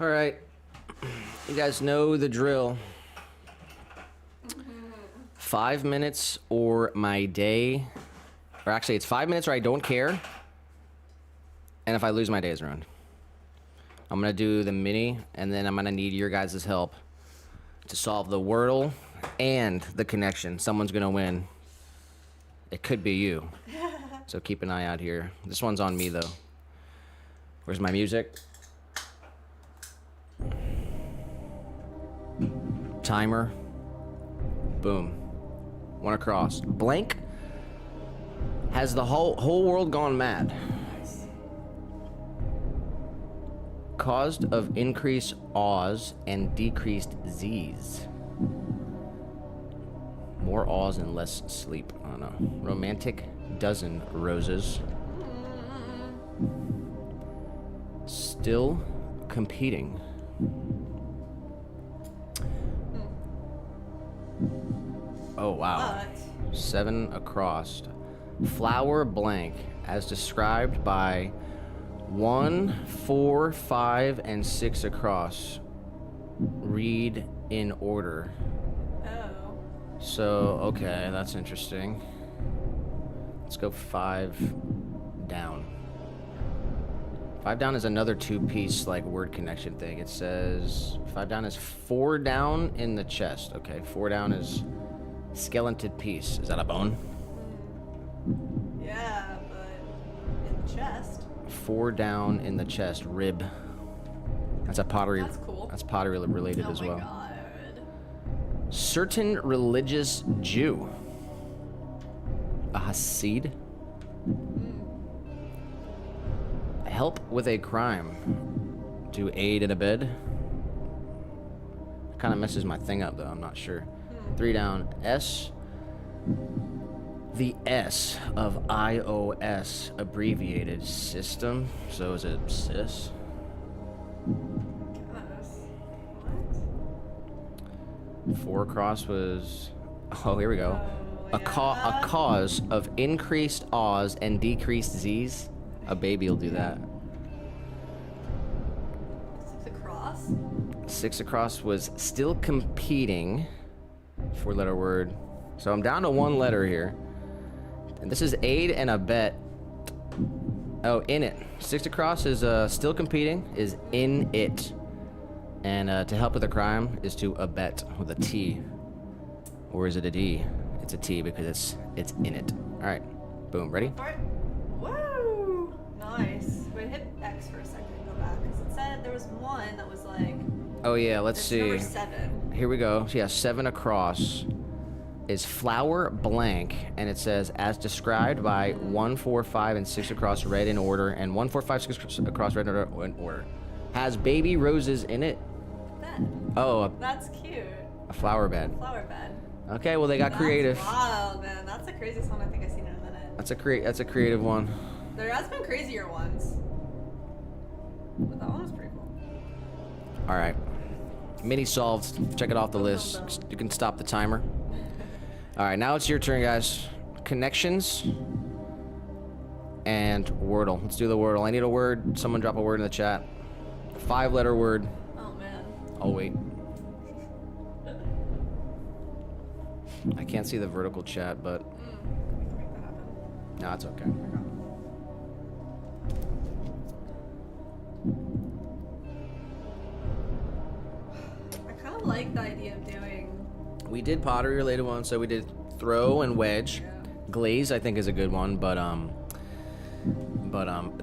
All right, you guys know the drill. 5 minutes or my day, or actually, it's 5 minutes or I don't care. And if I lose, my day is ruined. I'm gonna do the mini, and then I'm gonna need your guys' help to solve the Wordle and the connection. Someone's gonna win. It could be you. So keep an eye out here. This one's on me though. Where's my music? Timer. Boom. One across. Blank has the whole world gone mad. Caused of increased A's and decreased Z's. More A's and less sleep. I don't know. Romantic dozen roses. Still competing. Oh wow. What? 7 across. Flower blank as described by 1, 4, 5, and 6 across. Read in order. Oh. So, okay, that's interesting. Let's go 5 down. 5 down is another 2-piece like word connection thing. It says 5 down is 4 down in the chest. Okay, 4 down is skeleton piece. Is that a bone? Yeah, but in the chest. 4 down in the chest. Rib. That's a pottery. That's cool. That's pottery related Oh as my well. God. Certain religious Jew. A Hasid. Help with a crime. To aid in a bed. Kind of messes my thing up though. I'm not sure. 3 down. S. The S of iOS abbreviated system. So is it sys? What? 4 across was. Oh, here we go. Oh, A cause of increased A's and decreased Z's. A baby will do that. 6 across? 6 across was still competing. 4-letter word. So I'm down to 1 letter here. And this is aid and abet. Oh, in it. 6 across is still competing, is in it. And to help with a crime is to abet with a T. Or is it a D? It's a T because it's in it. All right. Boom. Ready? Alright. Woo! Nice. Wait, hit X for a second and go back. Because it said there was one that was like. Oh, yeah. Let's It's see. number 7. Here we go. So, yeah, 7 across is flower blank, and it says as described by 1, 4, 5, and 6 across read in order, and 1, 4, 5, 6 across read in order. Has baby roses in it. Bed. Oh, That's cute. a flower bed. Flower bed. Okay, well they got That's creative. Wild, man. That's the craziest one I think I've seen in a minute. That's a creative one. There has been crazier ones. But that one was pretty cool. All right, mini solved. Check it off the list. You can stop the timer. All right, now it's your turn, guys. Connections and Wordle. Let's do the Wordle. I need a word. Someone drop a word in the chat. 5-letter word. Oh man. I'll wait. I can't see the vertical chat, but We can make that happen. no, it's okay. I kind of like the idea of doing. We did pottery related ones, so we did throw and wedge. Yeah. Glaze, I think, is a good one, but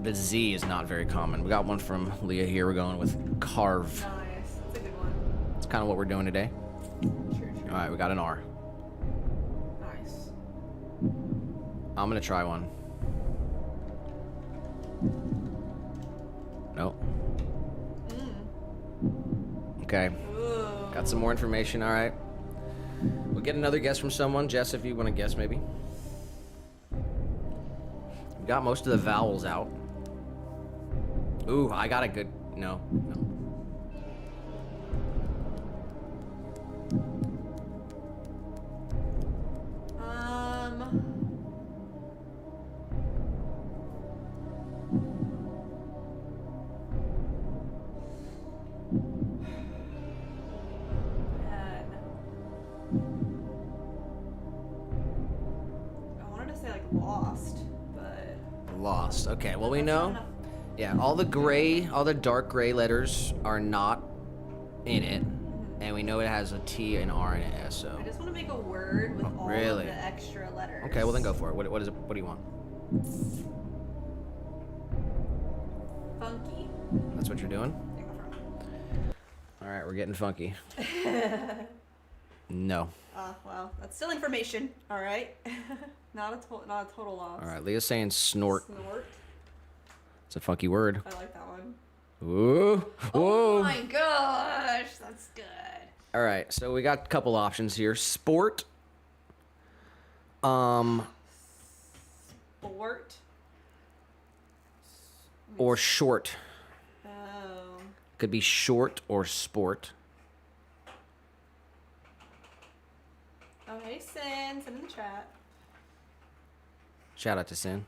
the Z is not very common. We got one from Leah here. We're going with carve. Nice. That's a good one. It's kind of what we're doing today. True. All right, we got an R. Nice. I'm gonna try one. Nope. Okay. Ooh. Got some more information. All right. We'll get another guess from someone. Jess, if you want to guess, maybe. We got most of the vowels out. Ooh, I got a good. No. Man. I wanted to say like lost, but Lost. Okay. Well, we know Yeah, all the dark gray letters are not in it. And we know it has a T, an R, and an S, so. I just want to make a word with all really? of the extra letters. Okay, well then go for it. What is it? What do you want? Funky. That's what you're doing? Yeah, go for it. All right, we're getting funky. No. Well, that's still information. All right. not a total loss. All right, Leah's saying snort. Snort. It's a funky word. I like that one. Ooh. Whoa. Oh my gosh, that's good. All right, so we got a couple options here. Sport. Sport. Or short. Oh. Could be short or sport. Oh, hey, Sin. Send in the chat. Shout out to Sin.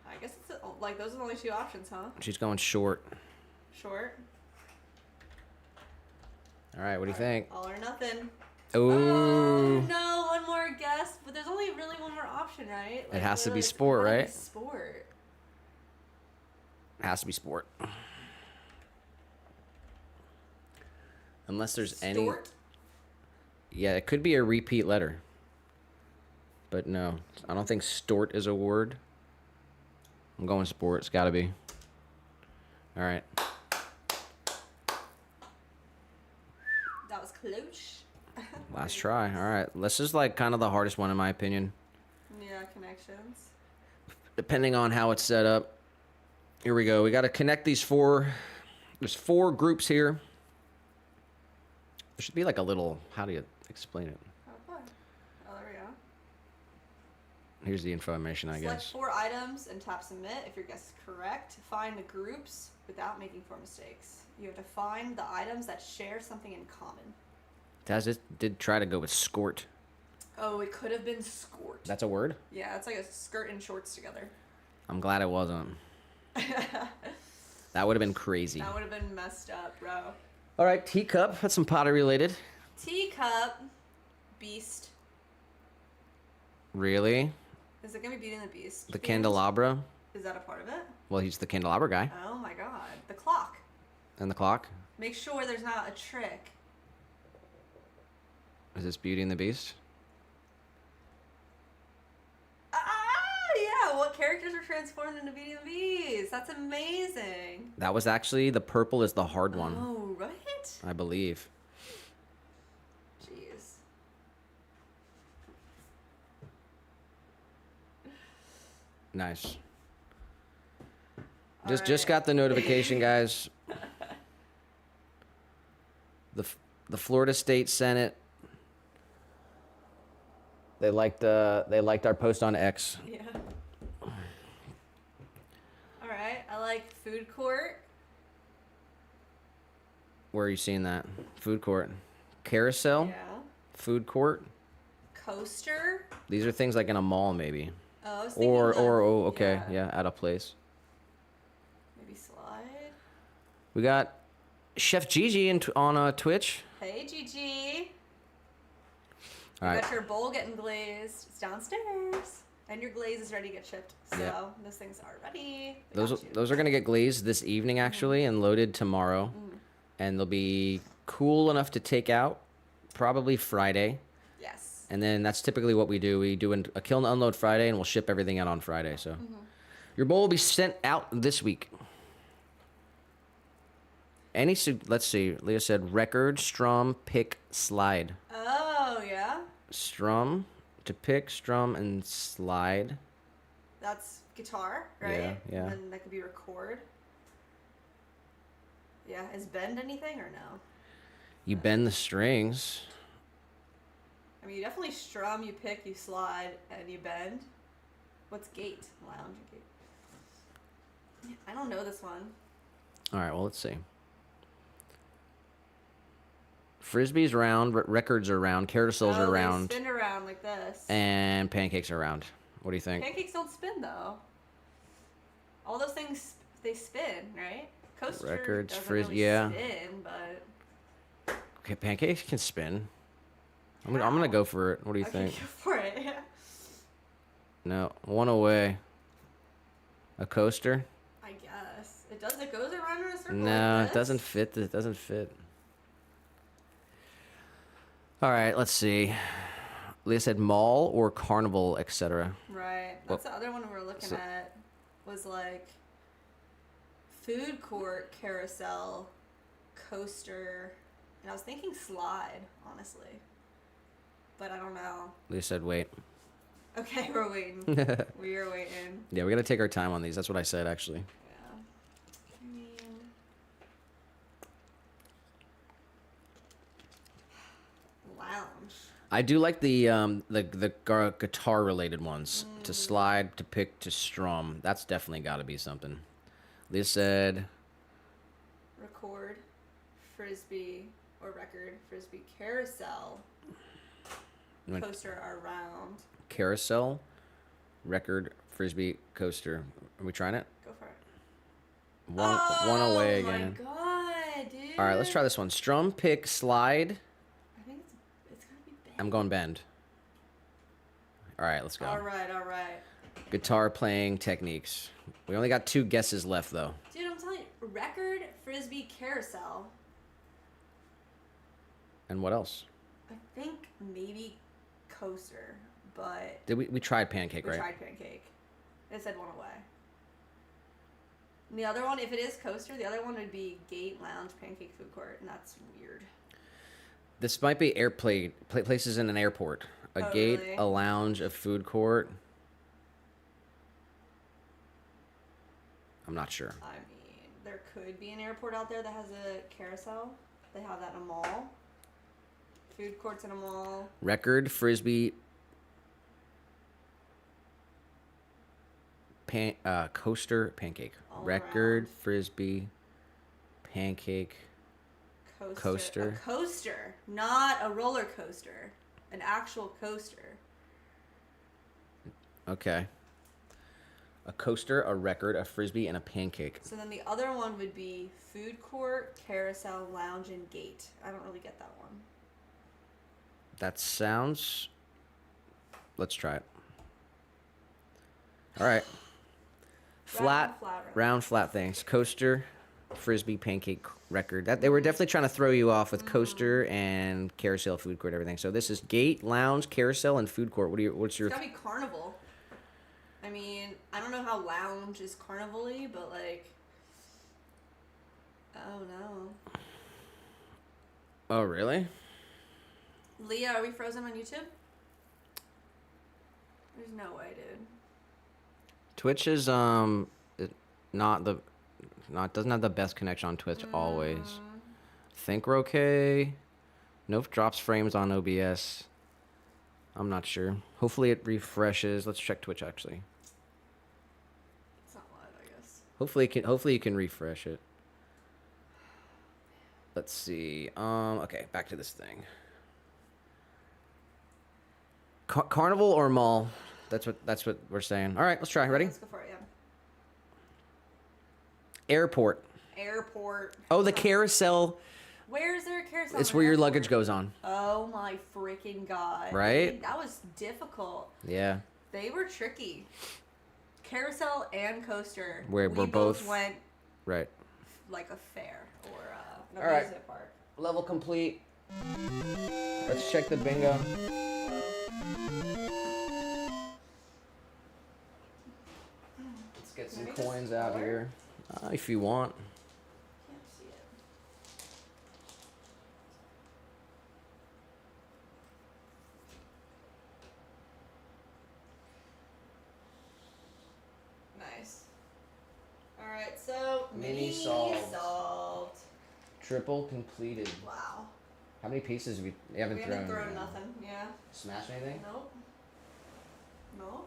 I guess it's like those are the only two options, huh? She's going short. Short. All right, what do you think? All or nothing. Ooh. Oh, no, one more guess. But there's only really one more option, right? It has to be literally, sport, it's gotta right? be sport. It has to be sport. Unless there's any. Stort? Yeah, it could be a repeat letter. But no, I don't think stort is a word. I'm going sport. It's got to be. All right. That was close. Last try. All right. This is like kind of the hardest one in my opinion. Yeah, connections. Depending on how it's set up. Here we go. We got to connect these four. There's 4 groups here. There should be like a little. How do you explain it? Oh, there we go. Here's the information, I Select guess. 4 items and tap submit if your guess is correct. Find the groups without making 4 mistakes. You have to find the items that share something in common. Taz did try to go with skort. Oh, it could have been skort. That's a word? Yeah, it's like a skirt and shorts together. I'm glad it wasn't. That would have been crazy. That would have been messed up, bro. All right, teacup. That's some pottery related. Teacup. Beast. Really? Is it going to be Beauty and the Beast? The candelabra? Is that a part of it? Well, he's the candelabra guy. Oh my god. The clock. And the clock? Make sure there's not a trick. Is this Beauty and the Beast? Yeah, what characters are transformed into Beauty and the Beast? That's amazing. That was actually, the purple is the hard one. Oh, right? I believe. Jeez. Nice. All Just right. got the notification, guys. The Florida State Senate. They liked our post on X. Yeah. All right. I like food court. Where are you seeing that? Food court. Carousel? Yeah. Food court? Coaster. These are things like in a mall, maybe. Oh, I was thinking Okay, yeah, at a place. Maybe slide. We got Chef Gigi on Twitch. Hey, Gigi. All You right. got your bowl getting glazed. It's downstairs. And your glaze is ready to get shipped. So Yeah. those things are ready. We Those got you. those are gonna get glazed this evening actually, and loaded tomorrow, and they'll be cool enough to take out probably Friday, Yes. and then that's typically what we do. We do a kill and unload Friday, and we'll ship everything out on Friday. So your bowl will be sent out this week. Let's see. Leah said record, strum, pick, slide. Oh, yeah. Strum to pick, strum, and slide. That's guitar, right? Yeah. And then that could be record. Yeah. Is bend anything or no? You bend the strings. I mean, you definitely strum, you pick, you slide, and you bend. What's gate? Lounge gate. Yeah, I don't know this one. All right, well, let's see. Frisbee's round, records are round, carousels are They round, spin around like this. and pancakes are round. What do you think? Pancakes don't spin though. All those things they spin, right? Coaster Records, doesn't fris- really yeah. spin, but Okay, pancakes can spin. I'm gonna go for it. What do you okay, think? go for it. Yeah. No, one away. A coaster. I guess. It goes around in a circle. No, like it this. doesn't fit. It doesn't fit. All right, let's see. Leah said mall or carnival, etc. Right. That's the other one we were looking at. Was like food court, carousel, coaster, and I was thinking slide, honestly. But I don't know. Leah said wait. Okay, we're waiting. We are waiting. Yeah, we got to take our time on these. That's what I said, actually. Yeah. I mean, lounge. I do like the guitar related ones. To slide, to pick, to strum. That's definitely got to be something. Leah said Record, frisbee, or record, frisbee, carousel, coaster, are round. carousel, record, frisbee, coaster. Are we trying it? Go for it. One away again. Oh my god, dude. All right, let's try this one. Strum, pick, slide. I think it's gonna be bend. I'm going bend. All right, let's go. All right. Guitar playing techniques. We only got 2 guesses left, though. Dude, I'm telling you, record, frisbee, carousel. And what else? I think maybe coaster, but Did we tried pancake, we right? tried pancake. It said one away. And the other one, if it is coaster, the other one would be gate, lounge, pancake, food court, and that's weird. This might be places in an airport. A gate, really? a lounge, a food court. I'm not sure. I mean, there could be an airport out there that has a carousel. They have that in a mall. Food courts in a mall. Record, frisbee, coaster, pancake. All Record, around. frisbee, pancake. Coaster. A coaster, not a roller coaster. An actual coaster. Okay. A coaster, a record, a frisbee, and a pancake. So then the other one would be food court, carousel, lounge, and gate. I don't really get that one. That sounds... Let's try it. All right. Round, flat things. Coaster, frisbee, pancake, record. That they were definitely trying to throw you off with coaster and carousel, food court, everything. So this is gate, lounge, carousel, and food court. What's your? It's gotta be carnival. I mean, I don't know how lounge is carnival-y, but like, oh no. Oh really? Leah, are we frozen on YouTube? There's no way, dude. Twitch is doesn't have the best connection on Twitch always. Think we're okay. Nope, drops frames on OBS. I'm not sure. Hopefully it refreshes. Let's check Twitch actually. It's not live, I guess. Hopefully you can refresh it. Let's see. Okay, back to this thing. Carnival or mall? That's what we're saying. All right, let's try. Ready? Let's go for it, yeah. Airport. Airport. Oh, the carousel. Where is there a carousel? It's in where an your airport? luggage goes on. Oh my freaking god. Right? That was difficult. Yeah. They were tricky. Carousel and coaster. We're we both went right. like a fair or an All right. amusement park. Level complete. Let's check the bingo. Let's get some Maybe just coins out four? here. If you want. Can't see it. Nice. Alright, so Mini solved. Triple completed. Wow. How many pieces have you haven't We thrown? haven't thrown nothing, yeah. Smash anything? Nope. No?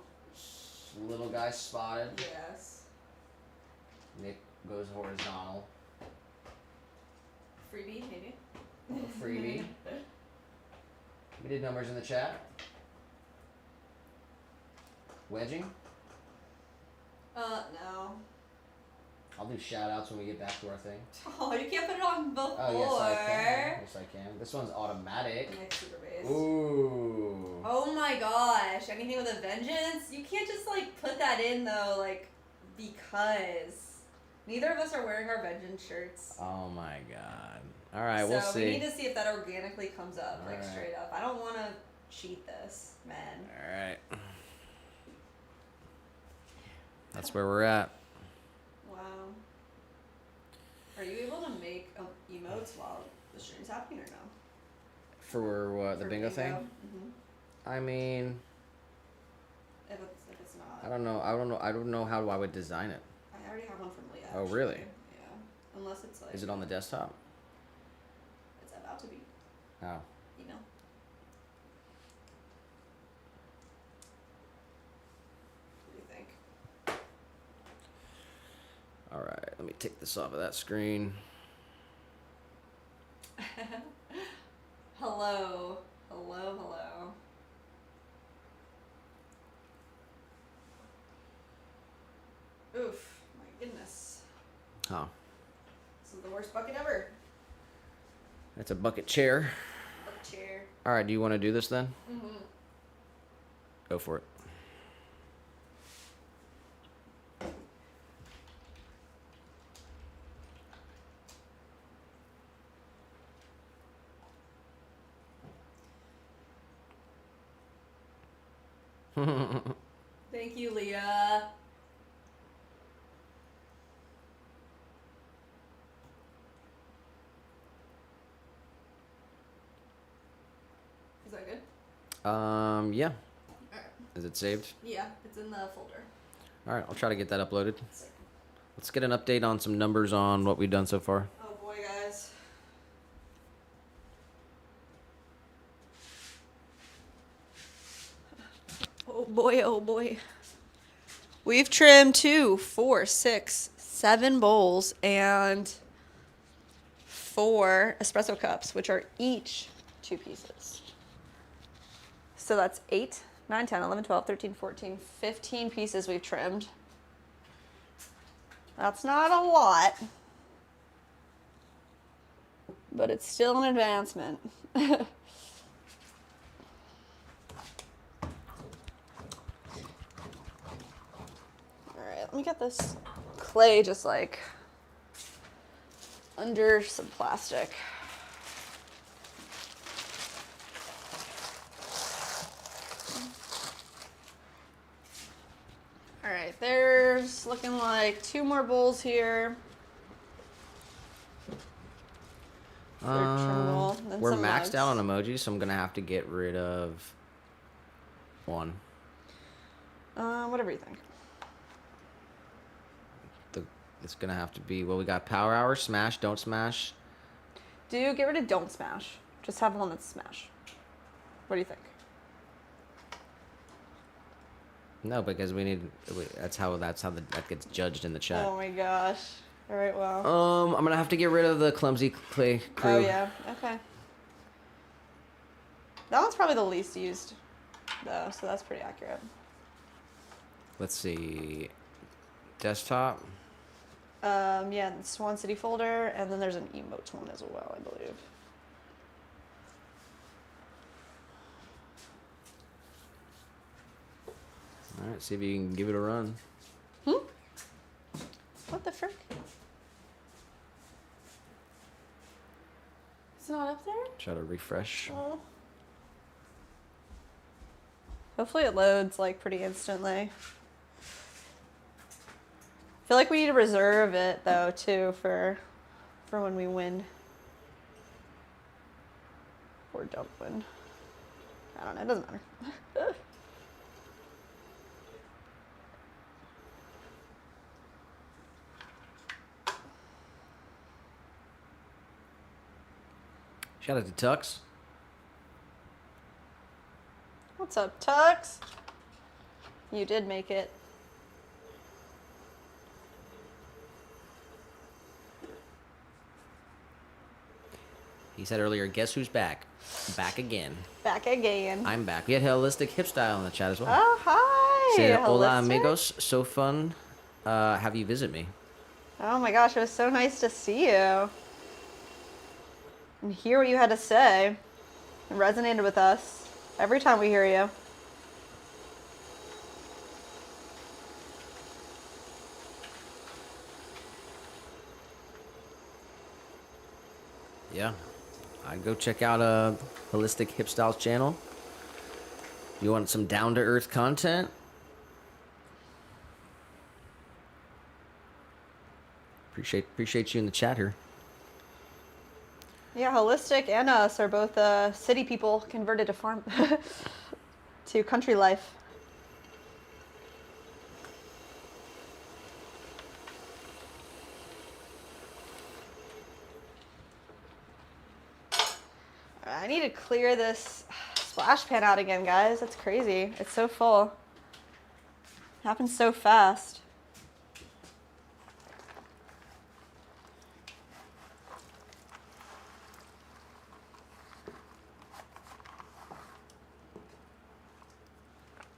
Little guy spotted. Yes. Nick goes horizontal. Freebie, maybe? Little freebie. We did numbers in the chat. Wedging. No. I'll do shout outs when we get back to our thing. Oh, you can't put it on before. Oh, yes, I can. Yes, I can. This one's automatic. Next super base. Ooh. Oh my gosh. Anything with a vengeance? You can't just like put that in though, like, because. Neither of us are wearing our Vengeance shirts. Oh my god. All right, So we'll see. we need to see if that organically comes up, All like right. straight up. I don't want to cheat this, man. All right. That's where we're at. Wow. Are you able to make emotes while the stream's happening or no? For what? The For bingo thing? Mm-hmm. I mean, If it's not. I don't know how I would design it. I already have one from Leah. Oh, actually. really? Yeah. Unless it's like. Is it on the desktop? It's about to be. How? Email. What do you think? All right, let me take this off of that screen. Hello. Hello, hello. Oof. My goodness. Oh, This is the worst bucket ever. it's a bucket chair. Bucket chair. All right, do you want to do this then? Mm-hmm. Go for it. Thank you, Leah. Is that good? Yeah. Alright. Is it saved? Yeah, it's in the folder. All right, I'll try to get that uploaded. Sick. Let's get an update on some numbers on what we've done so far. Oh boy, guys. Oh boy, oh boy. We've trimmed 2, 4, 6, 7 bowls and 4 espresso cups, which are each 2 pieces. So that's 8, 9, 10, 11, 12, 13, 14, 15 pieces we've trimmed. That's not a lot, but it's still an advancement. Alright, let me get this clay just like under some plastic. Alright, there's looking like 2 more bowls here. They're trimmable, and We're some maxed mugs. out on emojis, so I'm gonna have to get rid of one. Whatever you think. It's gonna have to be, well, we got power hour, smash, don't smash. Get rid of don't smash. Just have one that's smash. What do you think? No, because that's how that gets judged in the chat. Oh my gosh. All right, well. I'm gonna have to get rid of the clumsy clay crew. Oh yeah. Okay. That one's probably the least used, though, so that's pretty accurate. Let's see. Desktop. Yeah, the Swan City folder, and then there's an emotes one as well, I believe. All right, see if you can give it a run. What the frick? It's not up there? Try to refresh. Oh. Hopefully it loads like pretty instantly. I feel like we need to reserve it though too for when we win. Or don't win. I don't know, it doesn't matter. Shout out to Tux. What's up, Tux? You did make it. He said earlier, guess who's back? Back again. Back again. I'm back. We had Holistic Hip Style in the chat as well. Oh, hi. Said, hola Holistic. amigos, so fun. Have you visit me? Oh my gosh, it was so nice to see you. And hear what you had to say. It resonated with us every time we hear you. Yeah. I'd go check out Holistic Hip Styles channel. You want some down to earth content? Appreciate you in the chat here. Yeah, Holistic and us are both city people converted to farm to country life. I need to clear this splash pan out again, guys. That's crazy. It's so full. It happens so fast.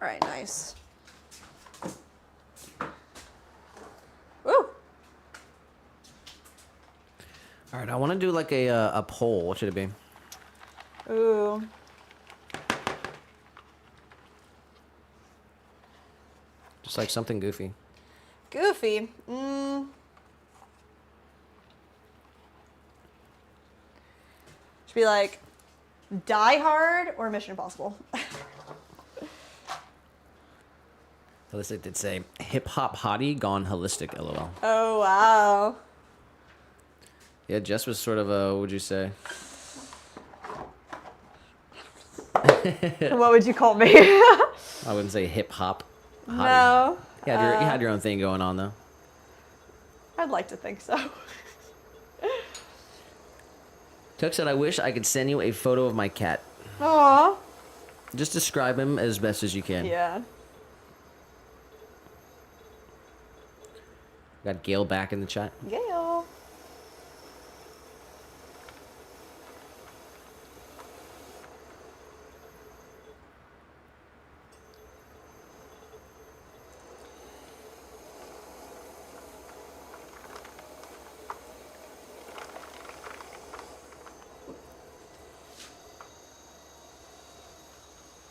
All right, nice. Woo! All right, I want to do like a poll. What should it be? Ooh. Just like something goofy. Goofy. Should be like Die Hard or Mission Impossible. Holistic did say hip hop hottie gone holistic. LOL. Oh, wow. Yeah, Jess was sort of a. What would you say? What would you call me? I wouldn't say hip hop hottie. No. You had your own thing going on though. I'd like to think so. Tuck said, "I wish I could send you a photo of my cat. Aw. Just describe him as best as you can." Yeah. Got Gail back in the chat. Gail.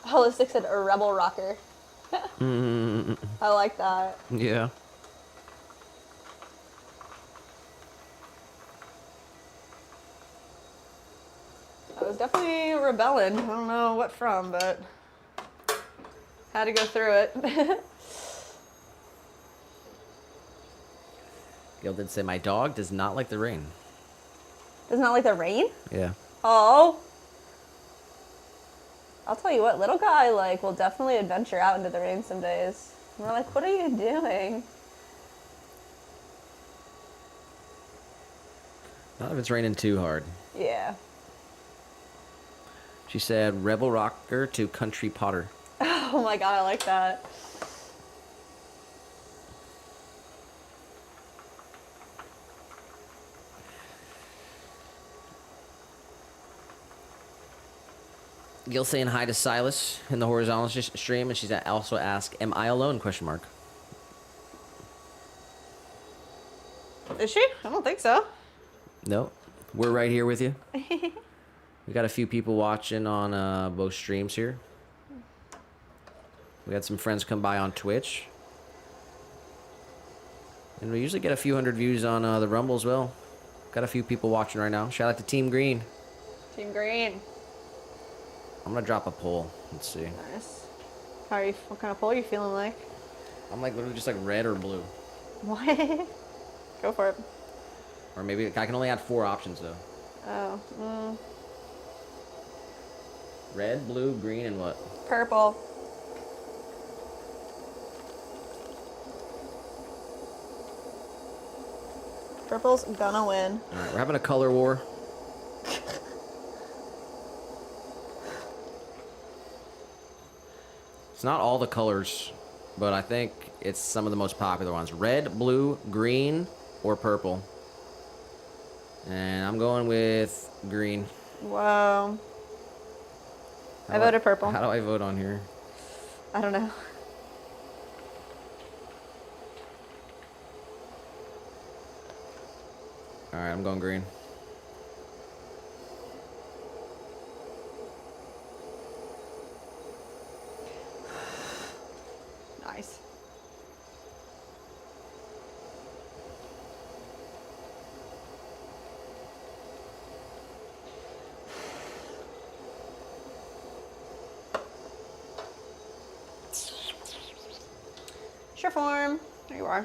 Holistic said a rebel rocker. I like that. Yeah. I was definitely rebelling. I don't know what from, but had to go through it. Gail did say, "My dog does not like the rain." Does not like the rain? Yeah. Oh. I'll tell you what, little guy will definitely adventure out into the rain some days. And we're like, what are you doing? Not if it's raining too hard. Yeah. She said, "Rebel rocker to country potter." Oh my god, I like that. Gil saying hi to Silas in the horizontal stream, and she's also asked, "Am I alone?" Question mark. Is she? I don't think so. No, we're right here with you. We got a few people watching on both streams here. We had some friends come by on Twitch, and we usually get a few hundred views on the Rumble as well. Got a few people watching right now. Shout out to Team Green. Team Green. I'm gonna drop a poll. Let's see. Nice. What kind of pole are you feeling like? I'm like literally just like red or blue, What? Go for it. or maybe I can only add 4 options though. Oh. Red, blue, green, and what? Purple. Purple's gonna win. All right, we're having a color war. It's not all the colors, but I think it's some of the most popular ones. Red, blue, green, or purple. And I'm going with green. Wow. I voted purple. How do I vote on here? I don't know. All right, I'm going green. Nice. Picture form. There you are.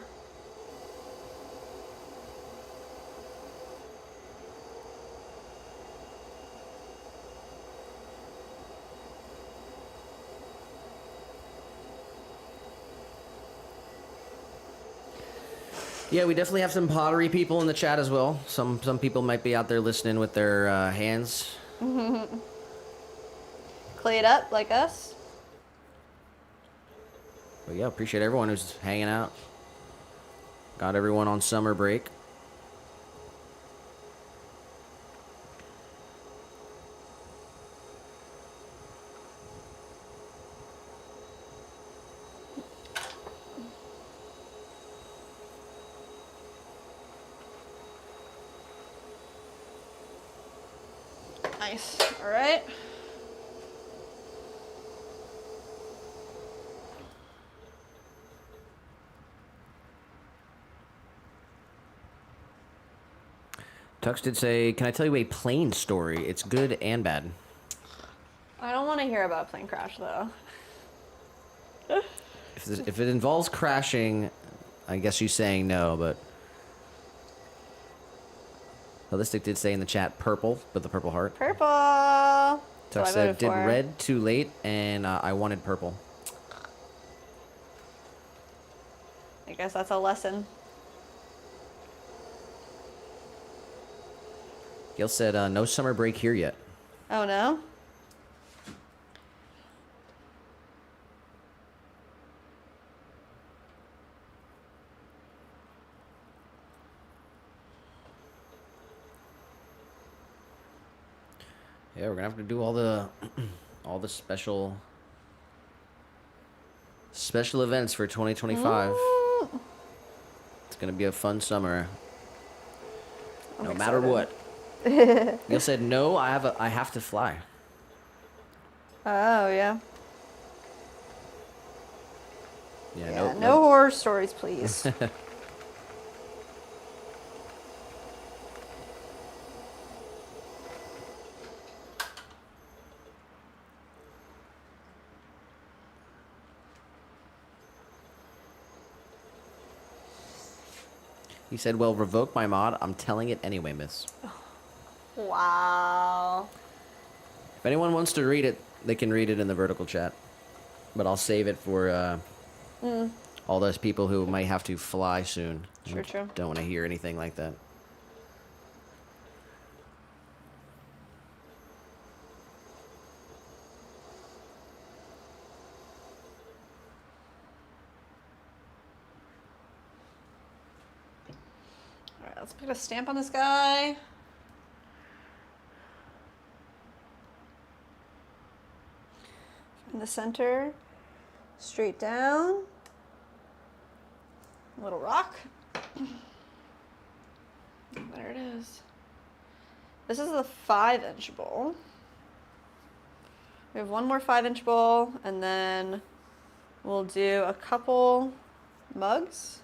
Yeah, we definitely have some pottery people in the chat as well. Some people might be out there listening with their hands. Clay it up like us. But yeah, appreciate everyone who's hanging out. Got everyone on summer break. Nice. All right. Tux did say, "Can I tell you a plane story? It's good and bad." I don't want to hear about a plane crash though. If it involves crashing, I guess you're saying no, but Holistic did say in the chat purple, with the purple heart. Purple. That's what Tux I said, voted "Did for. red too late, and I wanted purple." I guess that's a lesson. Gail said, "No summer break here yet." Oh no. Yeah, we're gonna have to do all the all the special events for 2025. It's gonna be a fun summer. No matter what. Gail said, "No, I have to fly." Oh yeah. Yeah, no horror stories, please. He said, "Well, revoke my mod. I'm telling it anyway, miss." Wow. If anyone wants to read it, they can read it in the vertical chat. But I'll save it for all those people who might have to fly soon. True. Don't want to hear anything like that. All right, let's put a stamp on this guy. In the center, straight down. Little rock. There it is. This is the 5-inch bowl. We have one more 5-inch bowl, and then we'll do a couple mugs.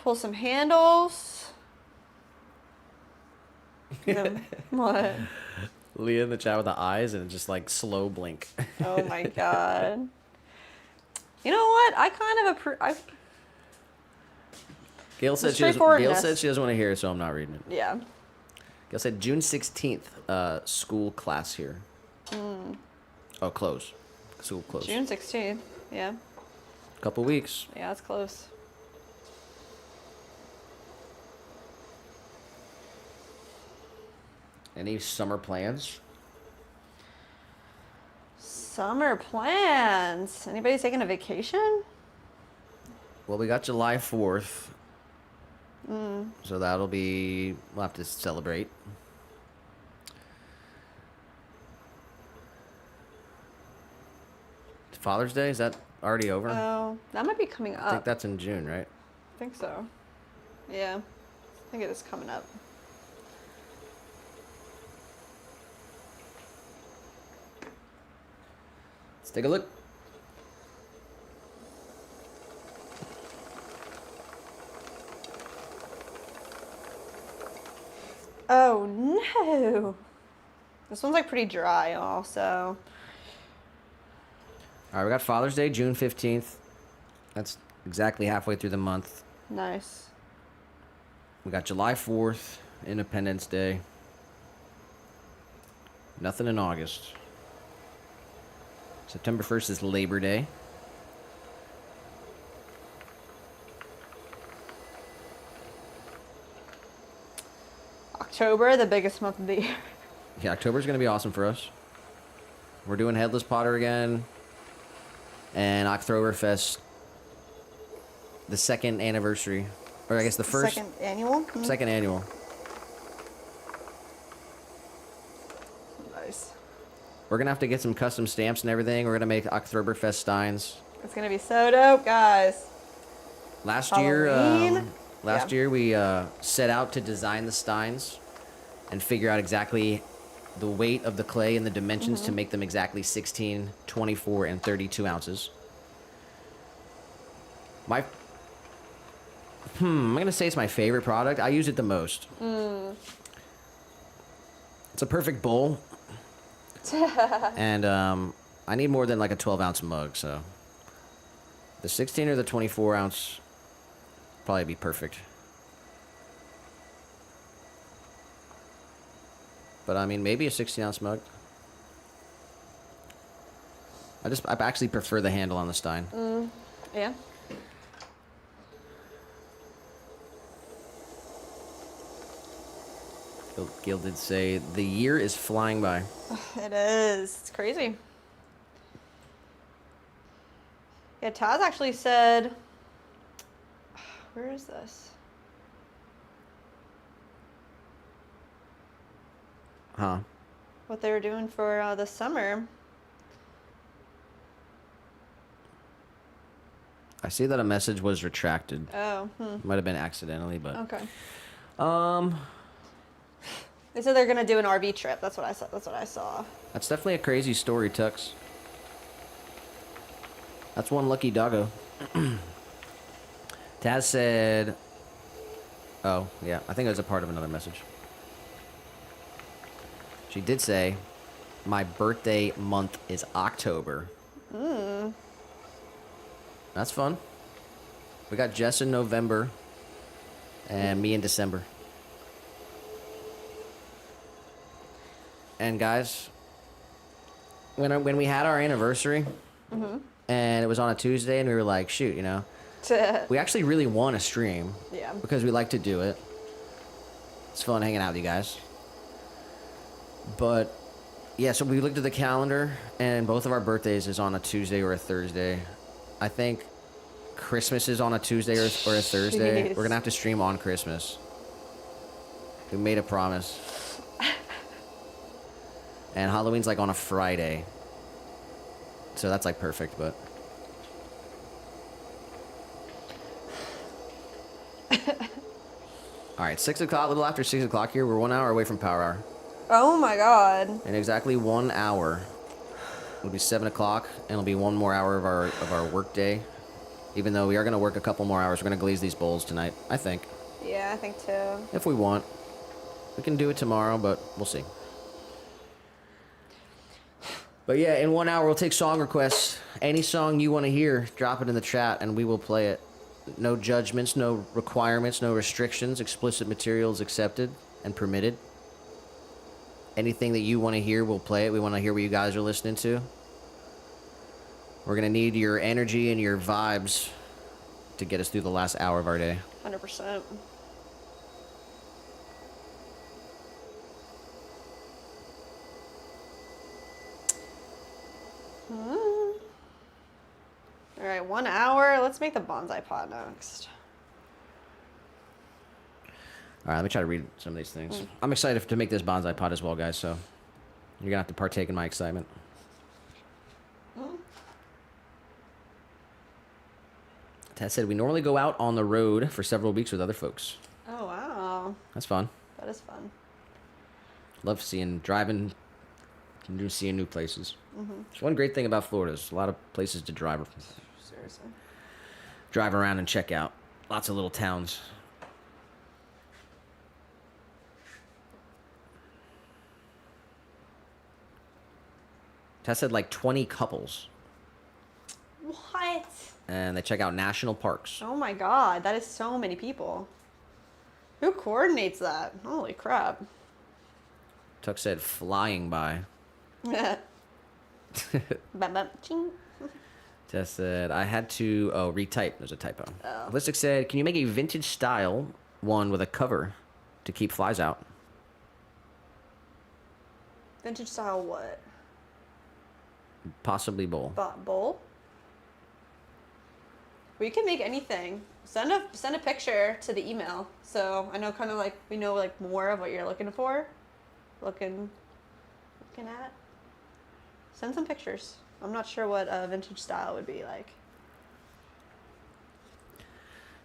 Pull some handles. What? Leah in the chat with the eyes and just like slow blink. Oh my god. You know what? I kind of approve. Gail said she doesn't want to hear it, so I'm not reading it. Yeah. Gail said June 16th, school class here. Oh, close. School close. June 16th. Yeah. Couple weeks. Yeah, it's close. Any summer plans? Summer plans. Anybody taking a vacation? Well, we got July 4th. So that'll be, we'll have to celebrate. Father's Day, is that already over? Oh, that might be coming up. I think that's in June, right? I think so. Yeah. I think it is coming up. Let's take a look. Oh no. This one's like pretty dry also. All right, we got Father's Day, June 15th. That's exactly halfway through the month. Nice. We got July 4th, Independence Day. Nothing in August. September 1st is Labor Day. October, the biggest month of the year. Yeah, October's going to be awesome for us. We're doing Headless Potter again. And Oktoberfest, the second anniversary. Or I guess the first. Second annual? Second annual. Nice. We're going to have to get some custom stamps and everything. We're going to make Oktoberfest steins. It's going to be so dope, guys. Last Halloween? year we set out to design the steins and figure out exactly the weight of the clay and the dimensions to make them exactly 16, 24, and 32 ounces. I'm going to say it's my favorite product. I use it the most. It's a perfect bowl. And I need more than like a 12-ounce mug, so the 16 or the 24-ounce probably be perfect. But I mean, maybe a 16-ounce mug. I actually prefer the handle on the stein. Yeah. Gil did say the year is flying by. It is. It's crazy. Yeah, Taz actually said, where is this? Huh? What they were doing for the summer. I see that a message was retracted. Oh, Might have been accidentally, but okay. They said they're gonna do an RV trip. That's what I saw. That's definitely a crazy story, Tux. That's one lucky doggo. Taz said, oh, yeah, I think it was a part of another message. She did say, my birthday month is October. That's fun. We got Jess in November and me in December. And guys, when we had our anniversary, and it was on a Tuesday, and we were like, shoot, you know, we actually really want to stream. Yeah. Because we like to do it. It's fun hanging out with you guys. But, yeah, so we looked at the calendar, and both of our birthdays is on a Tuesday or a Thursday. I think Christmas is on a Tuesday or a Thursday. Jeez. We're going to have to stream on Christmas. We made a promise. And Halloween's like on a Friday. So that's like perfect, but. All right, 6 o'clock, a little after 6 o'clock here. We're 1 hour away from Power Hour. Oh my God. In exactly 1 hour, it'll be 7 o'clock, and it'll be one more hour of our work day. Even though we are going to work a couple more hours, we're going to glaze these bowls tonight, I think. Yeah, I think too. If we want. We can do it tomorrow, but we'll see. But yeah, in 1 hour, we'll take song requests. Any song you want to hear, drop it in the chat, and we will play it. No judgments, no requirements, no restrictions. Explicit materials accepted and permitted. Anything that you want to hear, we'll play it. We want to hear what you guys are listening to. We're going to need your energy and your vibes to get us through the last hour of our day. 100%. All right, 1 hour. Let's make the bonsai pot next. All right, let me try to read some of these things. I'm excited to make this bonsai pot as well, guys, so you're going to have to partake in my excitement. Ted said, we normally go out on the road for several weeks with other folks. Oh, wow. That's fun. That is fun. Love driving, seeing new places. It's one great thing about Florida. There's a lot of places to drive around and check out. Lots of little towns. Tess said like 20 couples. What? and they check out national parks. Oh my god, that is so many people. Who coordinates that? Holy crap. Tuck said flying by. Bam, bam, ching. Jess said I had to retype. There's a typo. Oh. Ballistic said, can you make a vintage style one with a cover to keep flies out? Vintage style what? Possibly bowl. Bowl? We can make anything. Send a picture to the email, so I know kind of like we know like more of what you're looking for, looking at. Send some pictures. I'm not sure what a vintage style would be like.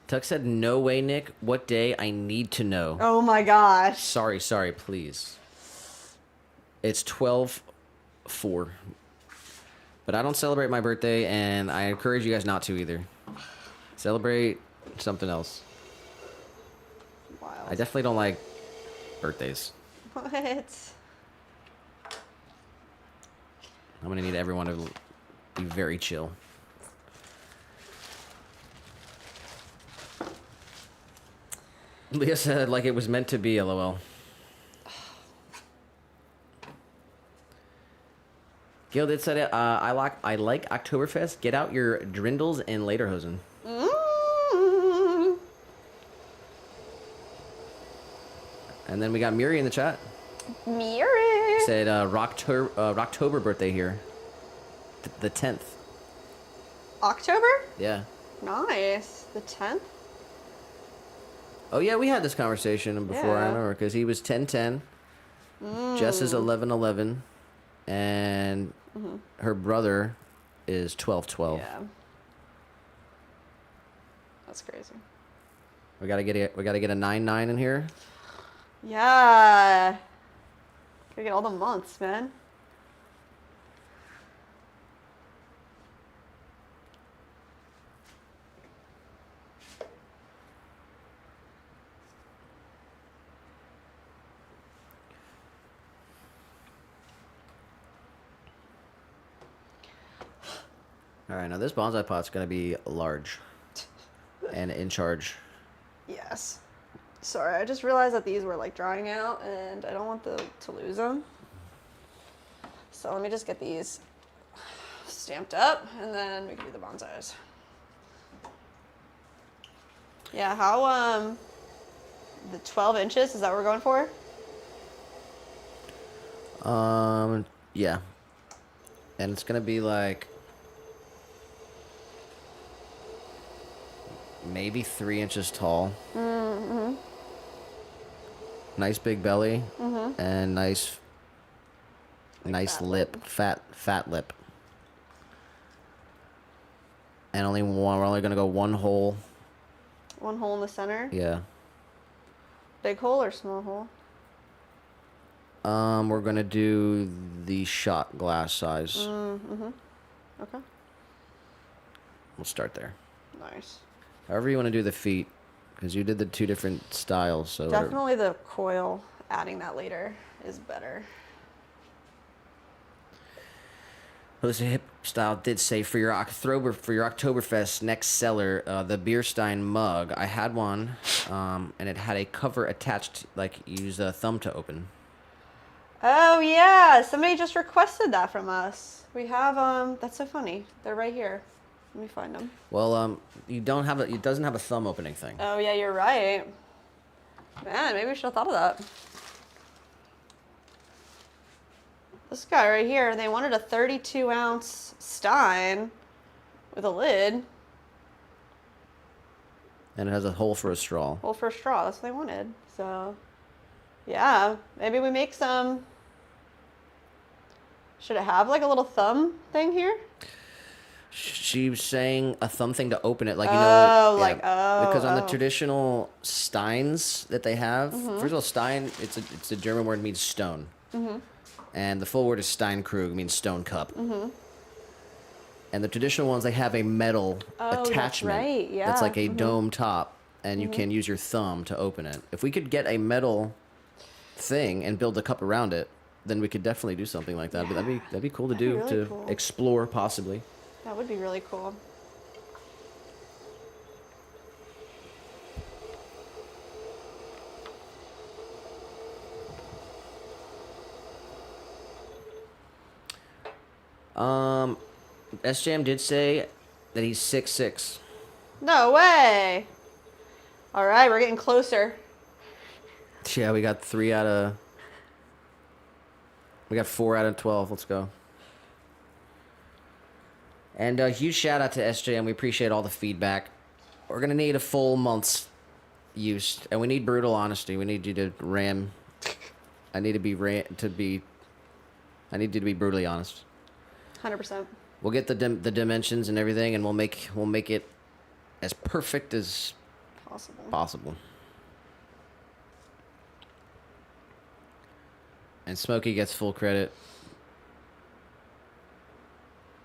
Tuck said, no way, Nick. What day? I need to know. Oh my gosh. Sorry, please. It's 12/4. But I don't celebrate my birthday, and I encourage you guys not to either. Celebrate something else. Wild. I definitely don't like birthdays. What? I'm going to need everyone to be very chill. Leah said, like it was meant to be, LOL. Gilded said it. I like Oktoberfest. Get out your drindles and lederhosen. Mm. And then we got Miri in the chat. Miri. Said Rocktober birthday here. The 10th. October? Yeah. Nice. The 10th? Oh yeah, we had this conversation before. I Yeah. remember because he was 10/10. Jess is 11/11, and her brother is 12/12. Yeah. That's crazy. We gotta get a 9/9 in here. Yeah. Gotta get all the months, man. All right, now this bonsai pot's gonna be large and in charge. Yes. Sorry, I just realized that these were like drying out and I don't want to lose them. So let me just get these stamped up and then we can do the bonsais. Yeah, how, the 12 inches, is that what we're going for? Yeah. And it's gonna be like maybe 3 inches tall. Mm-hmm. Nice big belly. Mm-hmm. And nice fat lip. Fat lip. And we're only gonna go one hole. One hole in the center? Yeah. Big hole or small hole? We're gonna do the shot glass size. Mm-hmm. Okay. We'll start there. Nice. However you want to do the feet, because you did the two different styles. So Definitely the coil, adding that later is better. Melissa Hip Style did say for your Oktoberfest next seller, the Beerstein mug. I had one, and it had a cover attached, like you use a thumb to open. Oh yeah, somebody just requested that from us. We have that's so funny. They're right here. Let me find them. Well, it doesn't have a thumb opening thing. Oh yeah, you're right. Man, maybe we should have thought of that. This guy right here, they wanted a 32-ounce Stein with a lid. And it has a hole for a straw. Hole for a straw, that's what they wanted. So, yeah, maybe we make some. Should it have like a little thumb thing here? She was saying a thumb thing to open it, like because on the traditional steins that they have, first of all, Stein, it's a German word, means stone, and the full word is Steinkrug, means stone cup. And the traditional ones, they have a metal attachment. That's right. Yeah. That's like a dome top, and you can use your thumb to open it. If we could get a metal thing and build a cup around it, then we could definitely do something like that. But that'd be cool to do, really to cool. explore possibly. That would be really cool. SJM did say that he's 6'6". No way. All right, we're getting closer. Yeah, we got 4 out of 12. Let's go. And a huge shout out to SJM. We appreciate all the feedback. We're gonna need a full month's use, and we need brutal honesty. We need you to ram. I need you to be brutally honest. 100%. We'll get the dimensions and everything, and we'll make it as perfect as possible. And Smokey gets full credit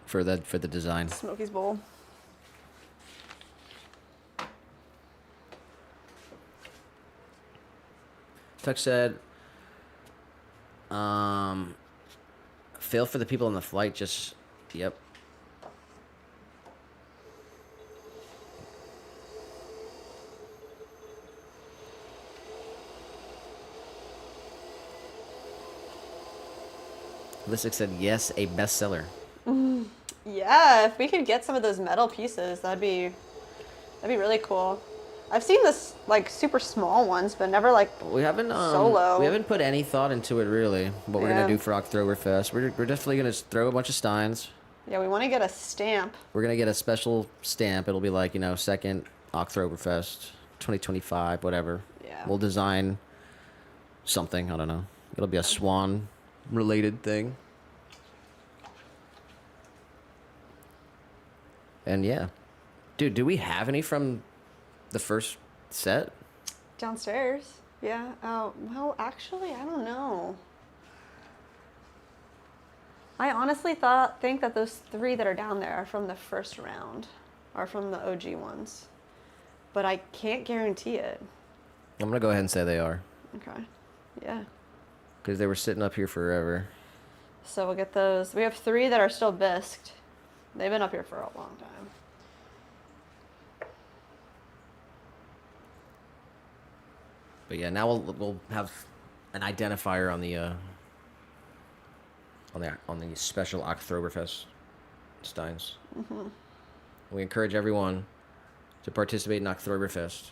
for the design. Smokey's bowl. Tuck said, fail for the people on the flight, just, yep. Listic said, yes, a bestseller. Yeah, if we could get some of those metal pieces, that'd be really cool. I've seen this like super small ones, but never like solo. We haven't put any thought into it really. What we're gonna do for Oktoberfest. We're definitely gonna throw a bunch of steins. Yeah, we want to get a stamp. We're gonna get a special stamp. It'll be like, second Oktoberfest 2025, whatever. Yeah. We'll design something. I don't know. It'll be a Swan related thing. And yeah. Dude, do we have any from the first set? Downstairs. Yeah. Oh, well, actually, I don't know. I honestly think that those 3 that are down there are from the first round, are from the OG ones. But I can't guarantee it. I'm going to go ahead and say they are. Okay. Yeah. Because they were sitting up here forever. So we'll get those. We have 3 that are still bisqued. They've been up here for a long time. But yeah, now we'll have an identifier on the special Oktoberfest steins. Mm-hmm. We encourage everyone to participate in Oktoberfest.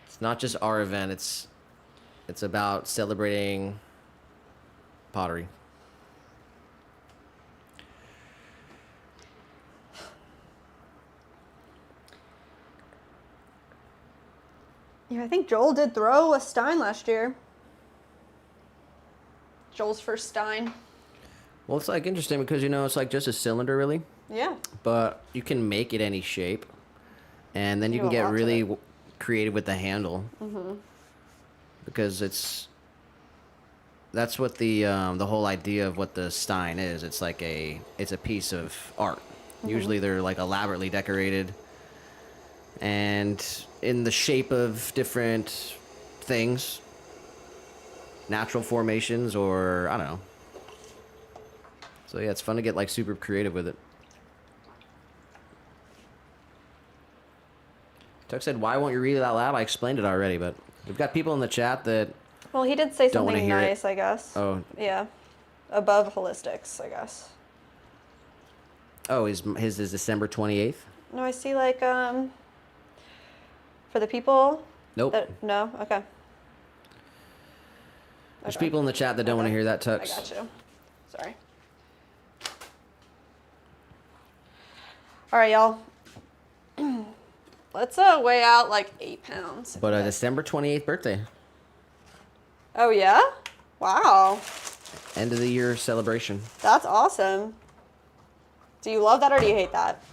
It's not just our event. It's about celebrating pottery. Yeah, I think Joel did throw a stein last year. Joel's first stein. Well, it's like interesting because it's like just a cylinder really. Yeah. But you can make it any shape, and then you can get really creative with the handle. Mm-hmm. Because that's what the whole idea of what the stein is. It's like it's a piece of art. Mm-hmm. Usually they're like elaborately decorated, and in the shape of different things, natural formations, or I don't know. So yeah, it's fun to get like super creative with it. Tuck said, "Why won't you read it out loud?" I explained it already, but we've got people in the chat that. Well, he did say don't something nice, I guess. Oh. Yeah. Above holistics, I guess. Oh, his is December 28th? No, I see like for the people. Nope. No? Okay. There's people in the chat that don't want to hear that, Tux. I got you. Sorry. All right, y'all. Let's weigh out like 8 pounds. But a December 28th birthday. Oh, yeah? Wow. End of the year celebration. That's awesome. Do you love that or do you hate that?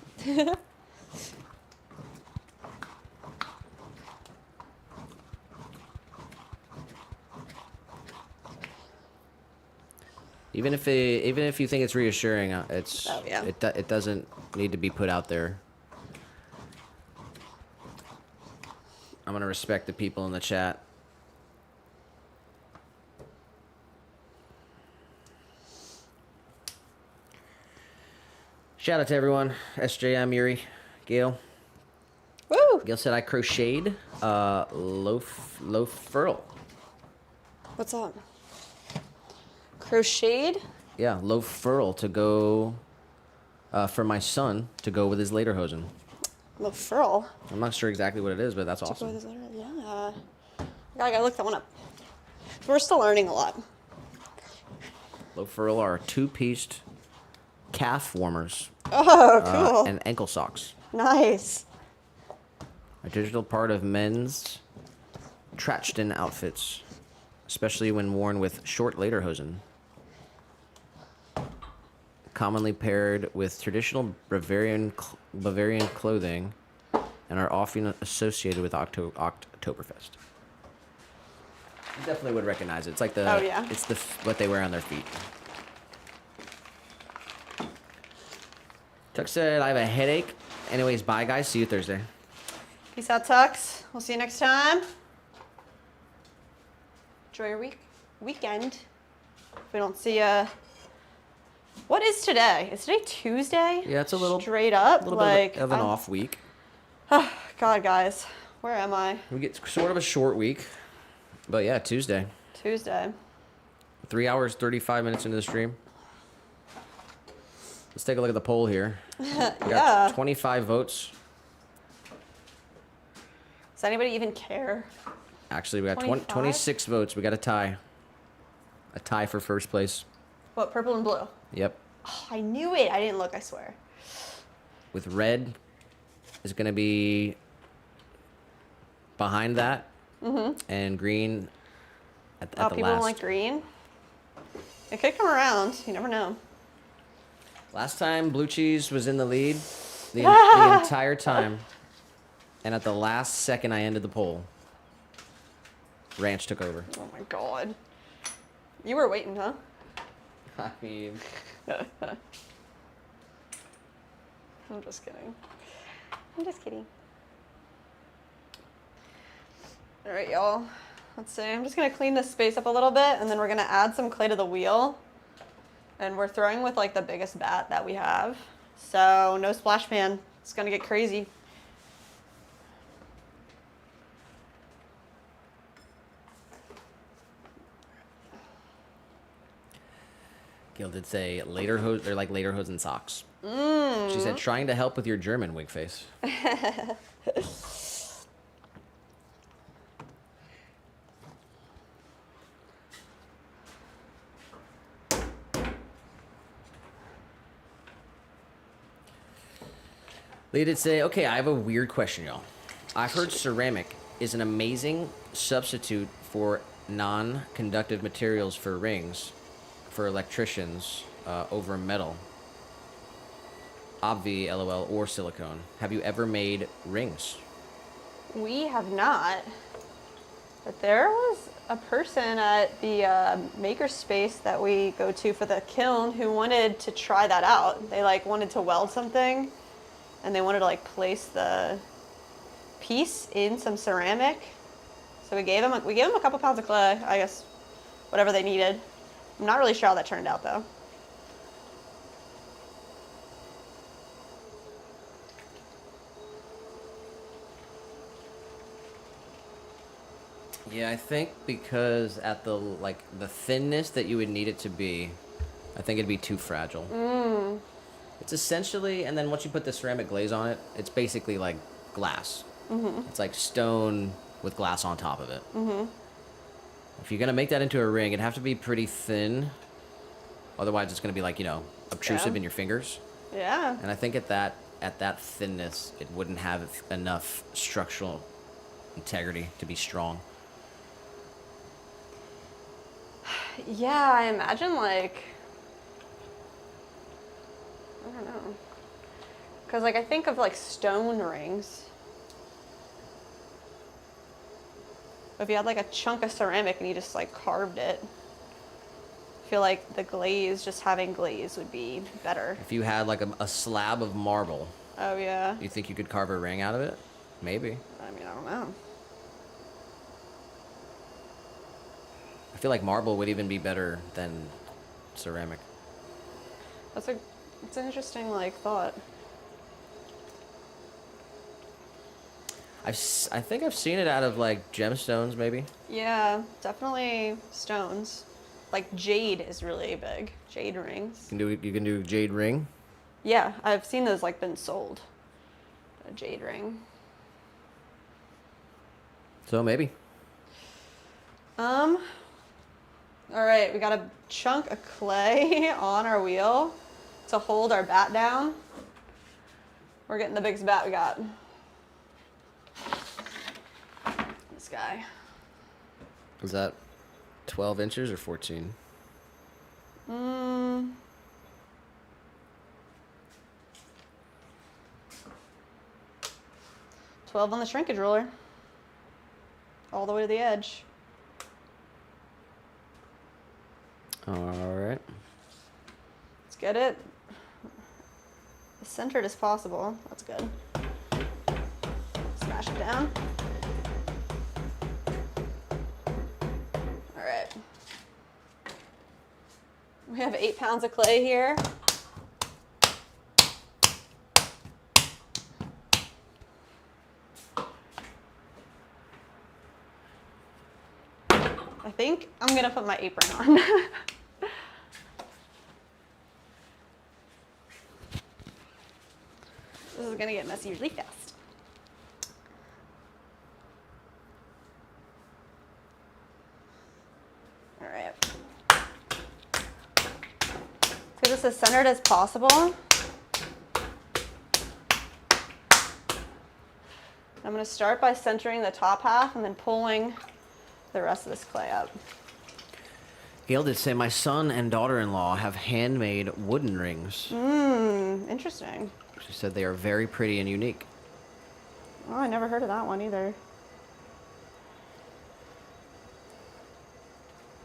Even if you think it's reassuring, it doesn't need to be put out there. I'm gonna respect the people in the chat. Shout out to everyone. SJM, Yuri, Gail. Woo! Gail said I crocheted loaf furl. What's up? Crocheted? Yeah, low furl to go for my son to go with his lederhosen. Low furl. I'm not sure exactly what it is, but that's To go awesome. with his later. Yeah. I gotta look that one up. We're still learning a lot. Low furl are two-pieced calf warmers Oh, cool. and ankle socks. Nice. A digital part of men's Trachten outfits, especially when worn with short lederhosen. Commonly paired with traditional Bavarian clothing and are often associated with Oktoberfest. You definitely would recognize it. It's like the Oh, yeah. it's what they wear on their feet. Tuck said, I have a headache. Anyways, bye guys. See you Thursday. Peace out, Tux. We'll see you next time. Enjoy your weekend. If we don't see you. What is today? Is today Tuesday? Yeah, it's a little straight up. A little like bit of an off week. God, guys, where am I? We get sort of a short week, but yeah, Tuesday. Tuesday. 3 hours, 35 minutes into the stream. Let's take a look at the poll here. We got Yeah. 25 votes. Does anybody even care? Actually, we got 25? 26 votes. We got a tie. A tie for first place. What, purple and blue? Yep. Oh, I knew it. I didn't look, I swear. With red is going to be behind that. Mm-hmm. And green at the People last. don't like green. It could come around. You never know. Last time, blue cheese was in the lead the entire time. And at the last second I ended the poll, ranch took over. Oh my God. You were waiting, huh? I mean, I'm just kidding. I'm just kidding. All right, y'all. Let's see. I'm just going to clean this space up a little bit, and then we're going to add some clay to the wheel. And we're throwing with like the biggest bat that we have. So no splash pan. It's going to get crazy. Gil did say lederhosen. They're like lederhosen socks. She said, trying to help with your German, wig face. Lee did say, okay, I have a weird question, y'all. I've heard ceramic is an amazing substitute for non-conductive materials for rings, for electricians, over metal. Obvi, LOL, or silicone. Have you ever made rings? We have not. But there was a person at the makerspace that we go to for the kiln who wanted to try that out. They like wanted to weld something, and they wanted to like place the piece in some ceramic. So we gave them a couple pounds of clay, I guess, whatever they needed. I'm not really sure how that turned out though. Yeah, I think because at the thinness that you would need it to be, I think it'd be too fragile. It's essentially, and then once you put the ceramic glaze on it, it's basically like glass. It's like stone with glass on top of it. If you're gonna make that into a ring, it'd have to be pretty thin. Otherwise, it's gonna be like, obtrusive in your fingers. Yeah. And I think at that thinness, it wouldn't have enough structural integrity to be strong. Yeah, I imagine like, I don't know. Because like I think of like stone rings. If you had like a chunk of ceramic and you just like carved it, I feel like the glaze, just having glaze would be better. If you had like a slab of marble, Oh yeah. you think you could carve a ring out of it? Maybe. I mean, I don't know. I feel like marble would even be better than ceramic. It's an interesting like thought. I think I've seen it out of like gemstones, maybe. Yeah, definitely stones. like jade is really big. Jade rings. You can do jade ring. Yeah, I've seen those like been sold. A jade ring. So maybe. All right, we got a chunk of clay on our wheel to hold our bat down. We're getting the biggest bat we got. This guy. Is that 12 inches or 14? 12 on the shrinkage roller. All the way to the edge. All right. Let's get it as centered as possible. That's good. Smash it down. All right. We have 8 pounds of clay here. I think I'm gonna put my apron on. This is gonna get messy really fast. All right. So this is as centered as possible. I'm gonna start by centering the top half and then pulling the rest of this clay up. Gail did say my son and daughter-in-law have handmade wooden rings. Interesting. She said they are very pretty and unique. Oh, I never heard of that one either.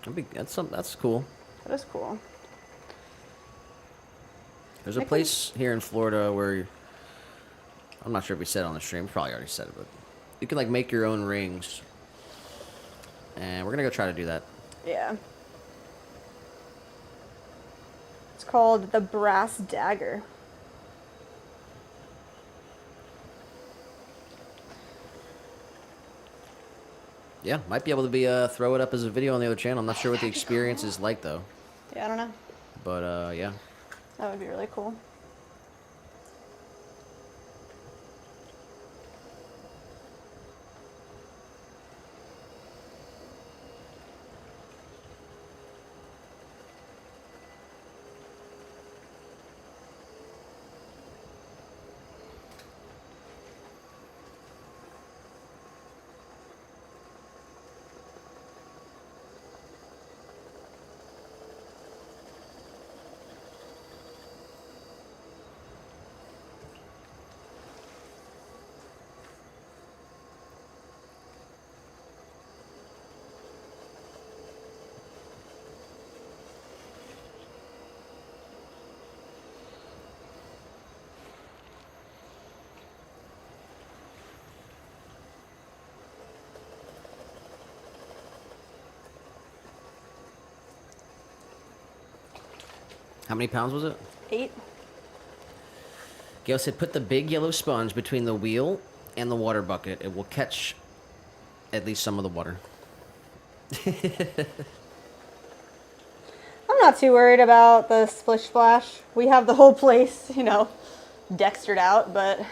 That's cool. That is cool. There's a place here in Florida where I'm not sure if we said it on the stream. We probably already said it, but you can like make your own rings, and we're gonna go try to do that. Yeah. It's called the Brass Dagger. Yeah, might be able to be throw it up as a video on the other channel. I'm not sure what the experience is like though. Yeah, I don't know. But yeah. That would be really cool. How many pounds was it? 8. Gail said, put the big yellow sponge between the wheel and the water bucket. It will catch at least some of the water. I'm not too worried about the splish splash. We have the whole place, dextered out, but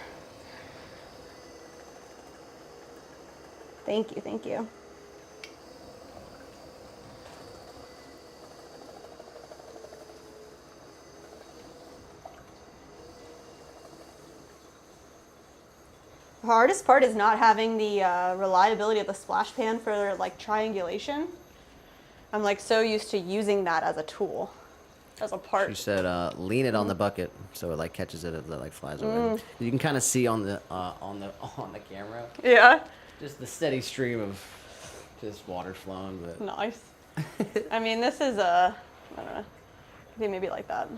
thank you. The hardest part is not having the reliability of the splash pan for like triangulation. I'm like so used to using that as a tool, as a part. She said, lean it on the bucket so it like catches it as it like flies away. You can kind of see on the camera. Yeah. Just the steady stream of just water flowing. But Nice. I mean, this is I don't know. I think maybe like that.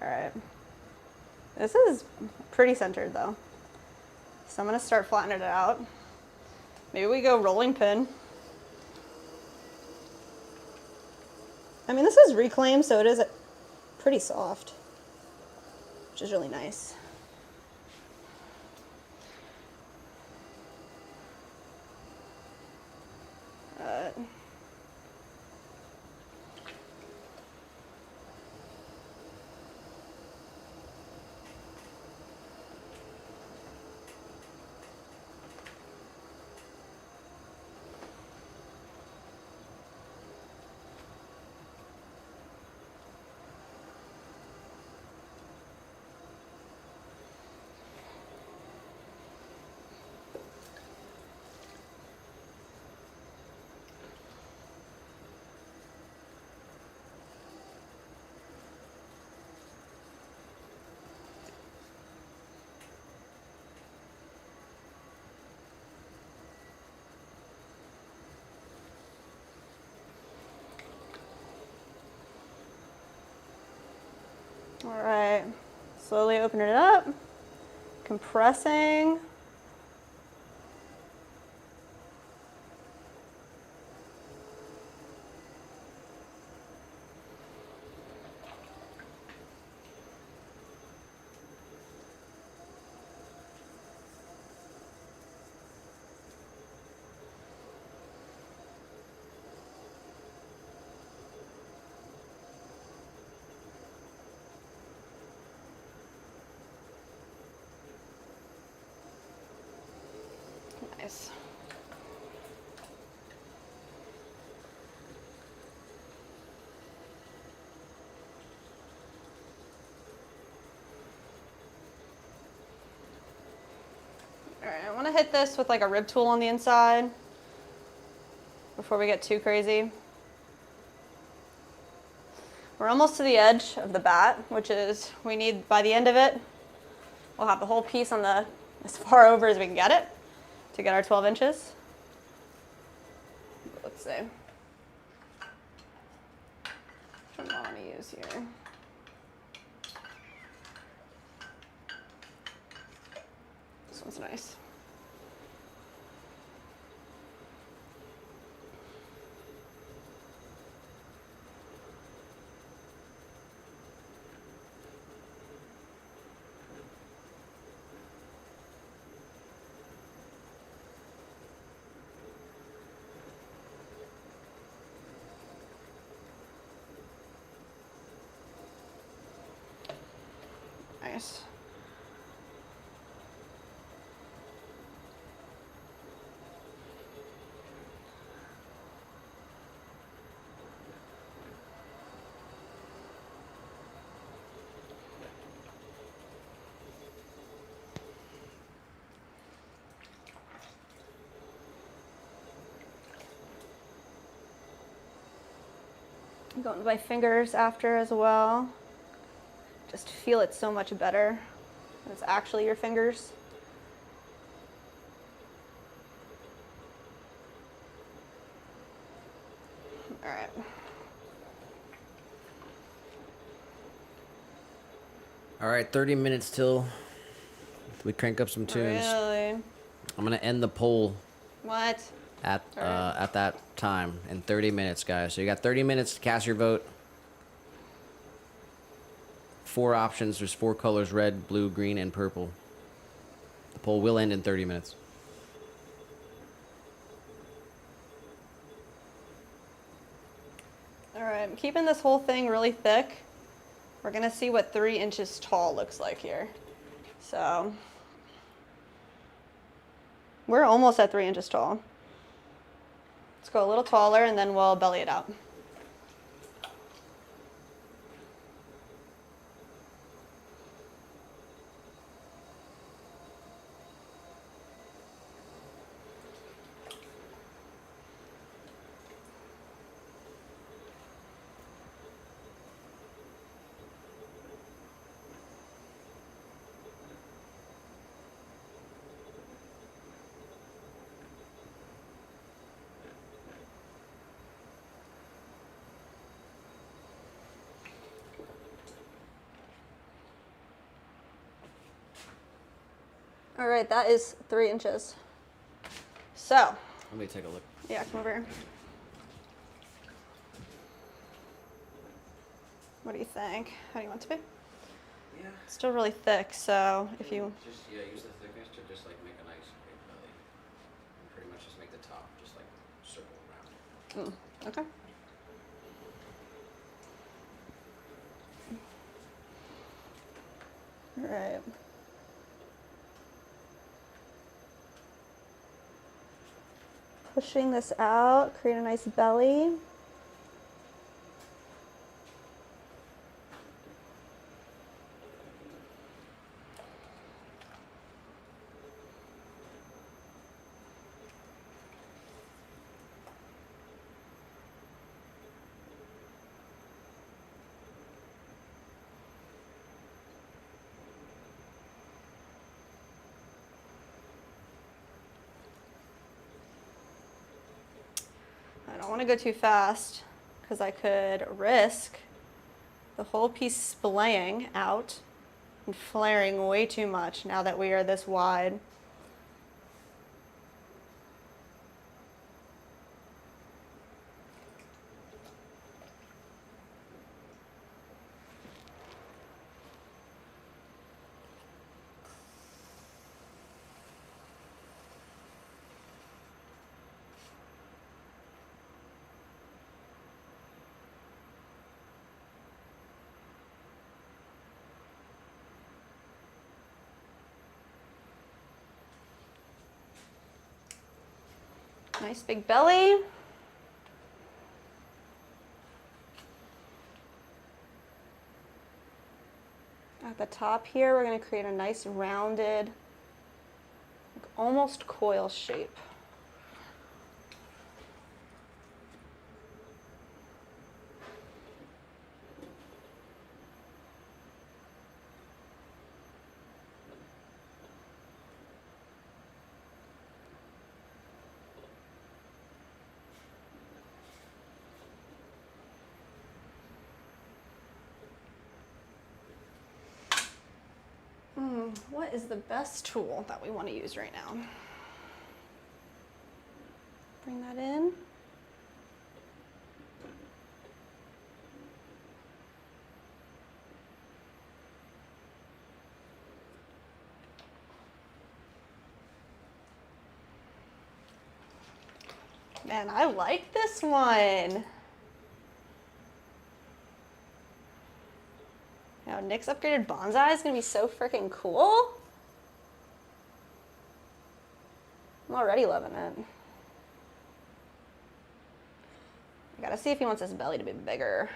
All right. This is pretty centered though. So I'm gonna start flattening it out. Maybe we go rolling pin. I mean, this is reclaimed, so it is pretty soft, which is really nice. All right, slowly opening it up, compressing. Nice. All right, I want to hit this with like a rib tool on the inside before we get too crazy. We're almost to the edge of the bat, which is we need, by the end of it, we'll have the whole piece on the as far over as we can get it to get our 12 inches. Let's see. Which one do I want to use here? This one's nice. Nice. I'm going with my fingers after as well. Just feel it so much better when it's actually your fingers. All right. All right, 30 minutes till we crank up some tunes. Really? I'm gonna end the poll What? at Alright. at that time in 30 minutes, guys. So you got 30 minutes to cast your vote. 4 options. There's 4 colors: red, blue, green, and purple. The poll will end in 30 minutes. All right, I'm keeping this whole thing really thick. We're gonna see what 3 inches tall looks like here. So, we're almost at 3 inches tall. Let's go a little taller and then we'll belly it out. All right, that is 3 inches. So, Let me take a look. yeah, come over here. What do you think? How do you want it to be? Yeah. It's still really thick, so if you... Just use the thickness to just like make a nice big belly. And pretty much just make the top just like circle around. Okay. All right. Pushing this out, create a nice belly. I don't want to go too fast because I could risk the whole piece splaying out and flaring way too much now that we are this wide. Nice big belly. At the top here, we're going to create a nice rounded, like almost coil shape. What is the best tool that we want to use right now? Bring that in. Man, I like this one. Now, Nick's upgraded bonsai is gonna be so freaking cool. I'm already loving it. I gotta see if he wants his belly to be bigger.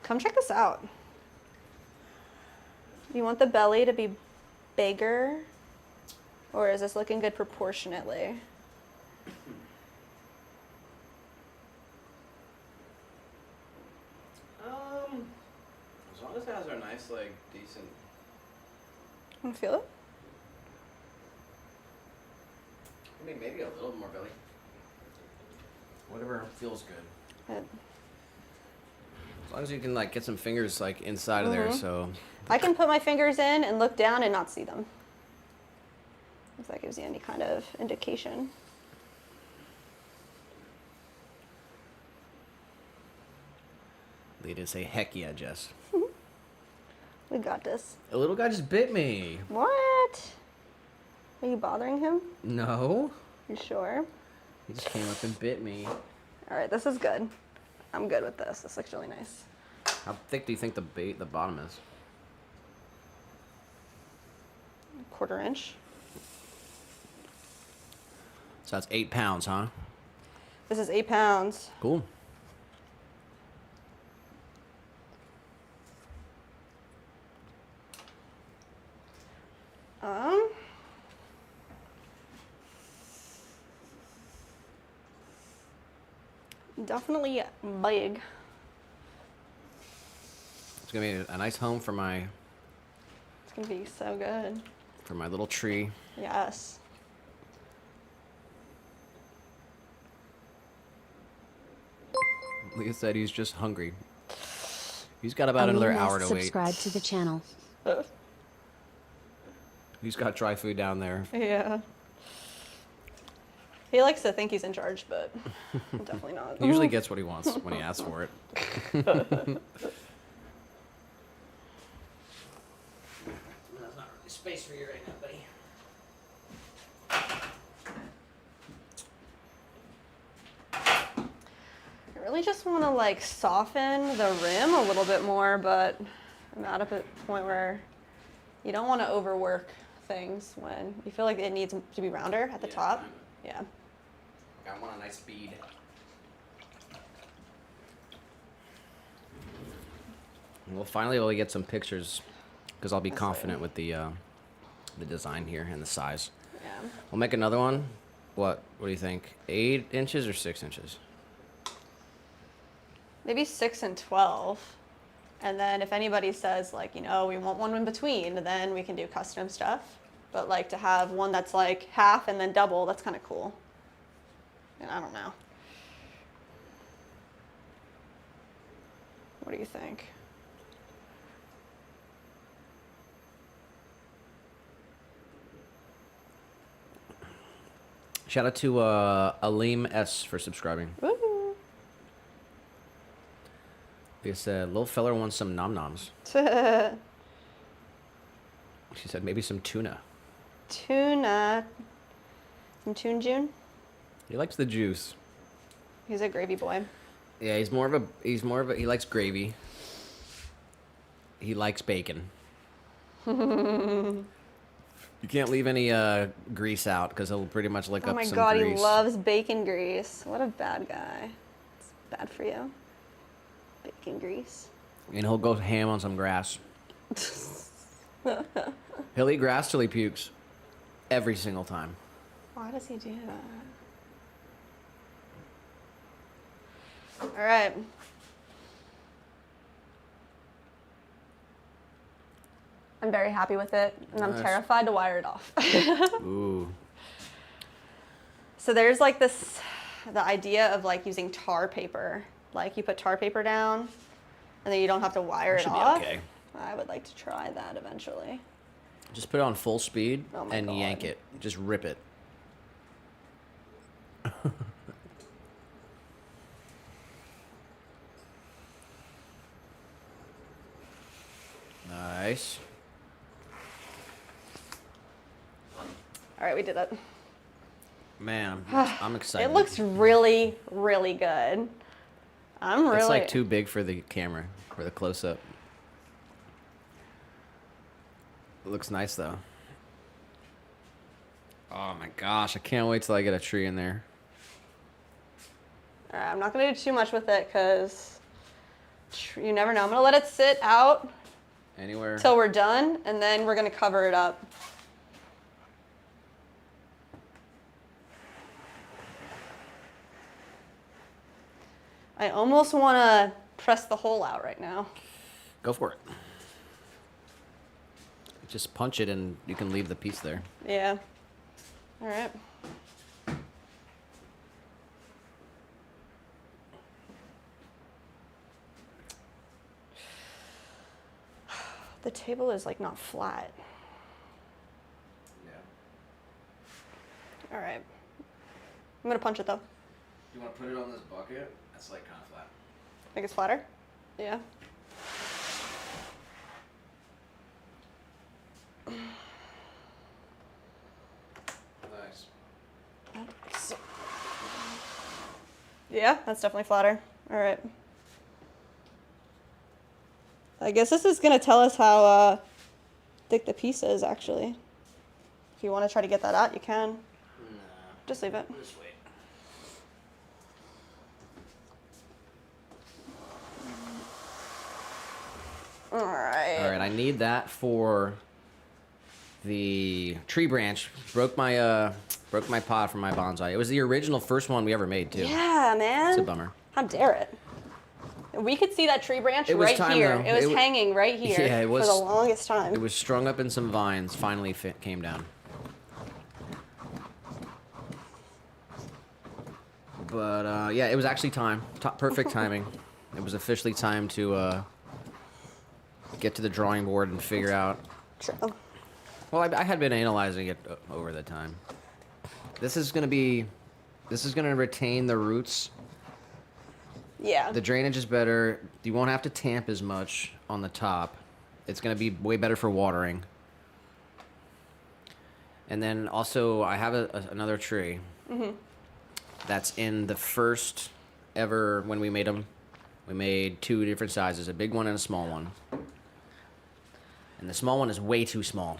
Come check this out. You want the belly to be bigger, or is this looking good proportionately? As long as it has a nice, like, decent. Want to feel it? I mean, maybe a little more belly. Whatever feels good. As long as you can, like, get some fingers, like, inside of there, so. I can put my fingers in and look down and not see them. If that gives you any kind of indication. They didn't say heck yeah, Jess. We got this. A little guy just bit me. What? Are you bothering him? No. You sure? He just came up and bit me. All right, this is good. I'm good with this. This looks really nice. How thick do you think the bottom is? 1/4 inch. So that's 8 pounds, huh? This is 8 pounds. Cool. Definitely big. It's gonna be a nice home for my It's gonna be so good. little tree. Yes. Like I said, he's just hungry. He's got about another hour to wait. Subscribe to the channel. He's got dry food down there. Yeah. He likes to think he's in charge, but definitely not. He usually gets what he wants when he asks for it. There's not really space for you right now, buddy. I really just want to like soften the rim a little bit more, but I'm at a point where you don't want to overwork things when you feel like it needs to be rounder at the top. Yeah. I want a nice bead. Well, finally we'll get some pictures because I'll be confident with the design here and the size. Yeah. We'll make another one. What do you think? 8 inches or 6 inches? Maybe 6 and 12. And then if anybody says like, you know, we want one in between, then we can do custom stuff. But like to have one that's like half and then double, that's kind of cool. And I don't know. What do you think? Shout out to Aleem S for subscribing. Woo. They said, little feller wants some nom-noms. She said, maybe some tuna. Tuna. Some Toon June? He likes the juice. He's a gravy boy. Yeah, he likes gravy. He likes bacon. You can't leave any grease out because he'll pretty much lick up some grease. Oh my god, he loves bacon grease. What a bad guy. It's bad for you. Bacon grease. And he'll go ham on some grass. He'll eat grass till he pukes. Every single time. Why does he do that? All right. I'm very happy with it, and I'm Nice. terrified to wire it off. Ooh. So there's like this, the idea of like using tar paper. Like you put tar paper down, and then you don't have to wire it Should be off. okay. I would like to try that eventually. Just put it on full speed Oh my and God. yank it. Just rip it. Nice. All right, we did it. Man, I'm excited. It looks really, really good. I'm really. It's like too big for the camera, for the close-up. It looks nice though. Oh my gosh, I can't wait till I get a tree in there. All right, I'm not gonna do too much with it because you never know. I'm gonna let it sit out Anywhere. till we're done, and then we're gonna cover it up. I almost want to press the hole out right now. Go for it. Just punch it and you can leave the piece there. Yeah. All right. The table is like not flat. Yeah. All right. I'm gonna punch it though. You want to put it on this bucket? That's like kind of flat. Think it's flatter? Yeah. Nice. Yeah, that's definitely flatter. All right. I guess this is gonna tell us how thick the piece is actually. If you want to try to get that out, you can. Nah. Just leave it. Just wait. All right. All right, I need that for the tree branch. Broke my pot from my bonsai. It was the original first one we ever made too. Yeah, man. It's a bummer. How dare it? We could see that tree branch It was right time, here. though. It was It wa- hanging right here Yeah, it was- for the longest time. It was strung up in some vines. Finally came down. But yeah, it was actually time. Perfect timing. It was officially time to get to the drawing board and figure out. True. Well, I had been analyzing it over the time. This is gonna retain the roots. Yeah. The drainage is better. You won't have to tamp as much on the top. It's gonna be way better for watering. And then also, I have another tree. Mm-hmm. That's in the first ever when we made them. We made two different sizes, a big one and a small one. And the small one is way too small.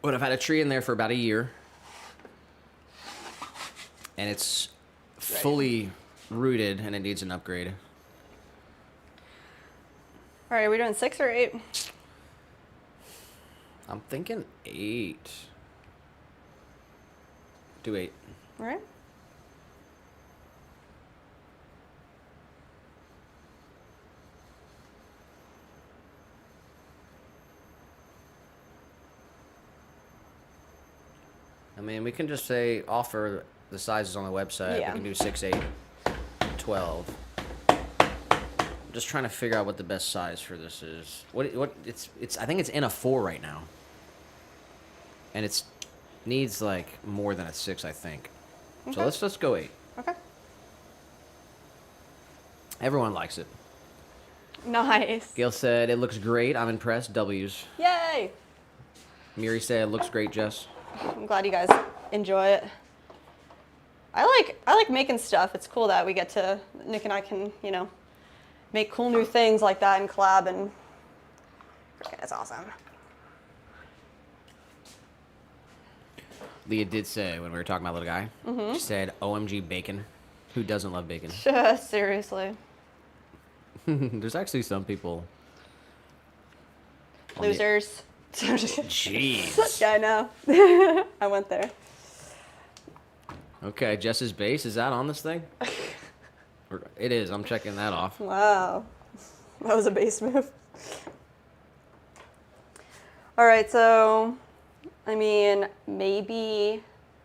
But I've had a tree in there for about a year. And it's fully rooted and it needs an upgrade. All right, are we doing 6 or 8? I'm thinking 8. Do 8. All right. I mean, we can just say offer the sizes on the website. Yeah. We can do 6, 8, 12. I'm just trying to figure out what the best size for this is. What it's I think it's in a 4 right now. And it's needs like more than a 6, I think. Okay. So let's go 8. Okay. Everyone likes it. Nice. Gail said it looks great. I'm impressed. W's. Yay! Miri said it looks great, Jess. I'm glad you guys enjoy it. I like making stuff. It's cool that we get to, Nick and I can, you know, make cool new things like that and collab, and it's awesome. Leah did say when we were talking about little guy, she said, OMG bacon. Who doesn't love bacon? Seriously. There's actually some people. Losers. Jeez. Yeah, I know. I went there. Okay, Jess's base, is that on this thing? It is. I'm checking that off. Wow. That was a base move. All right, so, I mean, maybe,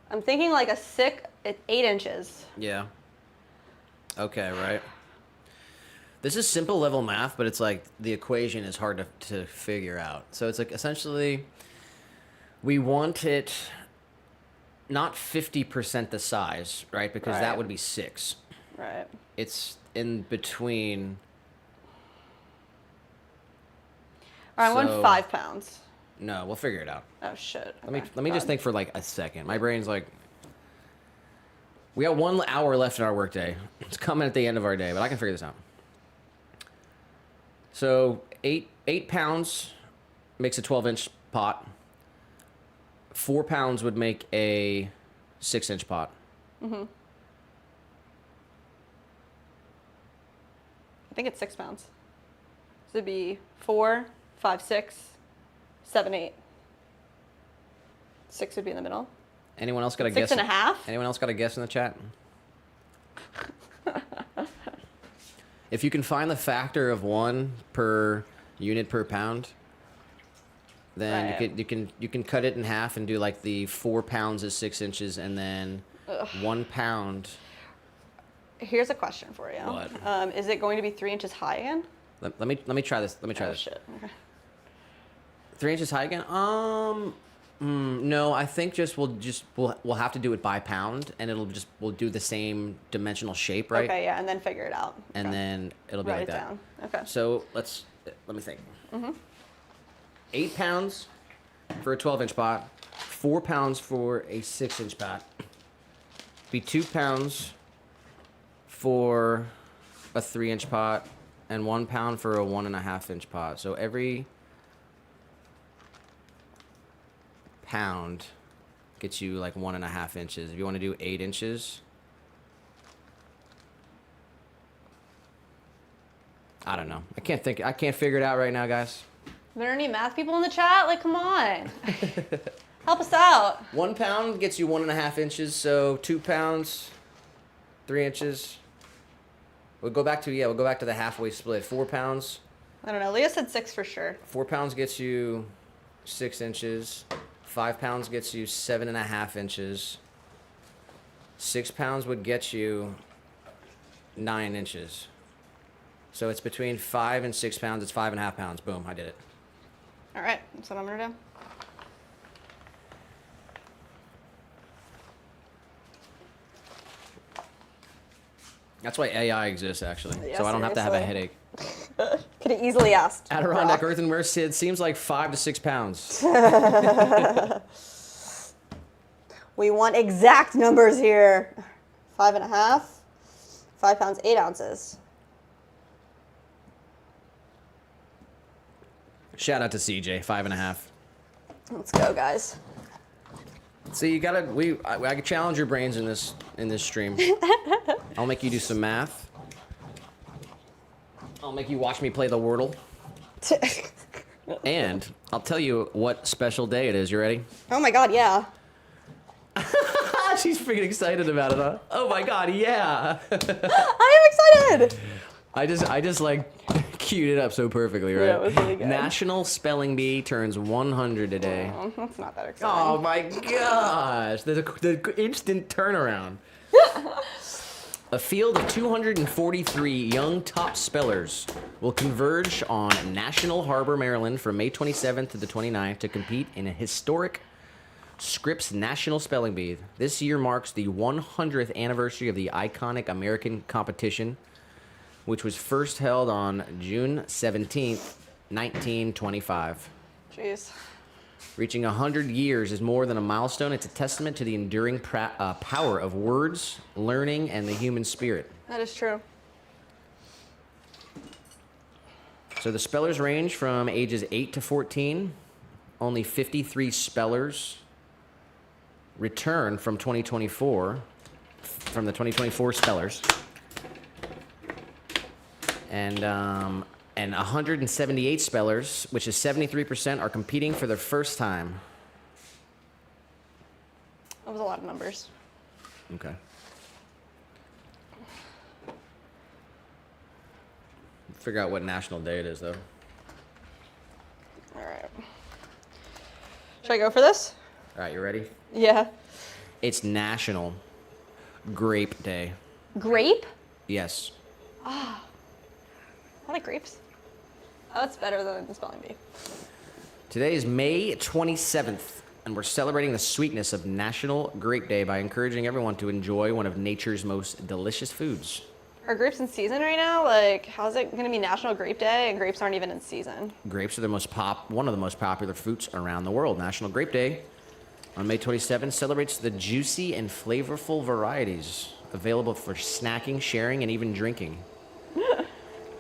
I'm thinking like a 8 inches. Yeah. Okay, right. This is simple level math, but it's like the equation is hard to figure out. So it's like essentially we want it not 50% the size, right? Because that would be 6. Right. It's in between. All right, I want 5 pounds. No, we'll figure it out. Oh, shit. Let me just think for like a second. My brain's like, we got 1 hour left in our workday. It's coming at the end of our day, but I can figure this out. So 8 pounds makes a 12-inch pot. 4 pounds would make a 6-inch pot. Mm-hmm. I think it's 6 pounds. So it'd be 4, 5, 6, 7, 8. 6 would be in the middle. Anyone else got a 6 guess? 1/2? Anyone else got a guess in the chat? If you can find the factor of 1 per unit per pound, then Right. you can cut it in half and do like the 4 pounds is 6 inches, and then 1 pound. Here's a question for you. What? Is it going to be 3 inches high again? Let me try this. Let me try Oh, this. shit. Okay. 3 inches high again? No, I think we'll have to do it by pound, and we'll do the same dimensional shape, right? Okay, yeah, and then figure it out. And Okay. then it'll be Write like it that. down. Okay. So let me think. 8 pounds for a 12-inch pot, 4 pounds for a 6-inch pot. Be 2 pounds for a 3-inch pot, and 1 pound for a 1.5-inch pot. So every pound gets you like 1.5 inches. If you want to do 8 inches, I don't know. I can't figure it out right now, guys. Are there any math people in the chat? Like, come on. Help us out. 1 pound gets you 1.5 inches, so 2 pounds, 3 inches. We'll go back to the halfway split. 4 pounds. I don't know. Leah said 6 for sure. 4 pounds gets you 6 inches. 5 pounds gets you 7.5 inches. 6 pounds would get you 9 inches. So it's between 5 and 6 pounds. It's 5.5 pounds. Boom, I did it. All right, that's what I'm gonna do. That's why AI exists, actually. Yeah, so I don't have to have a seriously. headache. Could have easily asked. Adirondack Brock. Earthenware said, seems like 5 to 6 pounds. We want exact numbers here. 5.5, 5 pounds, 8 ounces. Shout out to CJ, 5.5. Let's go, guys. See, you gotta. I can challenge your brains in this stream. I'll make you do some math. I'll make you watch me play the Wordle. And I'll tell you what special day it is. You ready? Oh my God, yeah. She's freaking excited about it, huh? Oh my God, yeah. I am excited. I just like queued it up so perfectly, right? Yeah, it was really good. National Spelling Bee turns 100 today. Oh, that's not that exciting. Oh my gosh, the instant turnaround. A field of 243 young top spellers will converge on National Harbor, Maryland from May 27th to the 29th to compete in a historic Scripps National Spelling Bee. This year marks the 100th anniversary of the iconic American competition, which was first held on June 17th, 1925. Jeez. Reaching 100 years is more than a milestone. It's a testament to the enduring power of words, learning, and the human spirit. That is true. So the spellers range from ages 8 to 14. Only 53 spellers return from 2024, from the 2024 spellers. And 178 spellers, which is 73%, are competing for their first time. That was a lot of numbers. Okay. Figure out what national day it is, though. All right. Should I go for this? All right, you ready? Yeah. It's National Grape Day. Grape? Yes. I like grapes. Oh, that's better than the spelling bee. Today is May 27th, and we're celebrating the sweetness of National Grape Day by encouraging everyone to enjoy one of nature's most delicious foods. Are grapes in season right now? Like, how's it going to be National Grape Day and grapes aren't even in season? Grapes are one of the most popular fruits around the world. National Grape Day on May 27th celebrates the juicy and flavorful varieties available for snacking, sharing, and even drinking.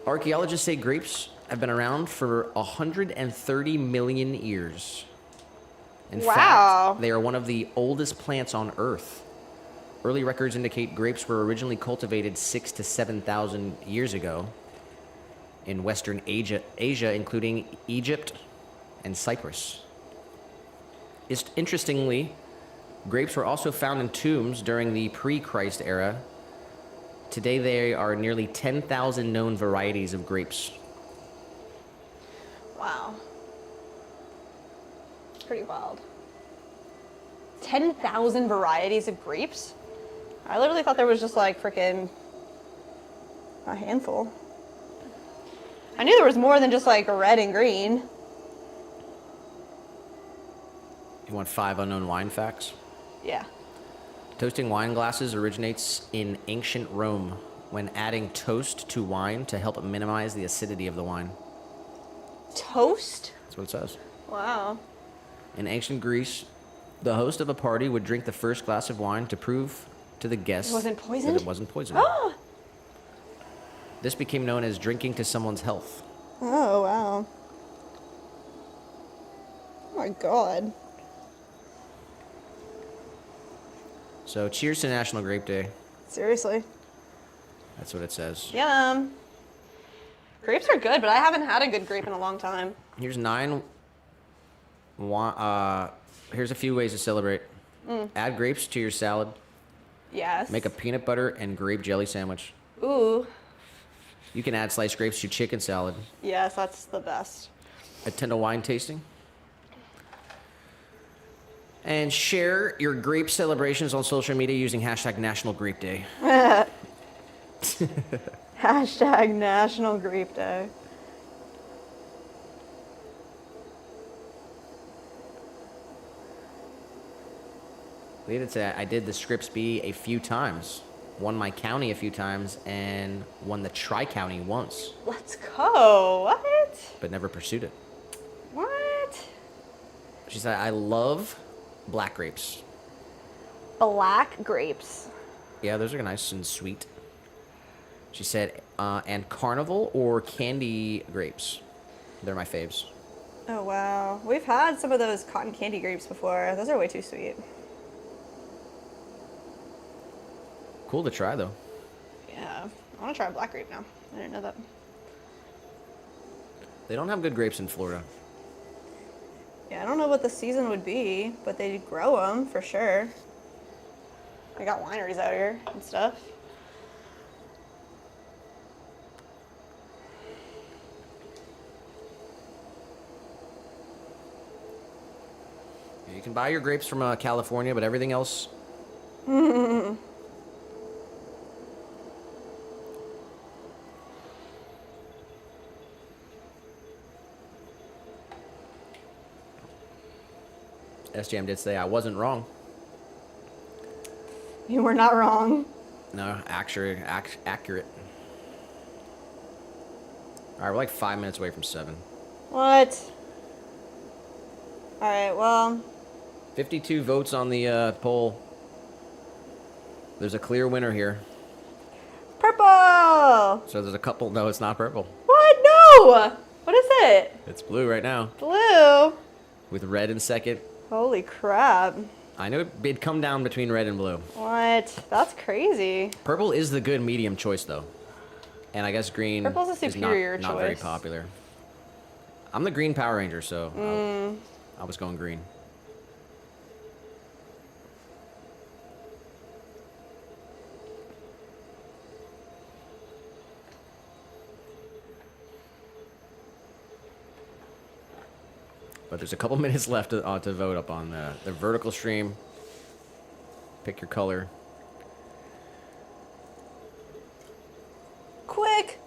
Archaeologists say grapes have been around for 130 million years. In fact, they are one of the oldest plants on Earth. Early records indicate grapes were originally cultivated 6,000 to 7,000 years ago in Western Asia, including Egypt and Cyprus. Interestingly, grapes were also found in tombs during the pre-Christ era. Today, there are nearly 10,000 known varieties of grapes. Wow. Pretty wild. 10,000 varieties of grapes? I literally thought there was just like freaking a handful. I knew there was more than just like red and green. You want 5 unknown wine facts? Yeah. Toasting wine glasses originates in ancient Rome when adding toast to wine to help minimize the acidity of the wine. Toast? That's what it says. Wow. In ancient Greece, the host of a party would drink the first glass of wine to prove to the guests It wasn't poisoned? that it wasn't poisoned. This became known as drinking to someone's health. Oh, wow. Oh my god. So cheers to National Grape Day. Seriously. That's what it says. Yum. Grapes are good, but I haven't had a good grape in a long time. Here's 9. Here's a few ways to celebrate. Add grapes to your salad. Yes. Make a peanut butter and grape jelly sandwich. Ooh. You can add sliced grapes to chicken salad. Yes, that's the best. Attend a wine tasting. And share your grape celebrations on social media using hashtag National Grape Day. Hashtag National Grape Day. We did say I did the Scripps Bee a few times, won my county a few times, and won the Tri-County once, Let's go. What? but never pursued it. What? She said, I love black grapes. Black grapes. Yeah, those are nice and sweet. She said, and carnival or candy grapes. They're my faves. Oh, wow. We've had some of those cotton candy grapes before. Those are way too sweet. Cool to try, though. Yeah. I want to try a black grape now. I didn't know that. They don't have good grapes in Florida. Yeah, I don't know what the season would be, but they grow them for sure. They got wineries out here and stuff. can buy your grapes from California, but everything else. SJM did say I wasn't wrong. You were not wrong. No, accurate. All right, we're like 5 minutes away from 7. What? All right, well. 52 votes on the poll. There's a clear winner here. Purple! So there's a couple. No, it's not purple. What? No! What is it? It's blue right now. Blue? With red in second. Holy crap. I knew it'd come down between red and blue. What? That's crazy. Purple is the good medium choice, though. And I guess green Purple's a is superior not very choice. popular. I'm the green Power Ranger, so I was going green. But there's a couple minutes left to vote up on the vertical stream. Pick your color. Quick!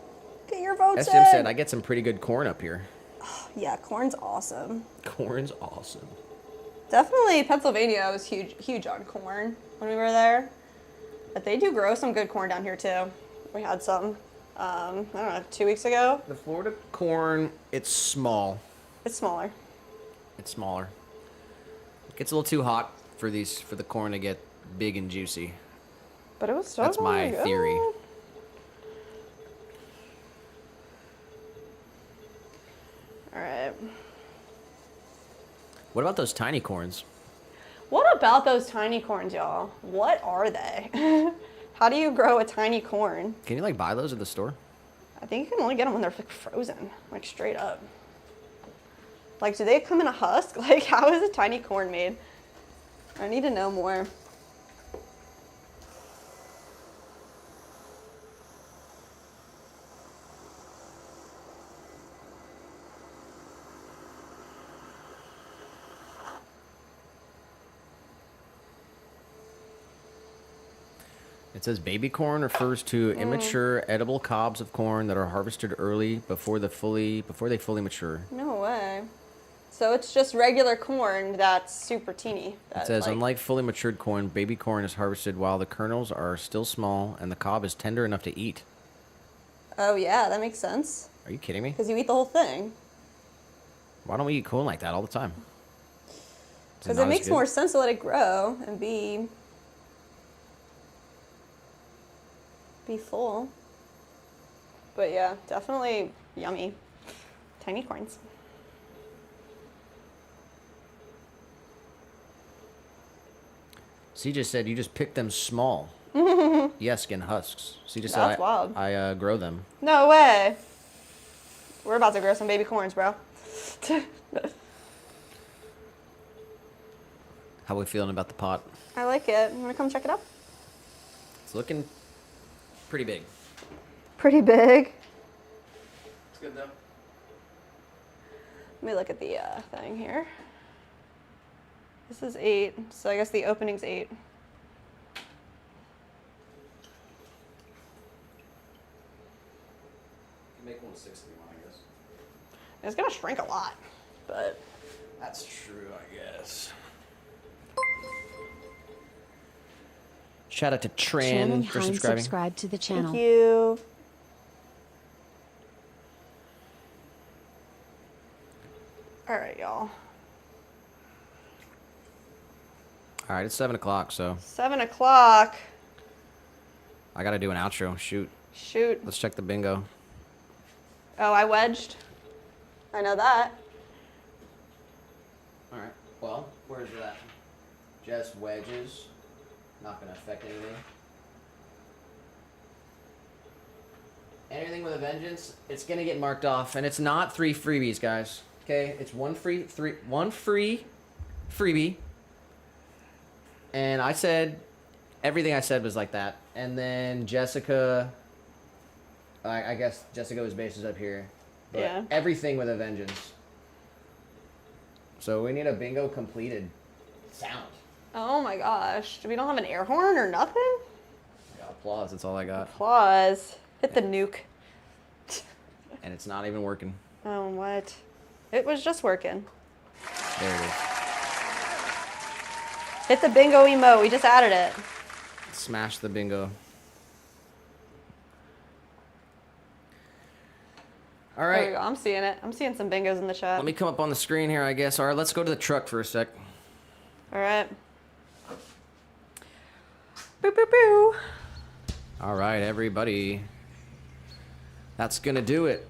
Get your votes SJM in! said, I get some pretty good corn up here. Yeah, corn's awesome. Corn's awesome. Definitely Pennsylvania was huge on corn when we were there. But they do grow some good corn down here too. We had some, I don't know, 2 weeks ago. The Florida corn, it's small. It's smaller. It's smaller. It gets a little too hot for the corn to get big and juicy. But it was so That's my good. theory. Alright. What about those tiny corns? What about those tiny corns, y'all? What are they? How do you grow a tiny corn? Can you like buy those at the store? I think you can only get them when they're like frozen, like straight up. Like, do they come in a husk? Like, how is a tiny corn made? I need to know more. It says baby corn refers to immature edible cobs of corn that are harvested early before they fully mature. No way. So it's just regular corn that's super teeny. It says, unlike fully matured corn, baby corn is harvested while the kernels are still small and the cob is tender enough to eat. Oh yeah, that makes sense. Are you kidding me? Because you eat the whole thing. Why don't we eat corn like that all the time? Because it makes more sense to let it grow and be full. But yeah, definitely yummy. Tiny corns. C just said you just pick them small. Yes, skin husks. C just That's said wild. I grow them. No way. We're about to grow some baby corns, bro. How we feeling about the pot? I like it. You want to come check it out? It's looking pretty big. Pretty big. It's good though. Let me look at the thing here. This is 8, so I guess the opening's 8. Make one 6 if you want, I guess. It's gonna shrink a lot, but That's true, I guess. Shout out to Shannon Tran for Hines subscribing. subscribe to the channel. thank you. All right, y'all. All right, it's 7 o'clock, so 7 o'clock. I gotta do an outro. Shoot. Shoot. Let's check the bingo. Oh, I wedged. I know that. All right. Well, where's that? Just wedges. Not gonna affect anything. Anything with a vengeance, it's gonna get marked off, and it's not 3 freebies, guys. Okay, it's one free freebie. And I said everything I said was like that, and then Jessica. I guess Jessica was bases up here. But Yeah. everything with a vengeance. So we need a bingo completed. Sound. Oh my gosh. We don't have an air horn or nothing? Yeah, applause, that's all I got. Applause. Hit the nuke. And it's not even working. Oh, what? It was just working. There it is. Hit the bingo emote. We just added it. Smash the bingo. All There right. we go. I'm seeing it. I'm seeing some bingos in the chat. Let me come up on the screen here, I guess. All right, let's go to the truck for a sec. All right. Boo, boo, boo. All right, everybody. That's going to do it.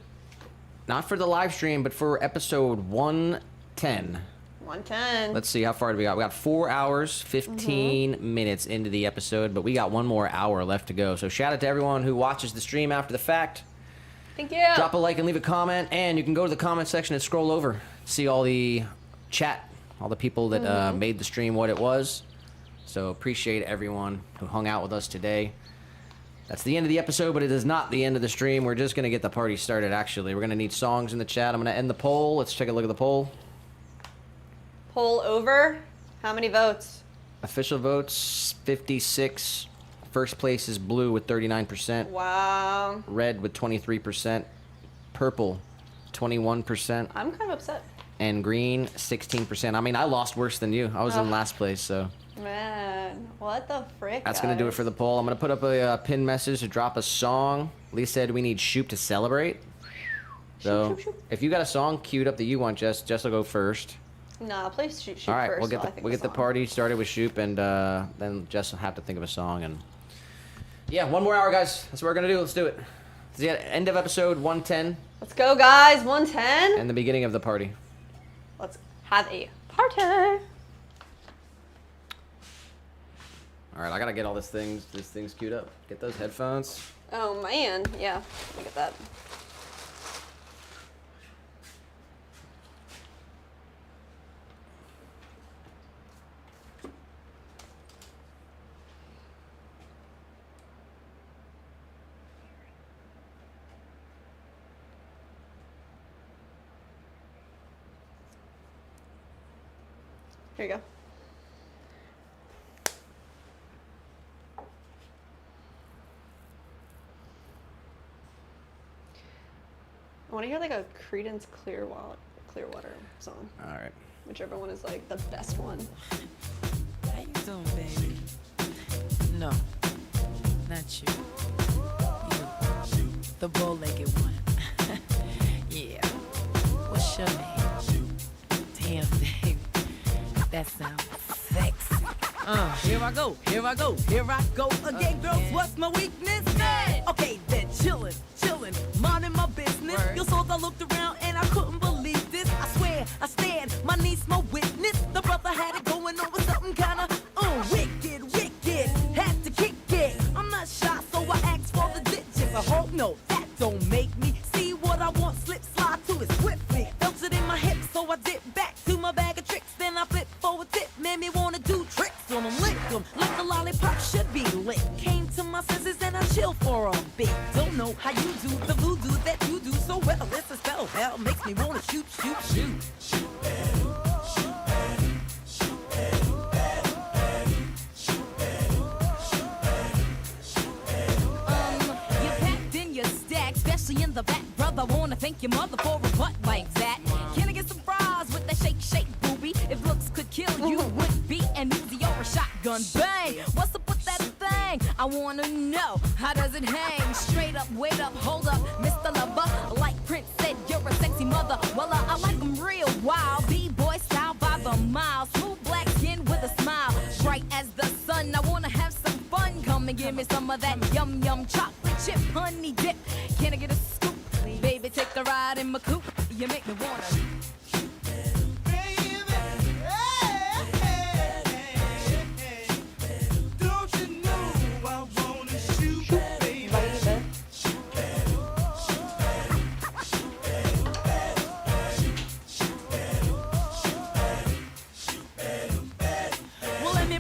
Not for the live stream, but for episode 110. 110. Let's see, how far do we got? We got 4 hours, 15 minutes into the episode, but we got 1 more hour left to go. So shout out to everyone who watches the stream after the fact. Thank you. Drop a like and leave a comment, and you can go to the comment section and scroll over. See all the chat, all the people that made the stream what it was. So appreciate everyone who hung out with us today. That's the end of the episode, but it is not the end of the stream. We're just going to get the party started, actually. We're going to need songs in the chat. I'm going to end the poll. Let's take a look at the poll. Poll over. How many votes? Official votes, 56. First place is blue with 39%. Wow. Red with 23%. Purple, 21%. I'm kind of upset. And green, 16%. I mean, I lost worse than you. I was in last place, so. Man, what the frick, That's going to do it for the poll. I'm going to put up a pin message to drop a song. Lee said we need Shoop to celebrate. So, Shoop, shoop, shoop. if you got a song queued up that you want, Jess will go first. Nah, play shoot All right, first. we'll get the party started with Shoop, and then Jess will have to think of a song. And yeah, 1 more hour, guys. That's what we're going to do. Let's do it. It's the end of episode 110 Let's go, guys. 110. and the beginning of the party. Let's have a party. All right, I got to get all these things queued up. Get those headphones. Oh, man. Yeah, look at that. Here you go. I want to hear like a Creedence Clearwater song. All right. Whichever one is like the best one. How you doing, baby? No, not you. You, the bow-legged one. Yeah. What's your name? Damn, baby. That sounds sexy. Here I go again, girls. What's my weakness? Okay, then chillin', minding my business. You saw I looked around and I couldn't believe this. I swear, I stand, my niece, my witness. The brother had it going on with something kinda wicked. Had to kick it. I'm not shy, so I asked for the digits. I hope no, that don't make me see what I want. Slip, slide to it swiftly. Felt it in my hips, so I dip back to my bag of tricks. Then I flip for a tip, made me wanna do tricks on them, lick them like the lollipop should be lit. Came to my senses and I chill for a bit. Don't know how you do the voodoo that you do so well. It's a spell, hell makes me wanna shoot. You packed in your stack, especially in the back, brother. Wanna thank your mother for a butt like that. Can I get some fries with that shake, booby? If looks could kill you, would be an Uzi or a shotgun. Bang! What's up with that thing? I wanna know, how does it hang? Straight up, wait up, hold up, Mr. Lover. Like Prince said, you're a sexy mother. Well, I like them real wild. B-boy style by the mile. Smooth black skin with a smile. Bright as the sun, I wanna have some fun. Come and give me some of that yum chocolate chip honey dip. Can I get a scoop? Baby, take a ride in my coupe. You make me wanna.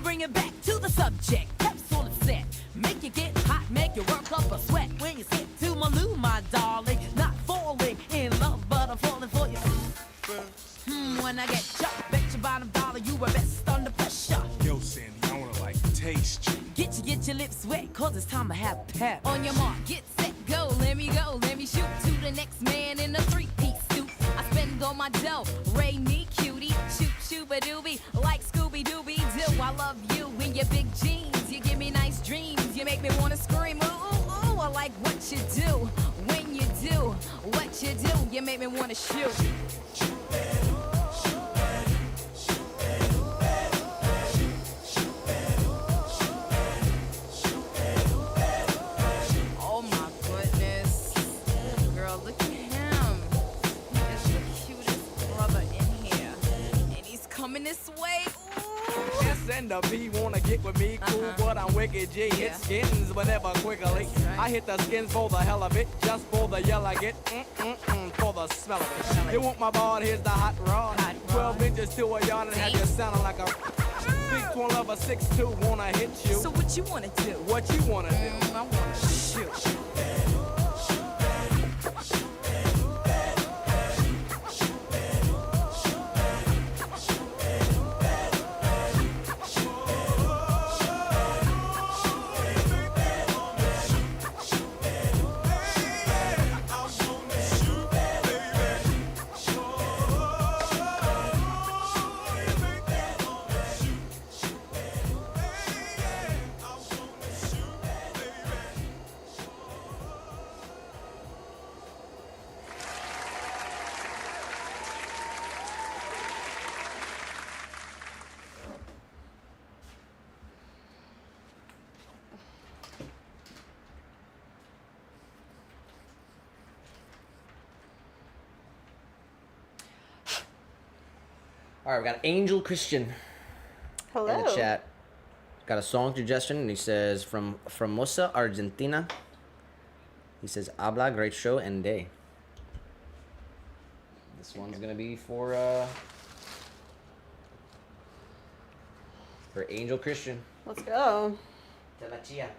Bring it back to the subject. Capsule is set. Make you get hot, make you work up a sweat. When you sit to my loo, my darling. Not falling in love, but I'm falling for you. When I get jumped, bet your bottom dollar you were best under pressure. Yo, Sandy, I wanna like taste you. Get your lips wet, cause it's time to have pep. On your mark, get set, go, let me shoot to the next man in a three-piece suit. I spend all my dough, Ray me cutie, shoot-shooba-dooby, like Scooby-Dooby-Doo. I love you in your big jeans, you give me nice dreams, you make me wanna scream, ooh, ooh, ooh. I like what you do, when you do, what you do, you make me wanna shoot. Oh my goodness. Girl, look at him. He is the cutest brother in here. And he's coming this way. Ooh. S and the P wanna get with me, cool, but I'm wicked G. Hit skins, but never quickly. Right. I hit the skins for the hell of it, just for the yell I get, for the smell of it. You want my ball, here's the hot rod. 12 inches to a yard and have you sounding like a big 12 of 6'2", wanna hit you. So what you wanna do? What you wanna do? I wanna shoot. All right, we got Angel Christian Hello. in the chat. Got a song suggestion, and he says from Formosa, Argentina. He says, "Habla, great show and day." This one's gonna be for Angel Christian. Let's go. Te la chia.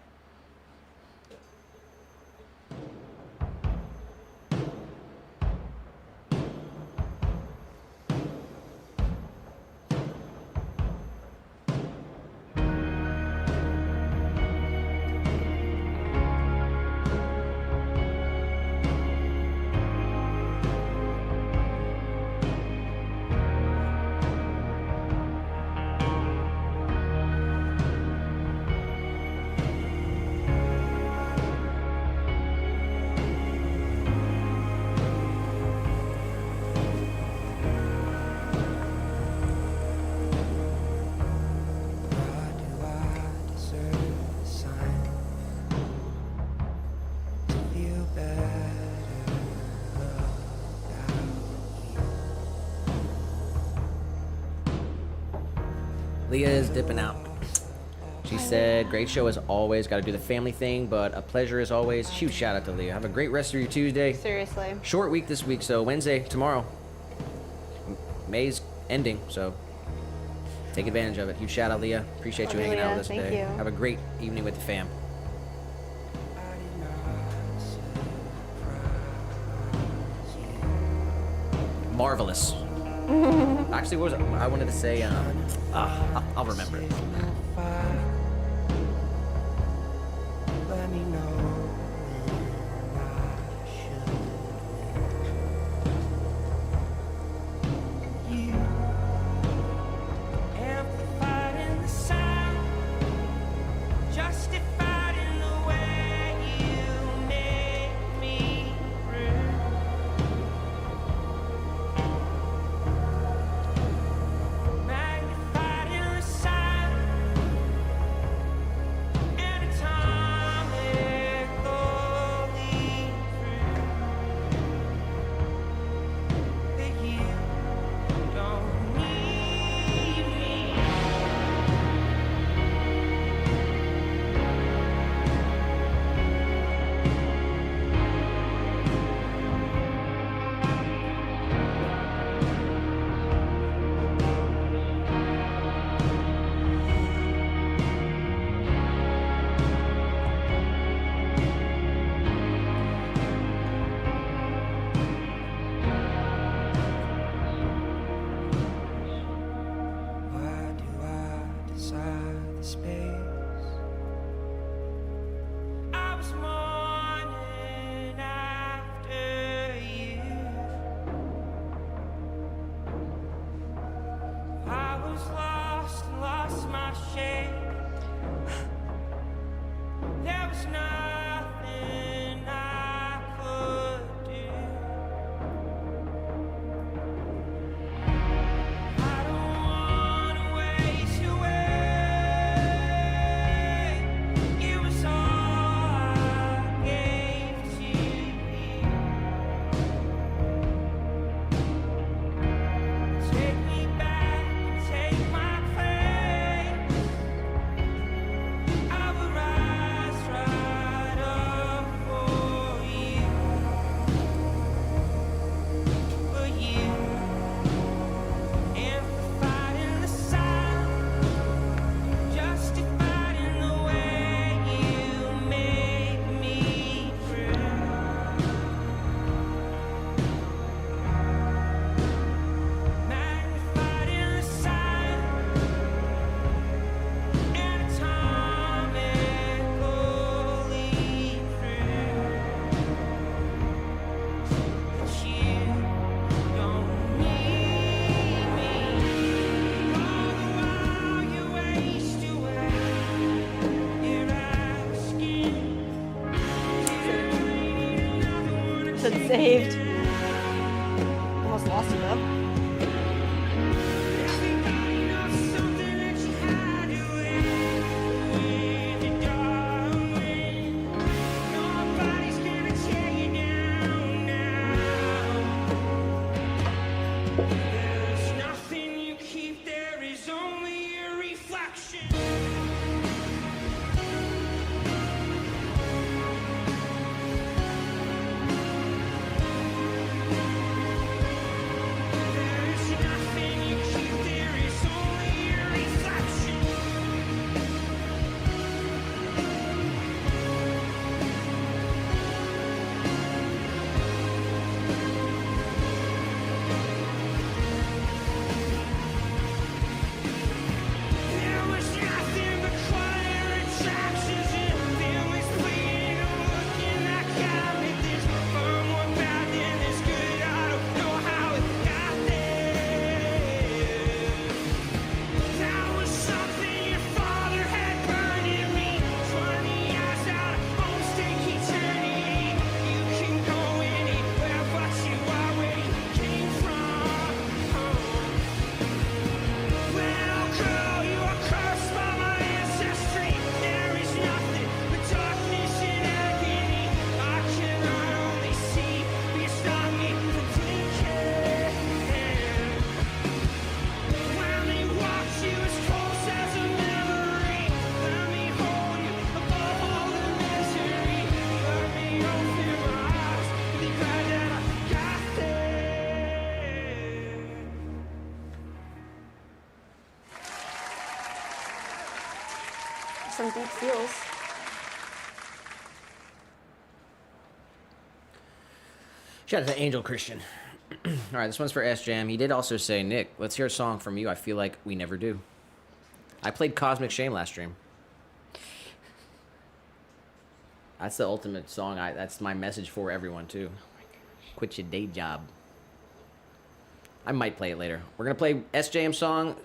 Leah is dipping out. She said, "Great show as always. Got to do the family thing, but a pleasure as always." Huge shout out to Leah. Have a great rest of your Tuesday. Seriously. Short week this week, so Wednesday, tomorrow. May's ending, so take advantage of it. Huge shout out, Leah. Appreciate you Love you, hanging out Leah. with us Thank today. you. Have a great evening with the fam. Marvelous. Actually, what was it? I wanted to say, I'll remember it. Let me know when I should. You amplified in the sound, justified in the way you make me breathe. Magnified in the sound, was lost and lost my shape. There was nothing I could do. I don't wanna waste away. It was all I gave to you. Take me back and take my place. I will rise right up for you. For you. Amplified in the sound. Justified in the way you make me true. Magnified in the sign, anatomically true. But you don't need me. All the while you waste away. You're asking, Said saved. Almost lost it though. everybody knows something that you had away. When the dark wind, nobody's gonna tear you down now. There's nothing you keep, there is only a reflection. There's nothing you keep, there is only a reflection. There was nothing but quiet attractions and feelings bleeding. Looking like this far more bad than this good. I don't know how it got there. That was something your father had burned in me. 20 years out of homestake eternity. You can go anywhere, but you are where you came from. Well, girl, you are cursed by my ancestry. There is nothing but darkness and agony. I cannot only see, you stop me from thinking. When they watch you as close as a memory, let me hold you above all the misery. Let me open my eyes, be glad that I got there. Some deep feels. Shout out to Angel Christian. All right, this one's for S Jam. He did also say, Nick, let's hear a song from you. I feel like we never do. I played Cosmic Shame last stream. That's the ultimate song. That's my message for everyone, too. Quit your day job. I might play it later. We're going to play SJM song.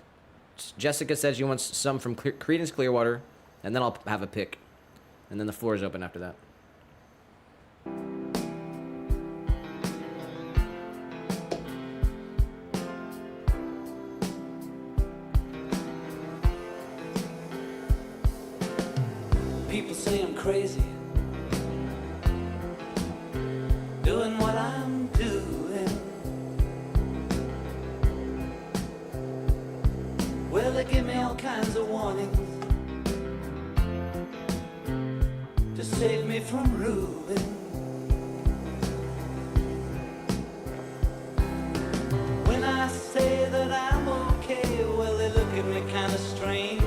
Jessica says she wants some from Creedence Clearwater, and then I'll have a pick. And then the floor is open after that. People say I'm crazy, doing what I'm doing. Well, they give me all kinds of warnings to save me from ruin. When I say that I'm okay, well, they look at me kind of strange.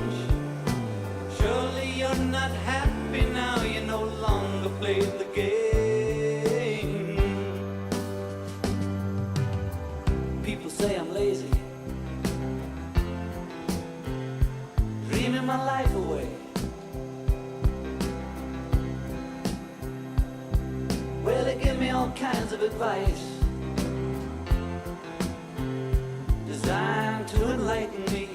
Surely you're not happy now, you no longer play the game. People say I'm lazy, dreaming my life away. Well, they give me all kinds of advice designed to enlighten me.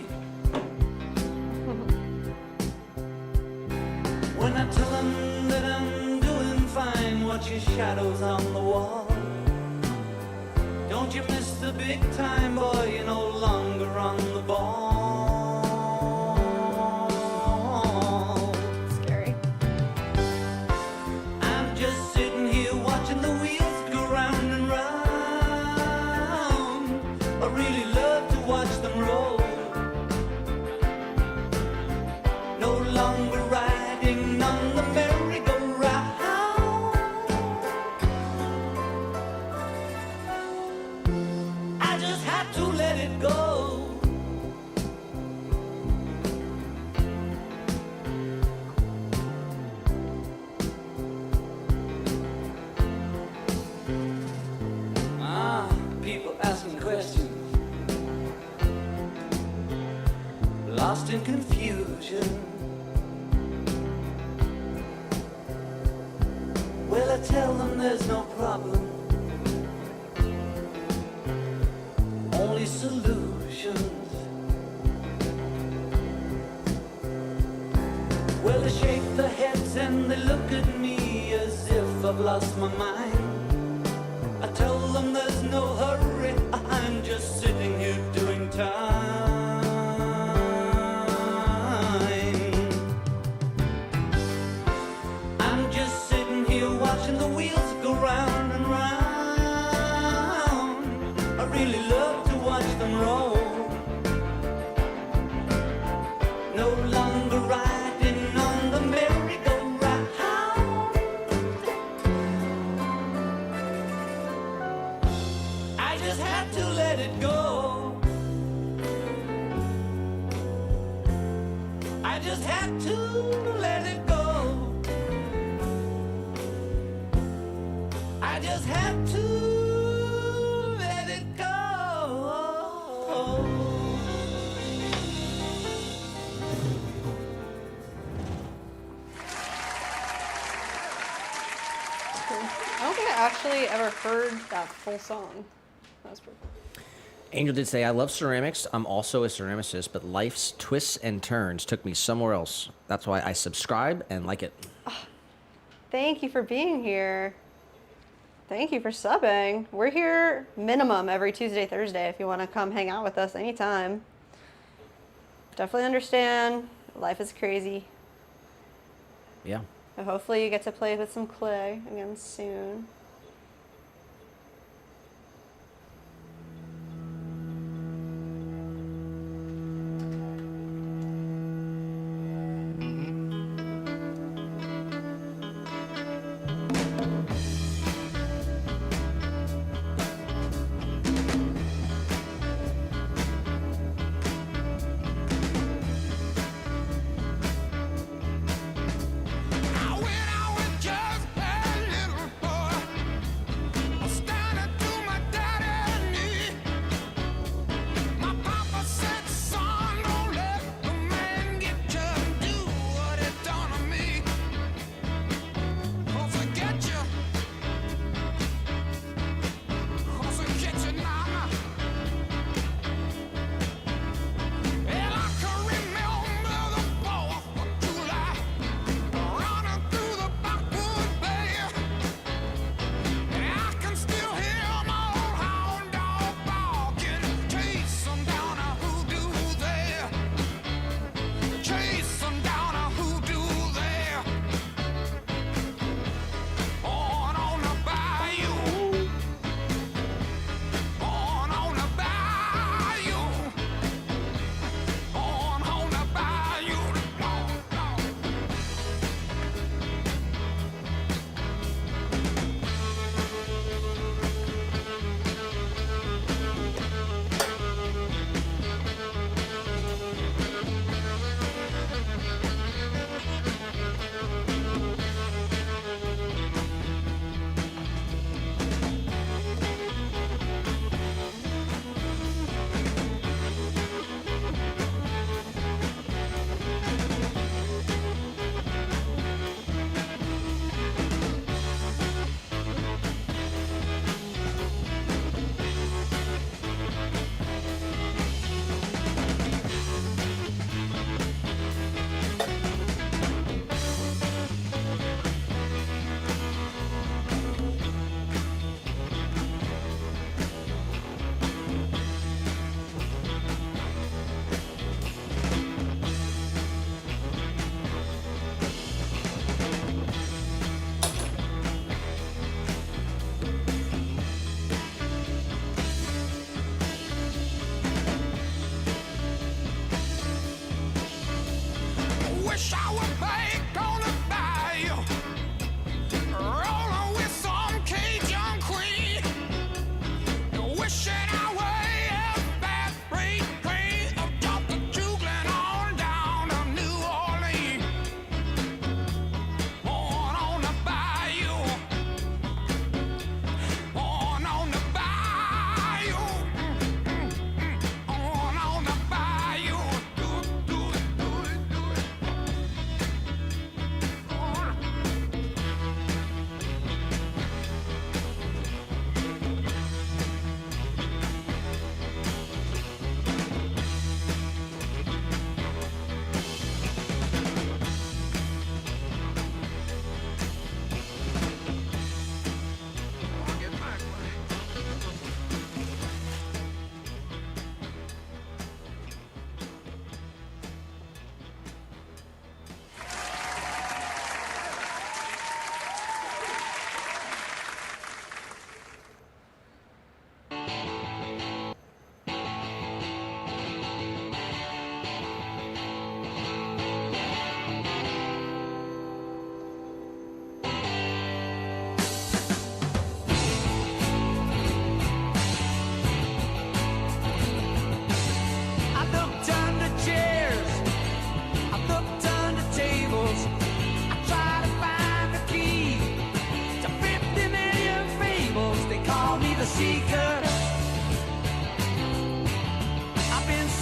your shadows on the wall. Don't you miss the big time, boy, you're no longer on the ball. Scary. I'm just sitting here watching the wheels go round and round. I really love to watch them roll. No longer riding on the merry-go-round. I just had to let it go. People asking questions, lost in confusion. Well, I tell them there's no problem, only solutions. Well, they shake their heads and they look at me as if I've lost my mind. I tell them there's no hurry, I'm just sitting here doing time. I'm just sitting here watching the wheels go round and round. I really love to watch them roll. No longer riding on the merry-go-round. I just had to let it go. I just had to let it go. I just had to let it go. I don't think I actually ever heard that full song. That was pretty cool. Angel did say, I love ceramics. I'm also a ceramicist, but life's twists and turns took me somewhere else. That's why I subscribe and like it. Thank you for being here. Thank you for subbing. We're here minimum every Tuesday, Thursday if you want to come hang out with us anytime. Definitely understand. Life is crazy. Yeah. But hopefully you get to play with some clay again soon. I went out with just a little boy.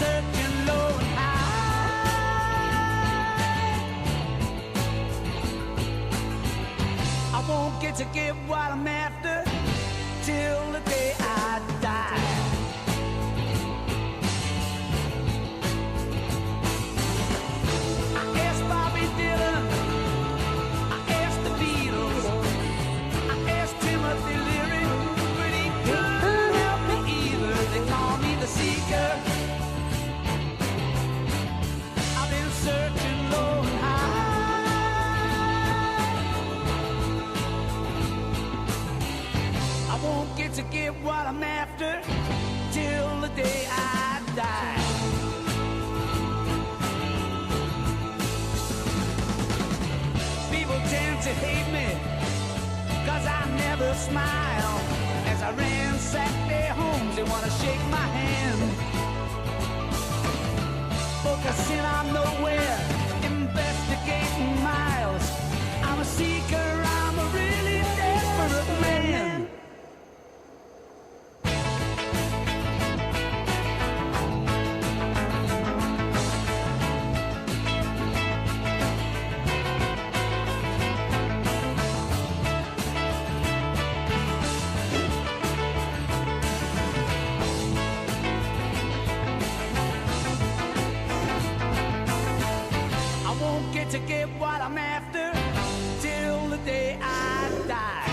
searching low and high. I won't get to get what I'm after till the day I die. I asked Bobby Dylan, I asked the Beatles, I asked Timothy Leary, but he couldn't help me either. They call me the seeker. I've been searching low and high. I won't get to get what I'm after till the day I die. People tend to hate me, 'cause I never smile. As I ransack their homes, they wanna shake my hand. Focusing on nowhere, investigating miles. I'm a seeker, I'm a really desperate man. I won't get to get what I'm after till the day I die.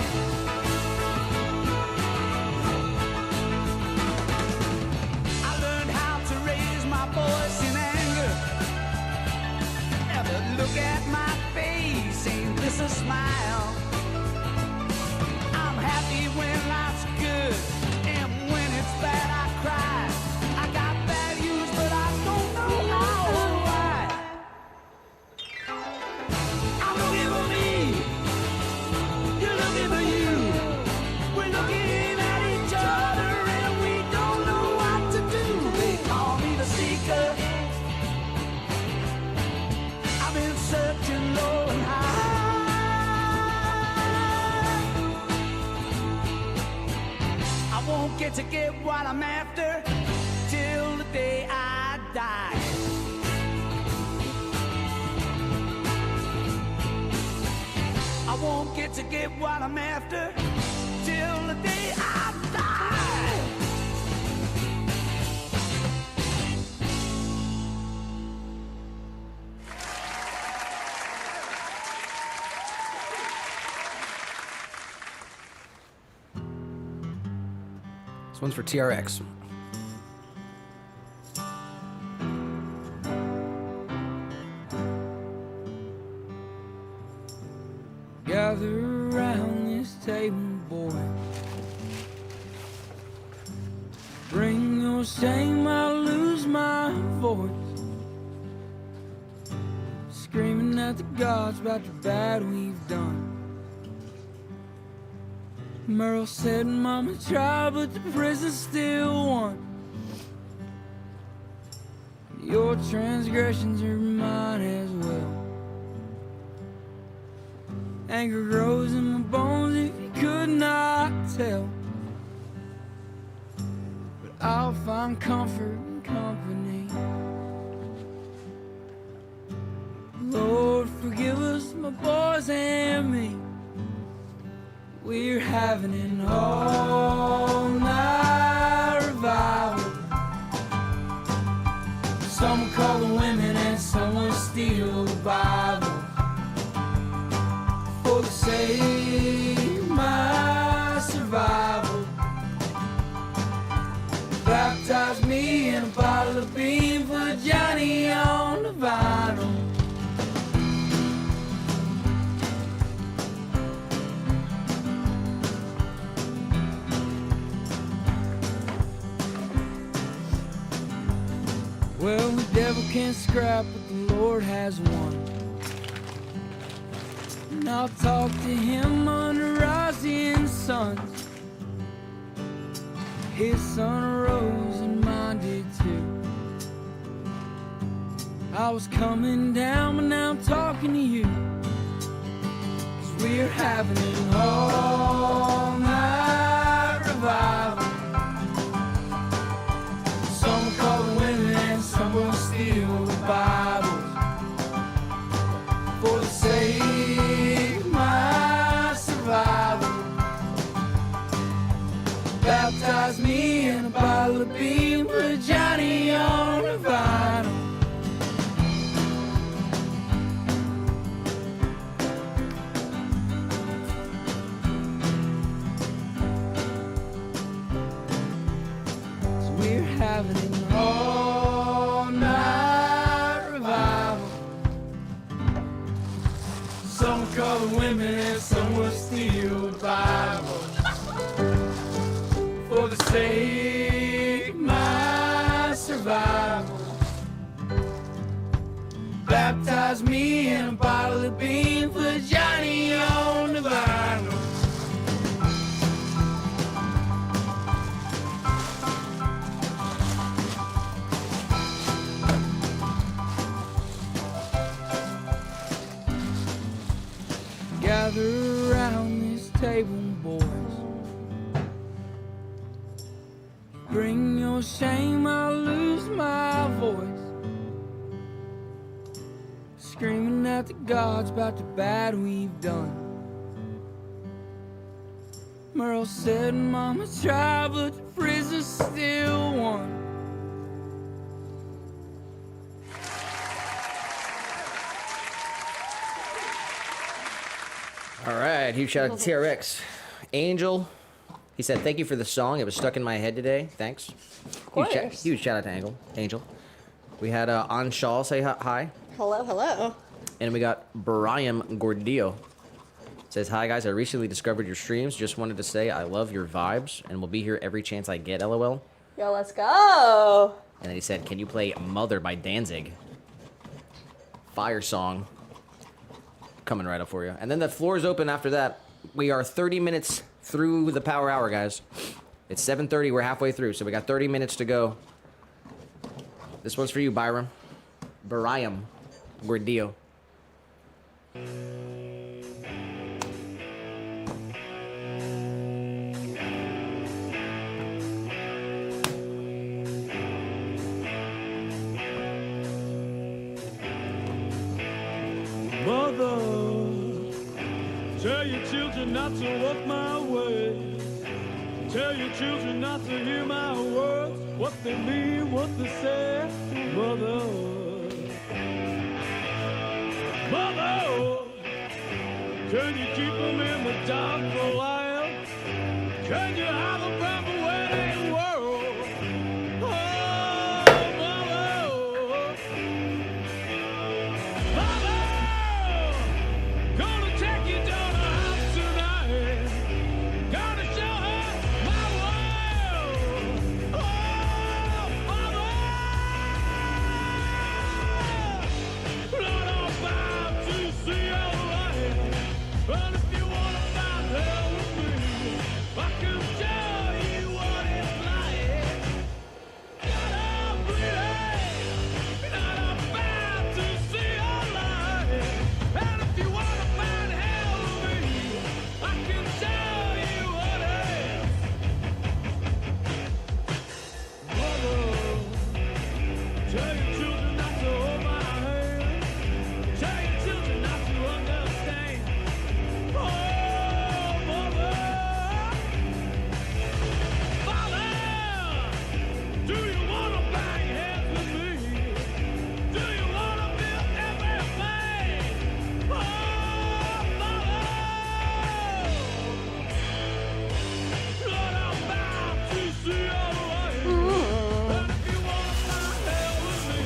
I learned how to raise my voice in anger. Never look at my face, ain't this a smile? I'm happy when life's good, and when it's bad I cry. I got values, but I don't know how or why. I'm looking for me, you're looking for you. We're looking at each other and we don't know what to do. They call me the seeker. I've been searching low and high. I won't get to get what I'm after till the day I die. I won't get to get what I'm after till the day I die. This one's for TRX. Gather around this table, boy. Bring your shame, I'll lose my voice. Screaming at the gods about the bad we've done. Merle said Mama tried, but the prison still won. Your transgressions are mine as well. Anger grows in my bones if you could not tell. But I'll find comfort in company. Lord, forgive us, my boys and me. We're having an all-night revival. Some will call the women and some will steal the Bible. For the sake of my survival, baptize me in a bottle of bean, put Johnny on the vinyl. Well, the devil can't scrap what the Lord has won. And I'll talk to him under rising suns. His sun arose and mine did too. I was coming down, but now I'm talking to you. 'Cause we're having an all-night revival. Some call the women and women and some will steal Bible. For the sake of my survival. Baptize me in a bottle of bean, put Johnny on the vinyl. Gather around this table, boys. Bring your shame, I'll lose my voice. Screaming at the gods about the bad we've done. Merle said Mama tried, but the prison still won. All right, huge shout out to TRX. Angel, he said, thank you for the song. It was stuck in my head today. Thanks. course. Huge shout out to Angel. We had Anshal say hi. Hello, hello. And we got Brian Gordillo. Says, hi guys, I recently discovered your streams. Just wanted to say I love your vibes and will be here every chance I get, LOL. Yo, let's go. And then he said, can you play Mother by Danzig? Fire song. Coming right up for you. And then the floor is open after that. We are 30 minutes through the power hour, guys. It's 7:30. We're halfway through, so we got 30 minutes to go. This one's for you, Byram. Bariam Gordillo. Mother, tell your children not to walk my way. Tell your children not to hear my words, what they mean, what they say. Mother, Mother, can you keep them in the dark for a while? Can you have them from the wedding world? Oh, Mother, Mother, gonna take you down the house tonight. Gonna show her my world. Oh, Mother, Lord, I'm bound to see your light. But if you wanna find hell with me, I can show you what it's like. God, I'm bleeding. God, I'm bound to see your light. And if you wanna find hell with me, I can show you what it is. Mother, tell your children not to hold my hand. Tell your children not to understand. Oh, Mother, Father, do you wanna bang heads with me? Do you wanna feel everything? Oh, Mother, Lord, I'm bound to see your light. And if you wanna find hell with me,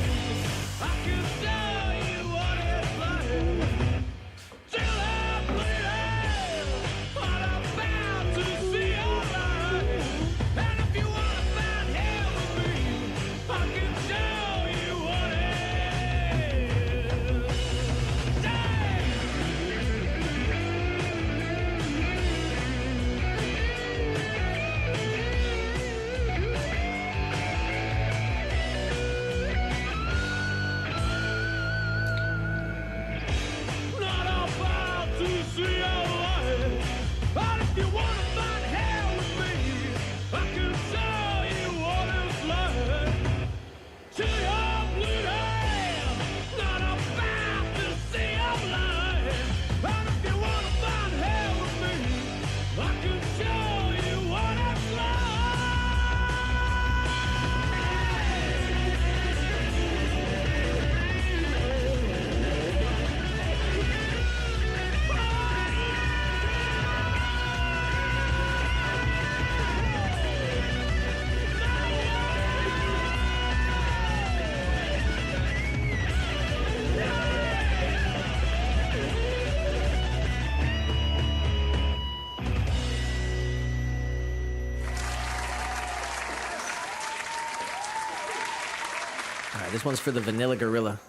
All right, this one's for the Vanilla Gorilla.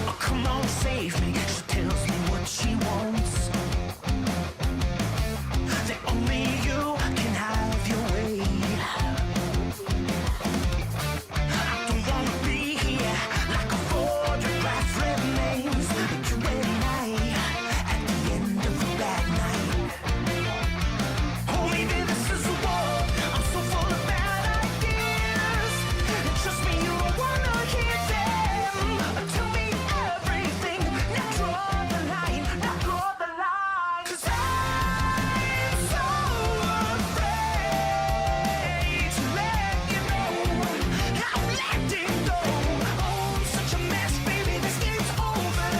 Oh, come on, save me. She tells me what she wants. That only you can have your way. I don't wanna be here like a photograph remains. You and I at the end of a bad night. Oh, maybe this is a war. I'm so full of bad ideas. And trust me, you don't wanna hear them. Tell me everything. Now draw the line. Now draw the line. 'Cause I'm so afraid to let you know how I'm letting go. Oh, I'm such a mess, baby. This game's over.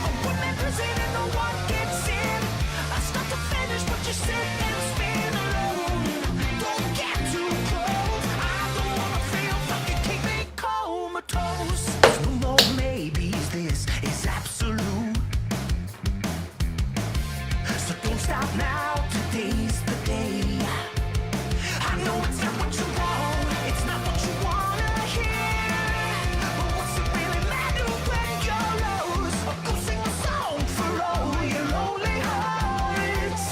Oh, one man present and no one gets in. I start to finish, but you sit and spin alone. Don't get too close. I don't wanna feel fucking keep me comatose. There's no more maybes. This is absolute. So don't stop now. Today's the day. I know it's not what you want. It's not what you wanna hear. But what's it really matter when you're lost? Or go sing a song for all your lonely hearts.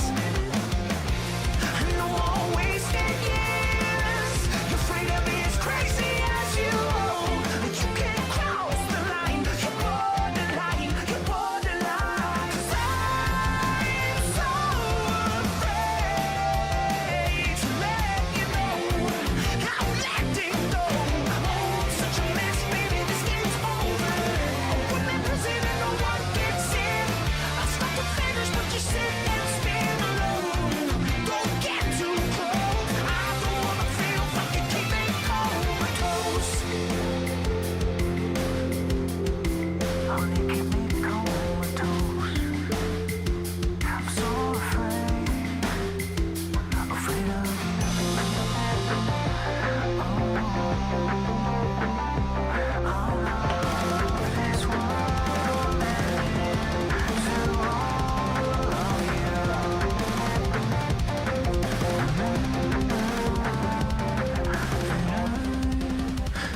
I know all wasted years. You're afraid of me as crazy as you are. But you can't cross the line. You're borderline. You're borderline. 'Cause I'm so afraid to let you know how I'm letting go. Oh, I'm such a mess, baby. This game's over. Oh, one man present and no one gets in. I start to finish, but you sit and spin alone. Don't get too close. I don't wanna feel fucking keep me comatose. Only keep me comatose. I'm so afraid of this world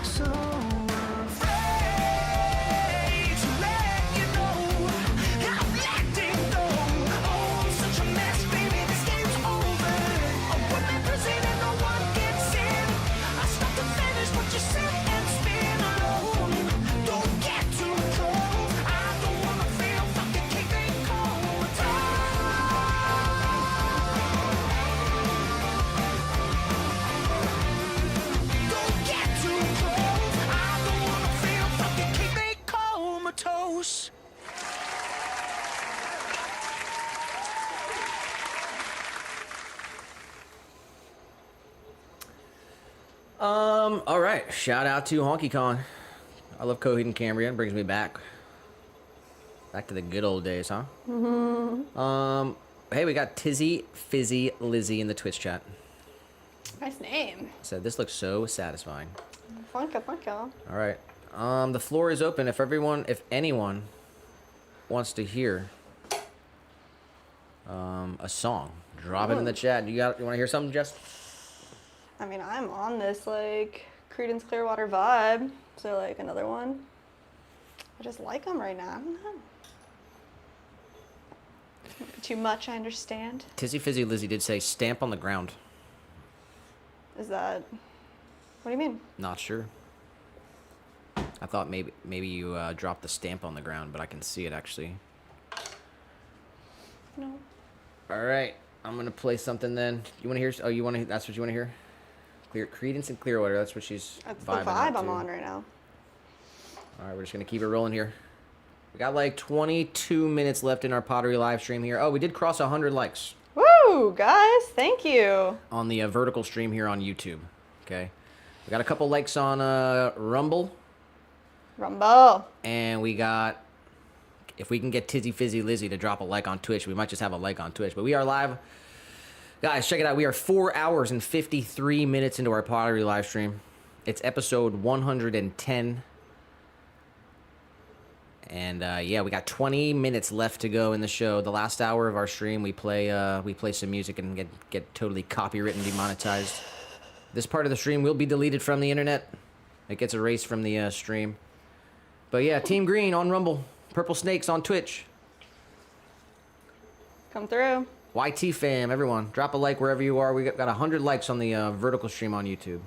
so afraid to let you know how I'm letting go. Oh, I'm such a mess, baby. This game's over. Oh, one man present and no one gets in. I start to finish, but you sit and spin alone. Don't get too close. I don't wanna feel fucking keep me Don't get too close. I don't wanna feel fucking keep me comatose. All right. Shout out to Honky Kong. I love Coheed and Cambria. It brings me back to the good old days, huh? Hey, we got Tizzy Fizzy Lizzy in the Twitch chat. Nice name. Said this looks so satisfying. Funka, funka. All right. The floor is open. If anyone wants to hear a song, drop it in the chat. You want to hear something, Jess? I mean, I'm on this like Creedence Clearwater vibe. So like another one. I just like them right now. I don't know. Too much, I understand. Tizzy Fizzy Lizzy did say stamp on the ground. Is that? What do you mean? Not sure. I thought maybe you dropped the stamp on the ground, but I can see it actually. No. All right, I'm gonna play something then. You want to hear? Oh, you want to? That's what you want to hear? Creedence and Clearwater. That's what she's. That's the vibing vibe up I'm to. on right now. All right, we're just gonna keep it rolling here. We got like 22 minutes left in our Pottery live stream here. Oh, we did cross 100 likes. Woo, guys! Thank you. On the vertical stream here on YouTube. Okay, we got a couple likes on Rumble. Rumble. And we got, if we can get Tizzy Fizzy Lizzy to drop a like on Twitch, we might just have a like on Twitch. But we are live. Guys, check it out. We are 4 hours and 53 minutes into our Pottery live stream. It's episode 110. And yeah, we got 20 minutes left to go in the show. The last hour of our stream, we play some music and get totally copywritten, demonetized. This part of the stream will be deleted from the internet. It gets erased from the stream. But yeah, Team Green on Rumble, Purple Snakes on Twitch. Come through. YT fam, everyone, drop a like wherever you are. We got 100 likes on the vertical stream on YouTube.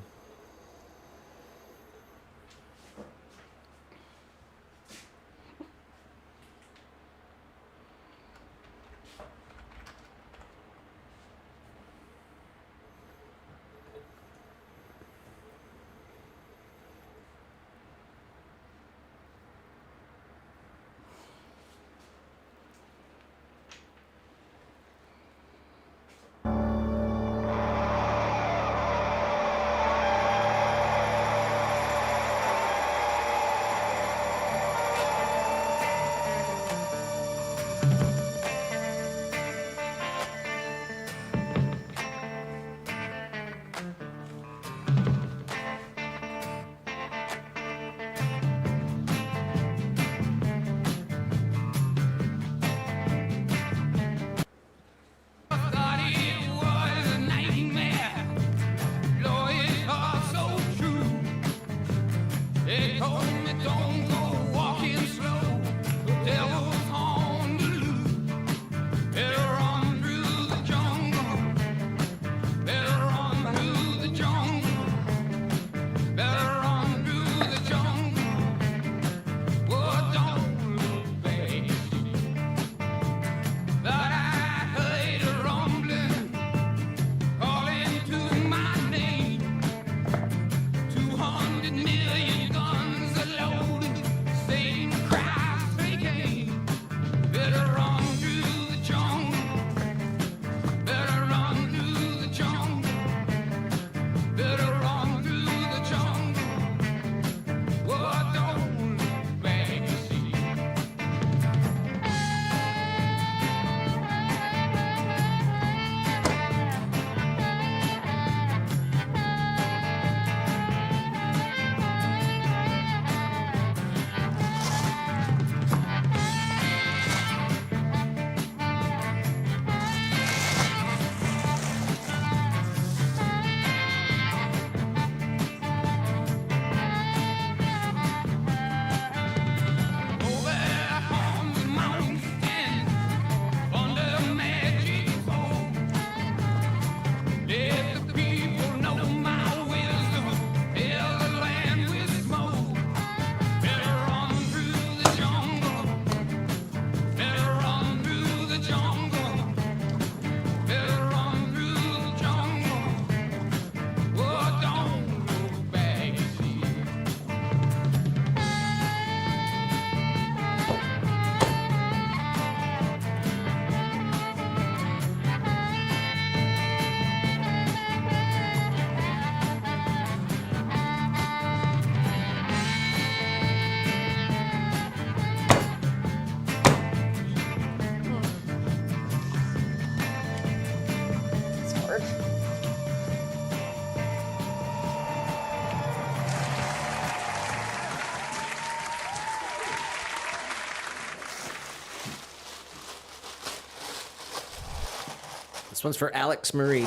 This one's for Alex Marie.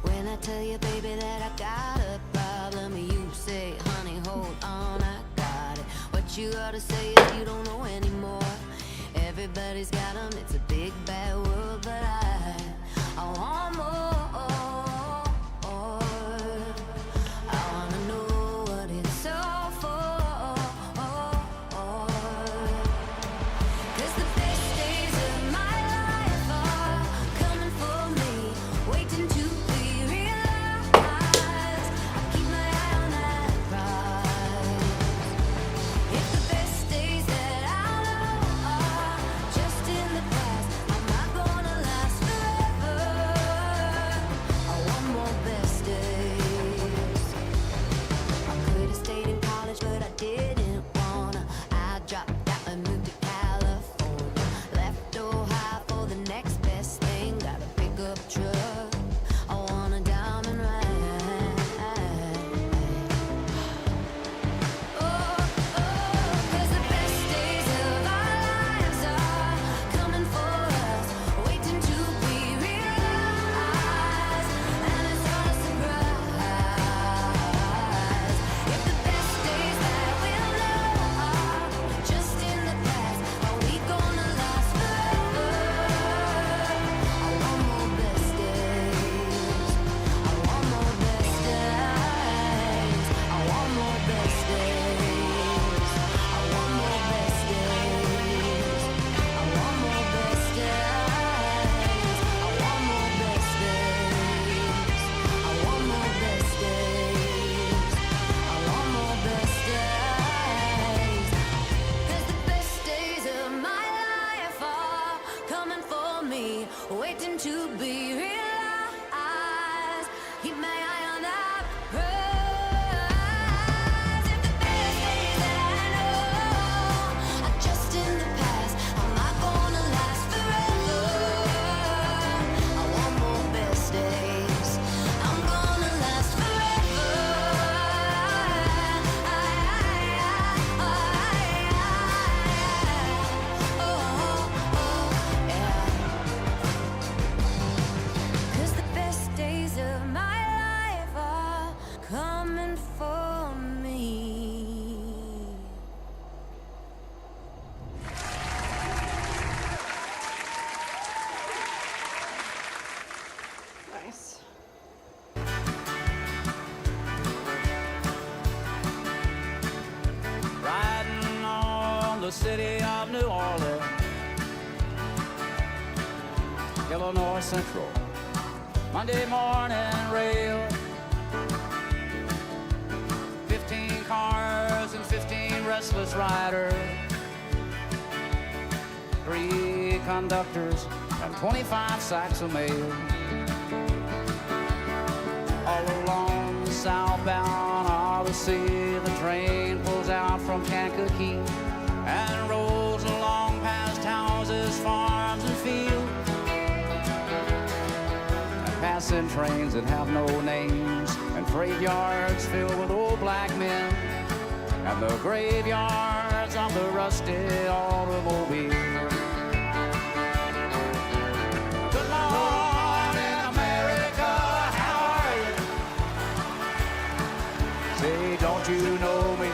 When I tell you, baby, that I got a problem, you say, honey, hold on, I got it. What you ought to say is you don't know anymore. Everybody's got them, it's a big bad world, but I want more. I wanna know what it's all for. 'Cause the best days of my life are coming for me, waiting to be realized. I keep my eye on that prize. If the best days that I'll of New Orleans, Illinois Central, Monday morning rail. 15 cars and 15 restless riders, 3 conductors and 25 sacks of mail. All along the southbound Odyssey, the train pulls out from Kankakee and rolls along past houses, farms, and fields, and passing trains that have no names, and freight yards filled with old black men, and the graveyards of the rusty automobile. Good morning, America, how are you? Say, don't you know me?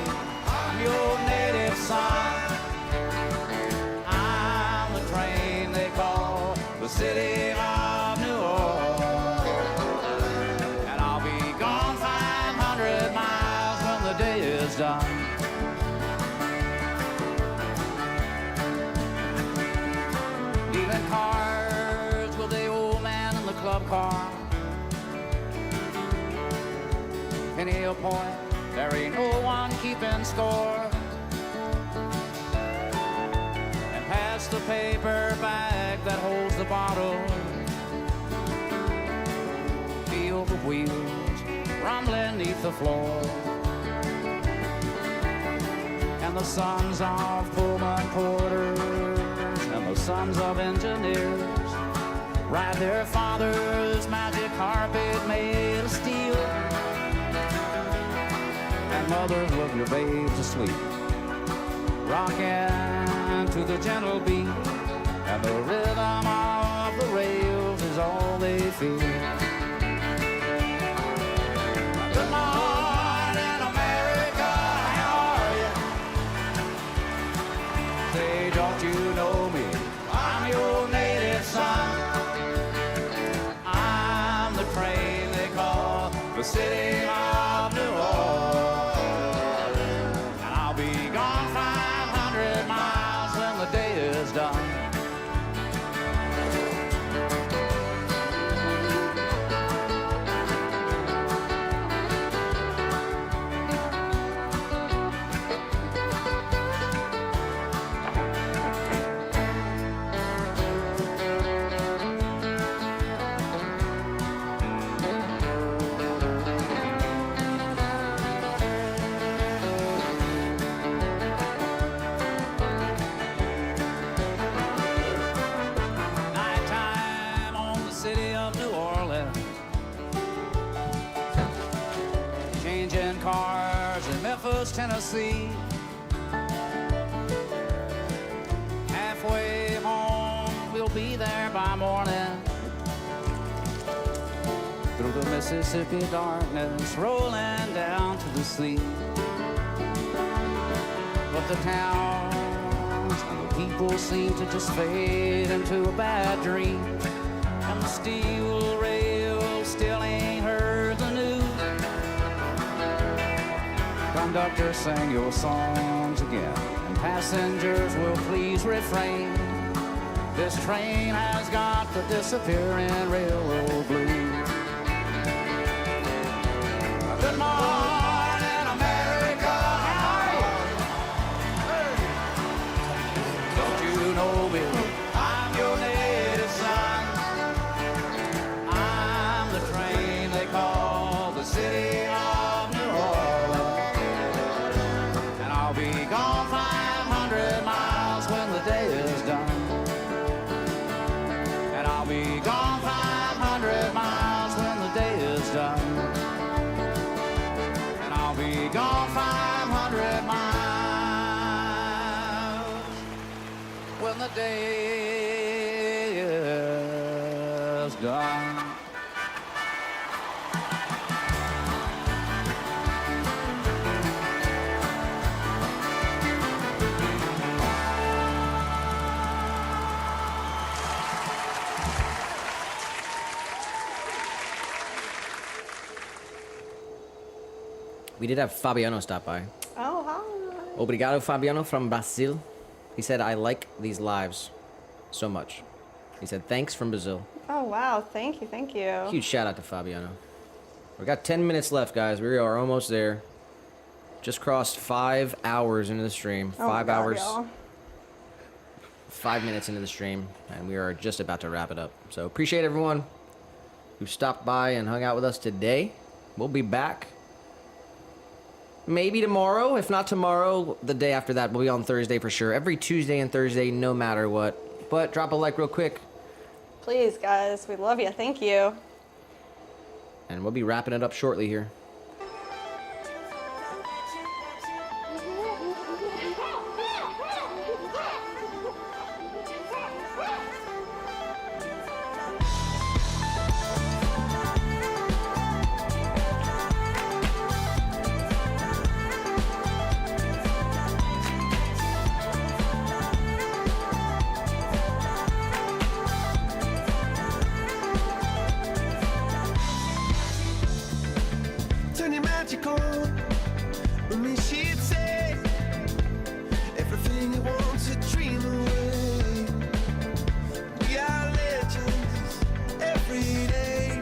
I'm your native son. I'm the train they call the city of New Orleans, and I'll be gone 500 miles when the day is done. Leaving cards with the old man in the club car. Penny a point, there ain't no one keeping score. And pass the paper bag that holds the bottle. Feel the wheels rumbling neath the floor. And the sons of Pullman porters and the sons of engineers ride their father's magic carpet made of steel. And mothers love your babes asleep, rocking to the gentle beat, and the rhythm of the rails is all they feel. Good morning, America, how are you? Say, don't you know me? I'm your native son. I'm the train they call the city of New Orleans, and I'll be gone 500 miles when the day is done. Nighttime on the city of New Orleans, changing cars in Memphis, Tennessee. Halfway home, we'll be there by morning. Through the Mississippi darkness, rolling down to the sea. But the towns and the people seem to just fade into a bad dream. And the steel rail still ain't heard the news. Conductor, sing your songs again, and passengers will please refrain. This train has got the disappearing railroad blues. Good morning, America, how are you? Don't you know me? I'm your native son. I'm the train they call the city of New Orleans, and I'll be gone 500 miles when the day is done. And I'll be gone 500 miles when the day is done. And I'll be gone 500 miles when the day is done. We did have Fabiano stop by. Oh, hi. Obrigado, Fabiano from Brazil. He said, I like these lives so much. He said, thanks from Brazil. Oh, wow. Thank you. Thank you. Huge shout out to Fabiano. We got 10 minutes left, guys. We are almost there. Just crossed 5 hours into the stream. Oh my 5 God, hours. y'all. 5 minutes into the stream, and we are just about to wrap it up. So appreciate everyone who stopped by and hung out with us today. We'll be back maybe tomorrow. If not tomorrow, the day after that. We'll be on Thursday for sure. Every Tuesday and Thursday, no matter what. But drop a like real quick. Please, guys. We love you. Thank you. And we'll be wrapping it up shortly here. Turn your magic on. With me, she'd say everything you want to dream away. We are legends every day.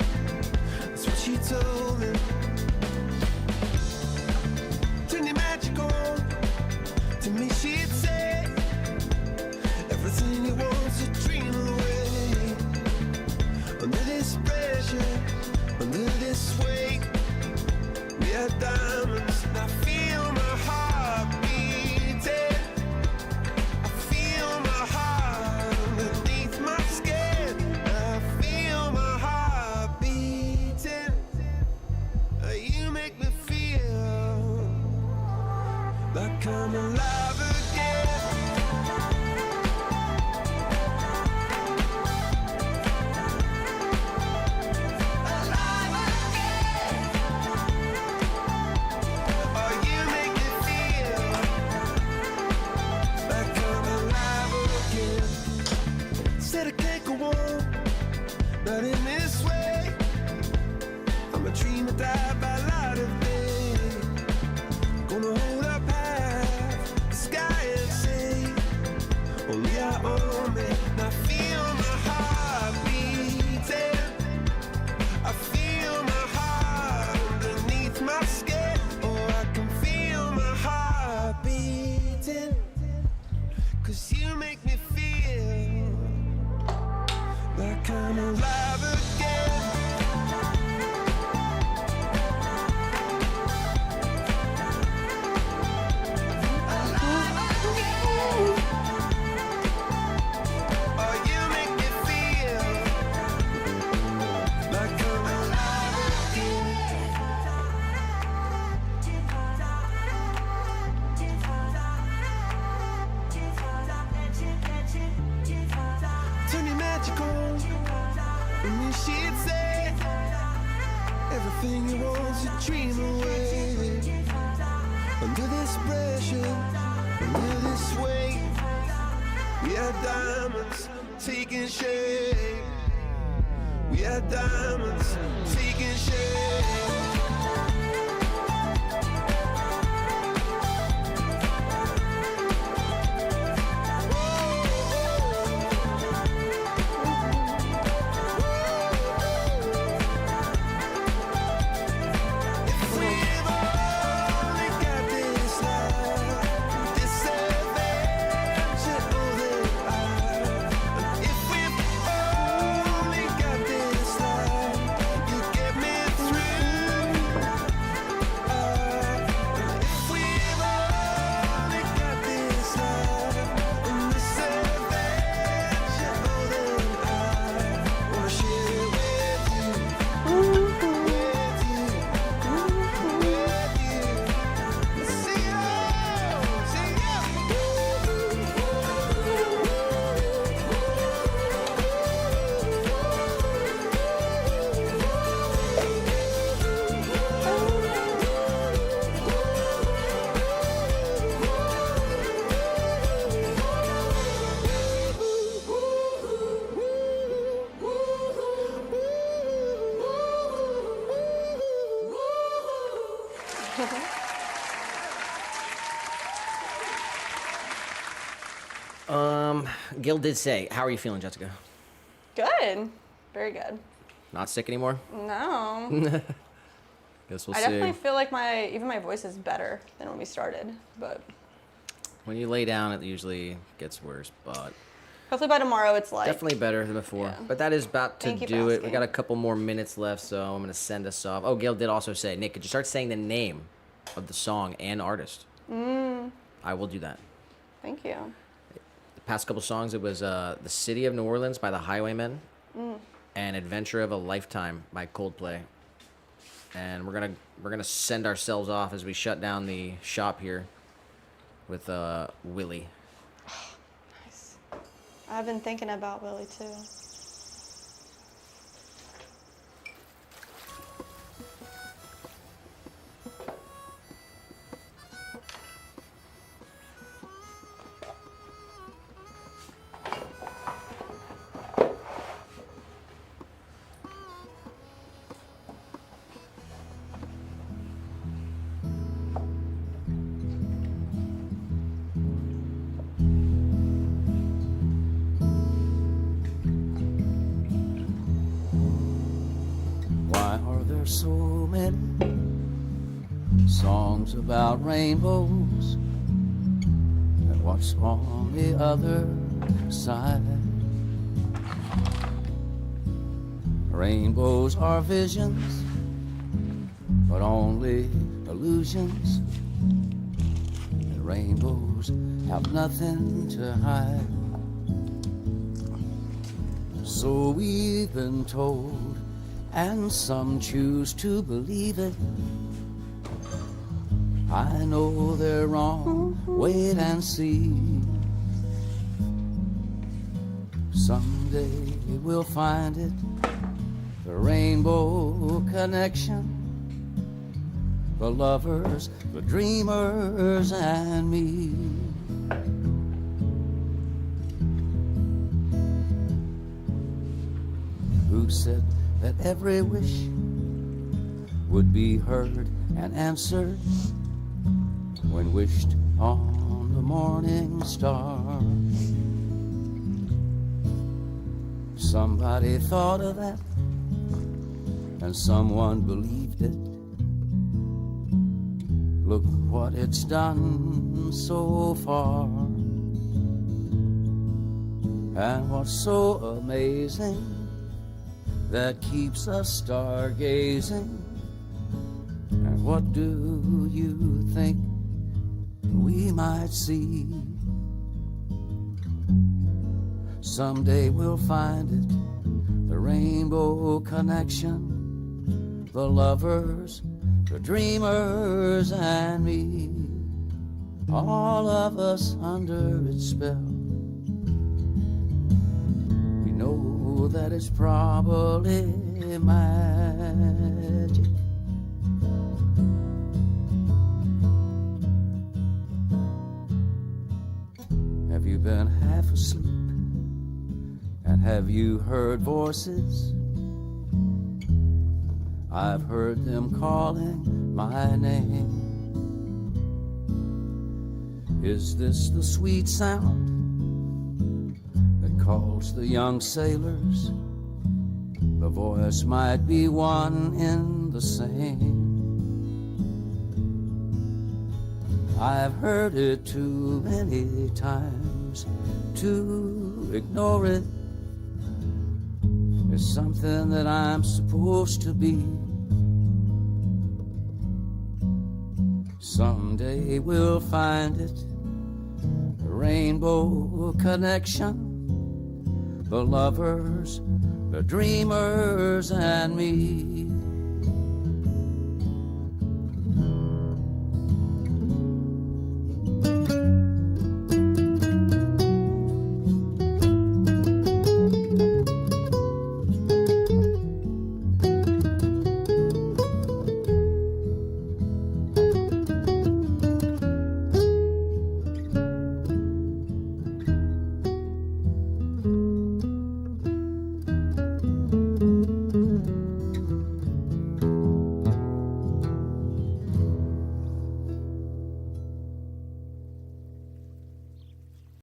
That's what she told me. Turn your magic on. To me, she'd say everything you want to dream away. Under this pressure, under this weight. We are diamonds, and I feel my heart beating. I feel my heart underneath my skin. I feel my heart beating. You make me feel like I'm alive again. Said I can't go on, not in this way. I'm a dreamer died by light of day. Gonna hold up half the sky and say, only I own it. And I feel my heart beating. I feel my heart underneath my skin. Oh, I can feel my heart beating. 'Cause you make me feel like I'm alive again. Alive again. Oh, you make me feel like I'm alive again. Turn your magic on. And then she'd say everything you want to dream away. Under this pressure, under this weight. We are diamonds taking shape. We are diamonds taking shape. If we've only got this life, you get me through. Gil did say, how are you feeling, Jessica? Good. Very good. Not sick anymore? No. Guess we'll I see. definitely feel like even my voice is better than when we started, but When you lay down, it usually gets worse, but hopefully by tomorrow it's like definitely better than before. Yeah. But that is about to Thank you for do it. We asking. got a couple more minutes left, so I'm going to send us off. Oh, Gail did also say, Nick, could you start saying the name of the song and artist? I will do that. Thank you. The past couple songs, it was The City of New Orleans by the Highwaymen and Adventure of a Lifetime by Coldplay. And we're gonna send ourselves off as we shut down the shop here with Willie. Nice. I've been thinking about Willie too. Why are there so many songs about rainbows? And what's on the other side? Rainbows are visions, but only illusions. And rainbows have nothing to hide. So we've been told, and some choose to believe it. I know they're wrong, wait and see. Someday we'll find it, the rainbow connection, the lovers, the dreamers, and me. Who said that every wish would be heard and answered when wished on the morning star? Somebody thought of that, and someone believed it. Look what it's done so far. And what's so amazing that keeps us stargazing? And what do you think we might see? Someday we'll find it, the rainbow connection, the lovers, the dreamers, and me. All of us under its spell. We know that it's probably magic. Have you been half asleep? And have you heard voices? I've heard them calling my name. Is this the sweet sound that calls the young sailors? The voice might be one in the same. I've heard it too many times to ignore it. It's something that I'm supposed to be. Someday we'll find it, the rainbow connection, the lovers, the dreamers, and me.